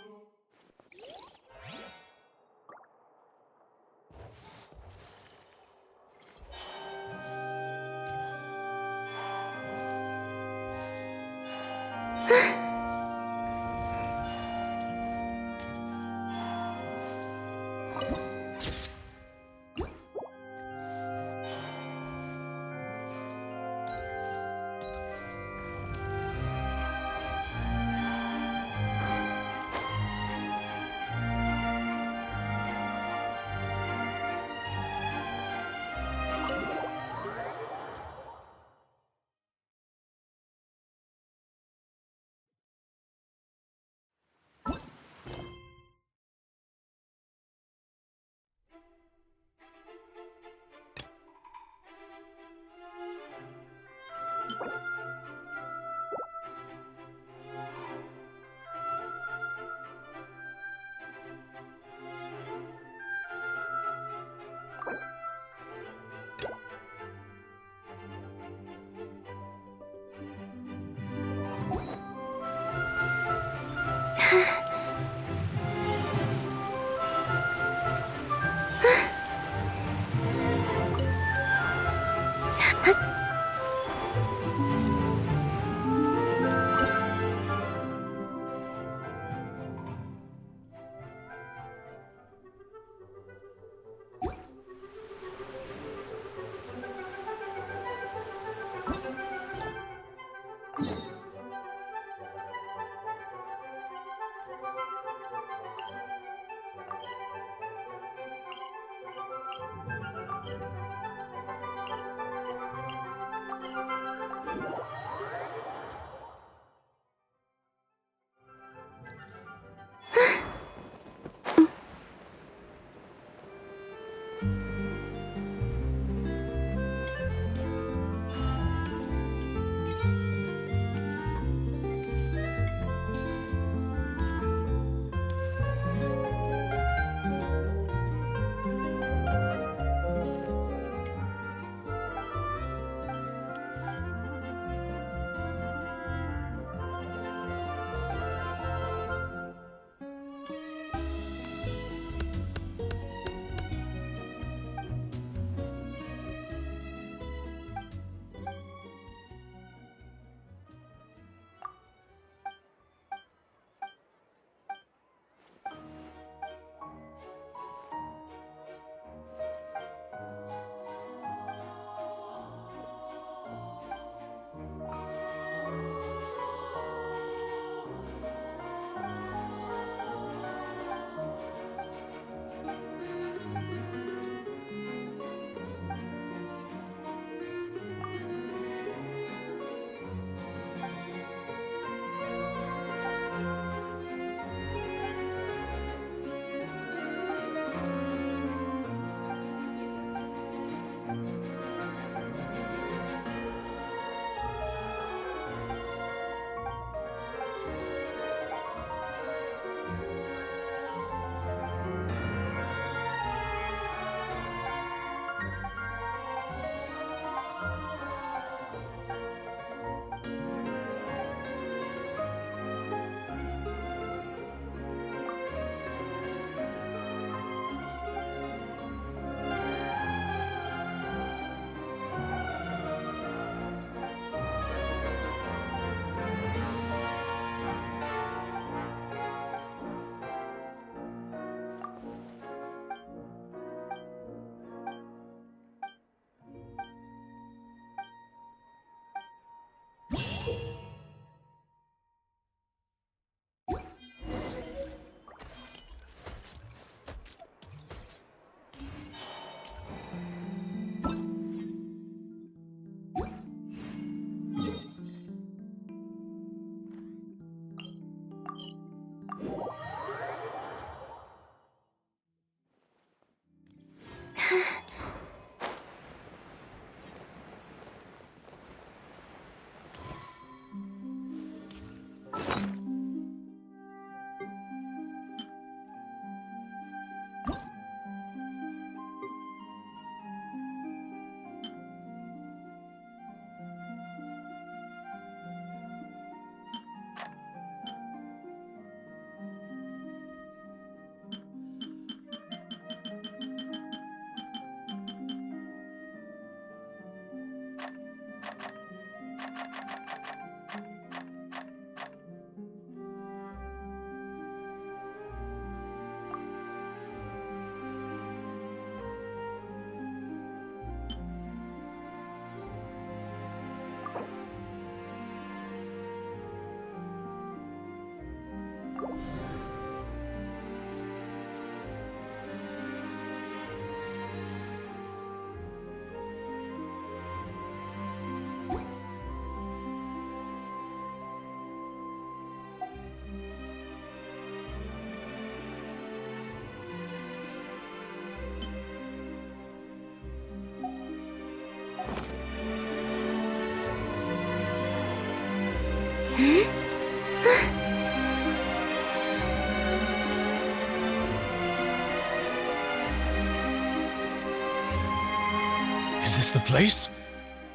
Is this the place?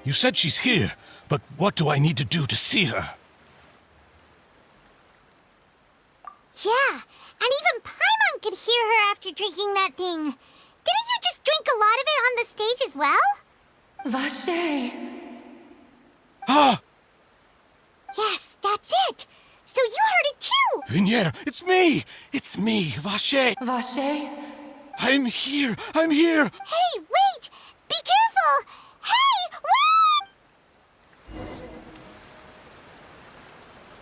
You said she's here, but what do I need to do to see her? Yeah, and even Paimon could hear her after drinking that thing. Didn't you just drink a lot of it on the stage as well? Vache! Ah! Yes, that's it! So you heard it too! Vinier, it's me! It's me, Vache! Vache? I'm here! I'm here! Hey, wait! Be careful! Hey, wait!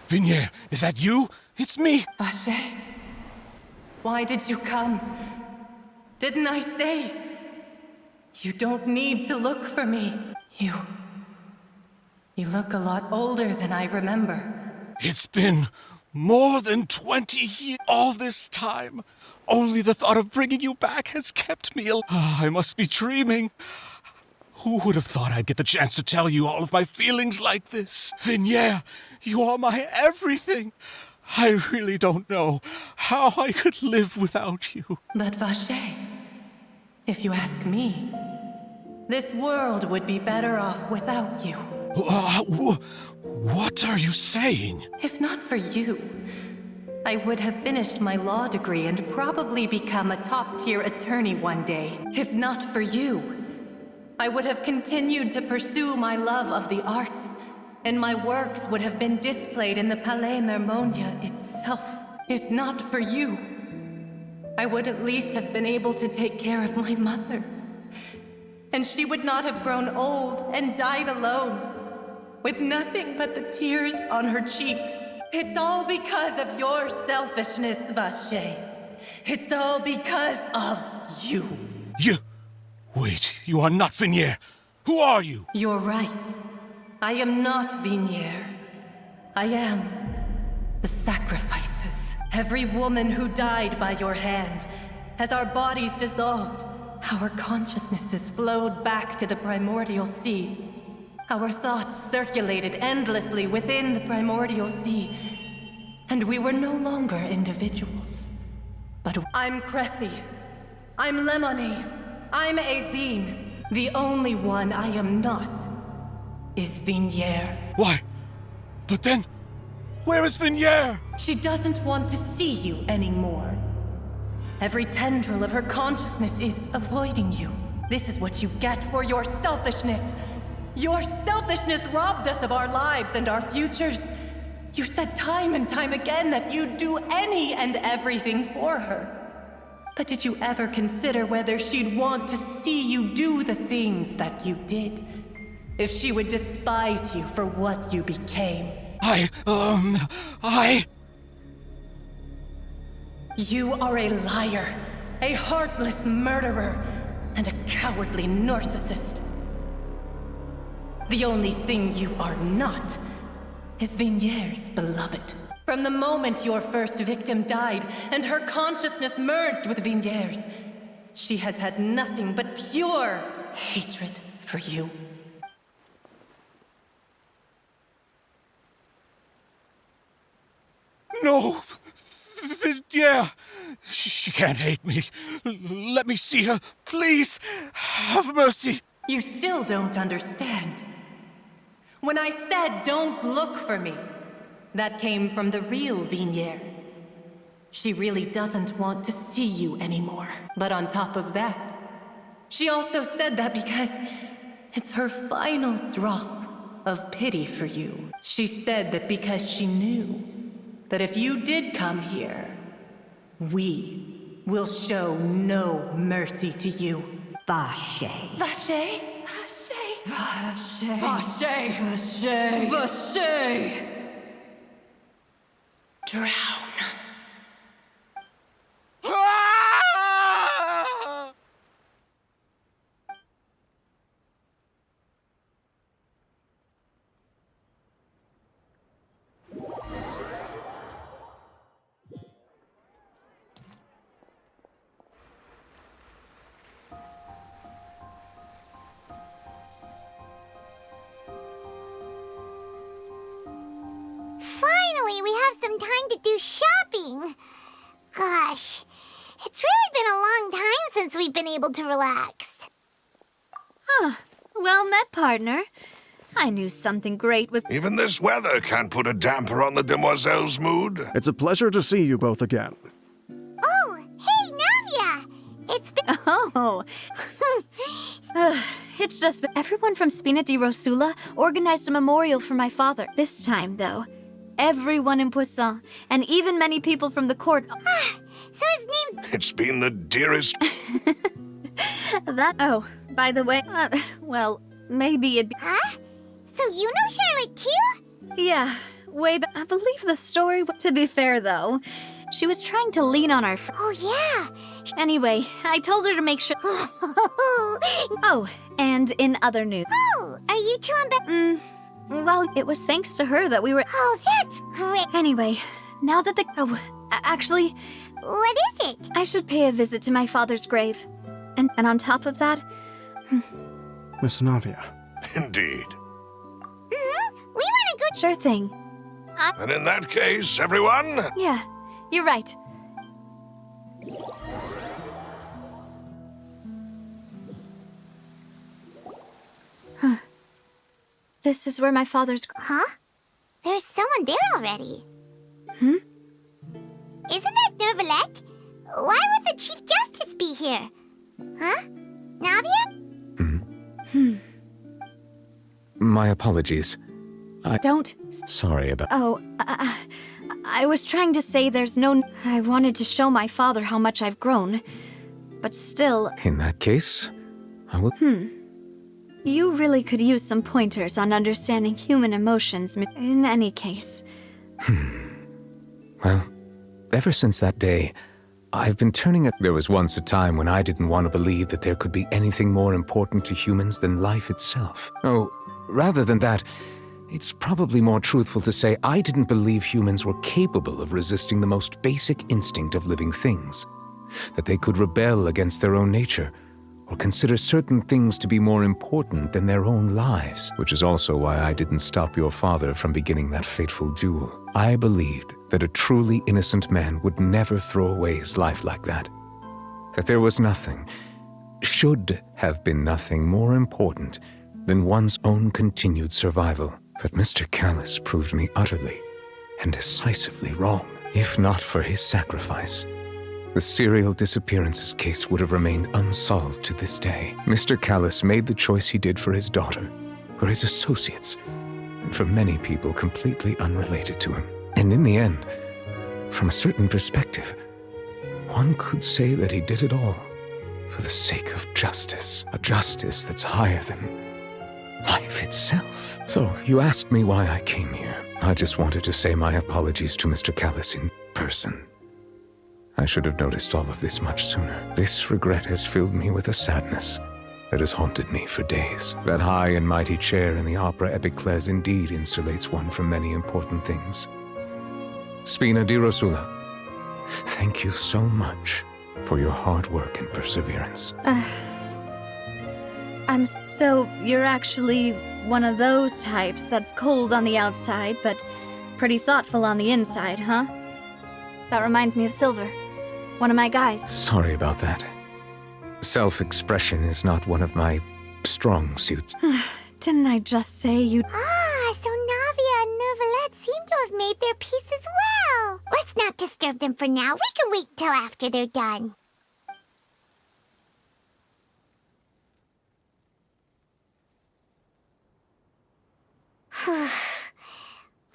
Vinier, is that you? It's me! Vache? Why did you come? Didn't I say? You don't need to look for me. You look a lot older than I remember. It's been more than 20 years. All this time. Only the thought of bringing you back has kept me alive. I must be dreaming. Who would have thought I'd get the chance to tell you all of my feelings like this? Vinier, you are my everything. I really don't know how I could live without you. But Vache, if you ask me, this world would be better off without you. What are you saying? If not for you, I would have finished my law degree and probably become a top-tier attorney one day. If not for you, I would have continued to pursue my love of the arts, and my works would have been displayed in the Palais Mermonia itself. If not for you, I would at least have been able to take care of my mother. And she would not have grown old and died alone, with nothing but the tears on her cheeks. It's all because of your selfishness, Vache. It's all because of you. You... Wait, you are not Vinier. Who are you? You're right. I am not Vinier. I am the sacrifices. Every woman who died by your hand, as our bodies dissolved, our consciousnesses flowed back to the primordial sea. Our thoughts circulated endlessly within the primordial sea, and we were no longer individuals. But I'm Cressy. I'm Lemonie. I'm Azine. The only one I am not is Vinier. Why? But then, where is Vinier? She doesn't want to see you anymore. Every tendril of her consciousness is avoiding you. This is what you get for your selfishness. Your selfishness robbed us of our lives and our futures. You said time and time again that you'd do any and everything for her. But did you ever consider whether she'd want to see you do the things that you did? If she would despise you for what you became? You are a liar, a heartless murderer, and a cowardly narcissist. The only thing you are not is Vinier's beloved. From the moment your first victim died and her consciousness merged with Vinier's, she has had nothing but pure hatred for you. No! Vinier! She can't hate me. Let me see her, please. Have mercy. You still don't understand. When I said don't look for me, that came from the real Vinier. She really doesn't want to see you anymore. But on top of that, she also said that because it's her final drop of pity for you. She said that because she knew that if you did come here, we will show no mercy to you. Vache. Vache? Vache. Vache. Vache. Vache. Drown. finally we have some time to do shopping. Gosh, it's really been a long time since we've been able to relax. Huh. Well met, partner. I knew something great was— Even this weather can't put a damper on the demoiselle's mood. It's a pleasure to see you both again. Oh, hey, Navia! It's been— Oh. It's just everyone from Spina di Rosula organized a memorial for my father. This time, though, everyone in Poisson, and even many people from the court— So his name's— It's been the dearest... Oh, by the way, well, maybe it'd be— Huh? So you know Charlotte too? Yeah, way back. I believe the story— To be fair, though, she was trying to lean on our— Oh, yeah. Anyway, I told her to make sure— Oh, and in other news— Oh, are you two on well, it was thanks to her that we were— Oh, that's great. Anyway, now that the— Oh, actually— What is it? I should pay a visit to my father's grave. And on top of that— Miss Navia. Indeed. We want to go— Sure thing. And in that case, everyone... Yeah, you're right. Huh. This is where my father's— Huh? There's someone there already. Hmm? Isn't that Nervalette? Why would the Chief Justice be here? Huh? Navia? My apologies. Don't— Sorry about... Oh, I was trying to say there's no— I wanted to show my father how much I've grown. But still— In that case, I will... You really could use some pointers on understanding human emotions in any case. Well, ever since that day, I've been turning at... There was once a time when I didn't want to believe that there could be anything more important to humans than life itself. Oh, rather than that, it's probably more truthful to say I didn't believe humans were capable of resisting the most basic instinct of living things. That they could rebel against their own nature, or consider certain things to be more important than their own lives, which is also why I didn't stop your father from beginning that fateful duel. I believed that a truly innocent man would never throw away his life like that. That there was nothing, should have been nothing more important than one's own continued survival. But Mr. Callus proved me utterly and decisively wrong. If not for his sacrifice, the serial disappearances case would have remained unsolved to this day. Mr. Callus made the choice he did for his daughter, for his associates, and for many people completely unrelated to him. And in the end, from a certain perspective, one could say that he did it all for the sake of justice, a justice that's higher than life itself. So, you asked me why I came here. I just wanted to say my apologies to Mr. Callus in person. I should have noticed all of this much sooner. This regret has filled me with a sadness that has haunted me for days. That high and mighty chair in the Opera Epiclese indeed insulates one from many important things. Spina di Rosula, thank you so much for your hard work and perseverance. So you're actually one of those types that's cold on the outside, but pretty thoughtful on the inside, huh? That reminds me of Silver, one of my guys. Sorry about that. Self-expression is not one of my strong suits. Didn't I just say you— So Navia and Nervalette seem to have made their peace as well. Let's not disturb them for now. We can wait till after they're done.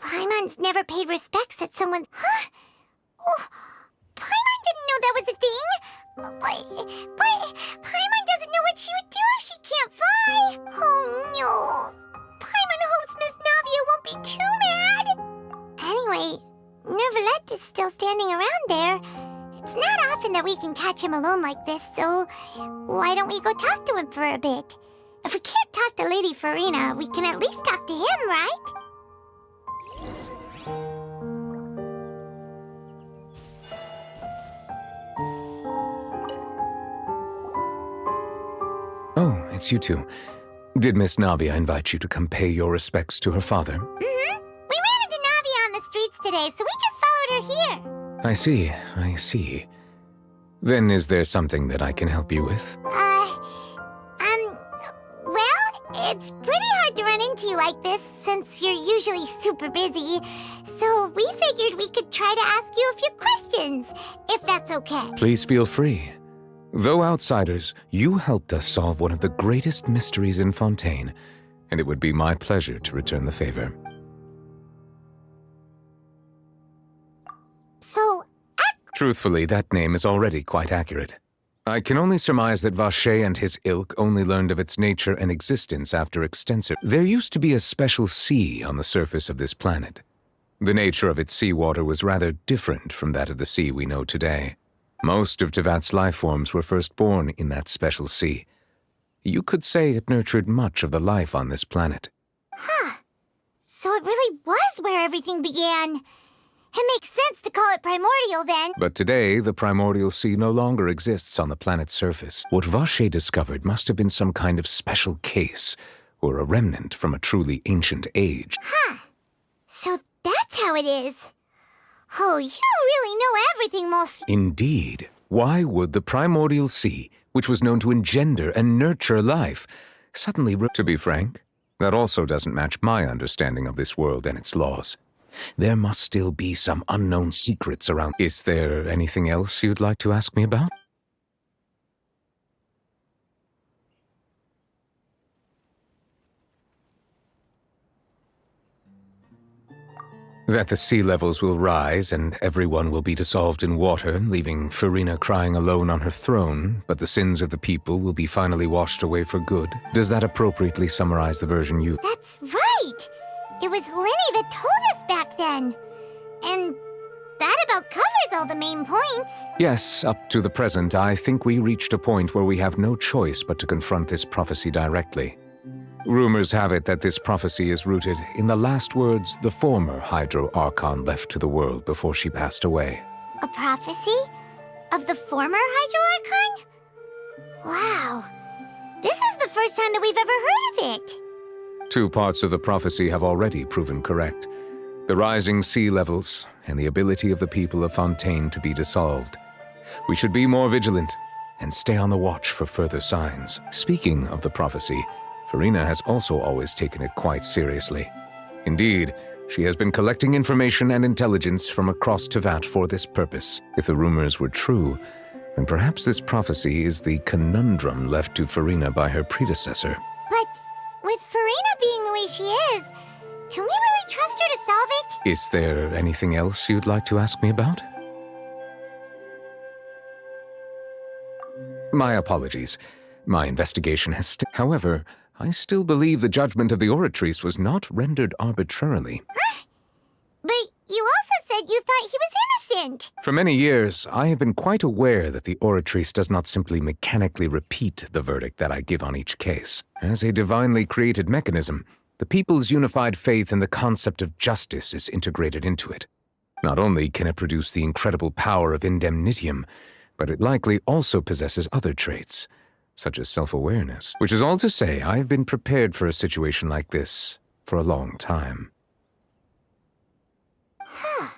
Paimon's never paid respects at someone's— Huh? Oh, Paimon didn't know that was a thing. But Paimon doesn't know what she would do if she can't fly. Oh no. Paimon hopes Miss Navia won't be too mad. Anyway, Nervalette is still standing around there. It's not often that we can catch him alone like this, so why don't we go talk to him for a bit? If we can't talk to Lady Farina, we can at least talk to him, right? Oh, it's you two. Did Miss Navia invite you to come pay your respects to her father? We ran into Navia on the streets today, so we just followed her here. I see. Then is there something that I can help you with? Well, it's pretty hard to run into you like this since you're usually super busy. So we figured we could try to ask you a few questions, if that's okay. Please feel free. Though outsiders, you helped us solve one of the greatest mysteries in Fontaine, and it would be my pleasure to return the favor. So, Truthfully, that name is already quite accurate. I can only surmise that Vacher and his ilk only learned of its nature and existence after extensive... There used to be a special sea on the surface of this planet. The nature of its seawater was rather different from that of the sea we know today. Most of Tevat's life forms were first born in that special sea. You could say it nurtured much of the life on this planet. Huh. So it really was where everything began. It makes sense to call it primordial then. But today, the primordial sea no longer exists on the planet's surface. What Vacher discovered must have been some kind of special case, or a remnant from a truly ancient age. Huh. So that's how it is. Oh, you really know everything, most... Indeed. Why would the primordial sea, which was known to engender and nurture life, suddenly... To be frank, that also doesn't match my understanding of this world and its laws. There must still be some unknown secrets around. Is there anything else you'd like to ask me about? That the sea levels will rise and everyone will be dissolved in water, leaving Farina crying alone on her throne, but the sins of the people will be finally washed away for good. Does that appropriately summarize the version you... That's right! It was Linny that told us back then. And that about covers all the main points. Yes, up to the present, I think we reached a point where we have no choice but to confront this prophecy directly. Rumors have it that this prophecy is rooted in the last words the former Hydro Archon left to the world before she passed away. A prophecy? Of the former Hydro Archon? Wow. This is the first time that we've ever heard of it. 2 parts of the prophecy have already proven correct. The rising sea levels and the ability of the people of Fontaine to be dissolved. We should be more vigilant and stay on the watch for further signs. Speaking of the prophecy, Farina has also always taken it quite seriously. Indeed, she has been collecting information and intelligence from across Tevat for this purpose. If the rumors were true, then perhaps this prophecy is the conundrum left to Farina by her predecessor. But with Farina being the way she is, can we really trust her to solve it? Is there anything else you'd like to ask me about? My apologies. My investigation has However, I still believe the judgment of the Oratrice was not rendered arbitrarily. Huh? But you also said you thought he was innocent. For many years, I have been quite aware that the Oratrice does not simply mechanically repeat the verdict that I give on each case. As a divinely created mechanism, the people's unified faith in the concept of justice is integrated into it. Not only can it produce the incredible power of indemnitium, but it likely also possesses other traits, such as self-awareness. Which is all to say, I have been prepared for a situation like this for a long time. Huh.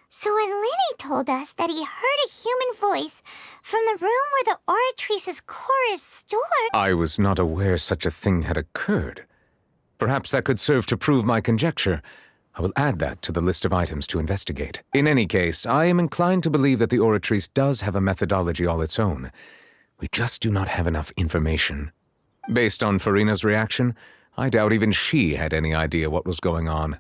So when Linny told us that he heard a human voice from the room where the Oratrice's core is stored... I was not aware such a thing had occurred. Perhaps that could serve to prove my conjecture. I will add that to the list of items to investigate. In any case, I am inclined to believe that the Oratrice does have a methodology all its own. We just do not have enough information. Based on Farina's reaction, I doubt even she had any idea what was going on.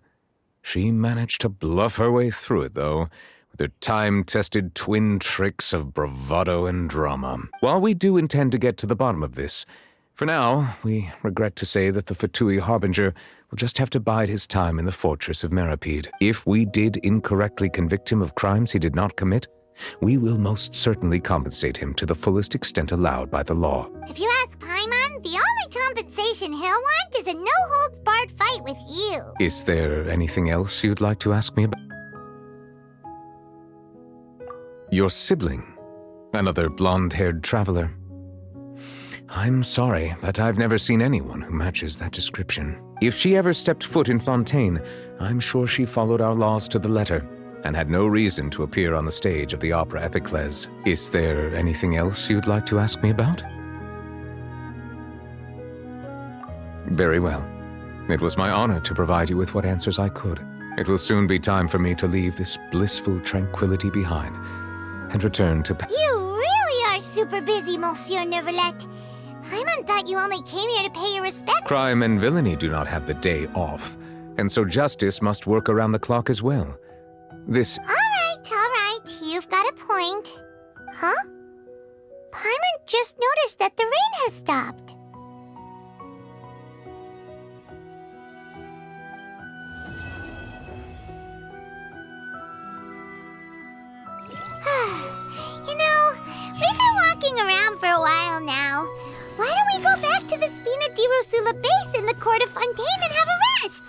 She managed to bluff her way through it, though, with her time-tested twin tricks of bravado and drama. While we do intend to get to the bottom of this, for now, we regret to say that the Fatui Harbinger will just have to bide his time in the fortress of Meripede. If we did incorrectly convict him of crimes he did not commit, we will most certainly compensate him to the fullest extent allowed by the law. If you ask Paimon, the only compensation he'll want is a no-holds-barred fight with you. Is there anything else you'd like to ask me about? Your sibling, another blonde-haired traveler. I'm sorry, but I've never seen anyone who matches that description. If she ever stepped foot in Fontaine, I'm sure she followed our laws to the letter and had no reason to appear on the stage of the opera Epiclese. Is there anything else you'd like to ask me about? Very well. It was my honor to provide you with what answers I could. It will soon be time for me to leave this blissful tranquility behind and return to You really are super busy, Monsieur Neuvillette. Paimon thought you only came here to pay your respects. Crime and villainy do not have the day off, and so justice must work around the clock as well. This... All right. You've got a point. Huh? Paimon just noticed that the rain has stopped. You know, we've been walking around for a while now. Why don't we go back to the Spina di Rosula base in the court of Fontaine and have a rest?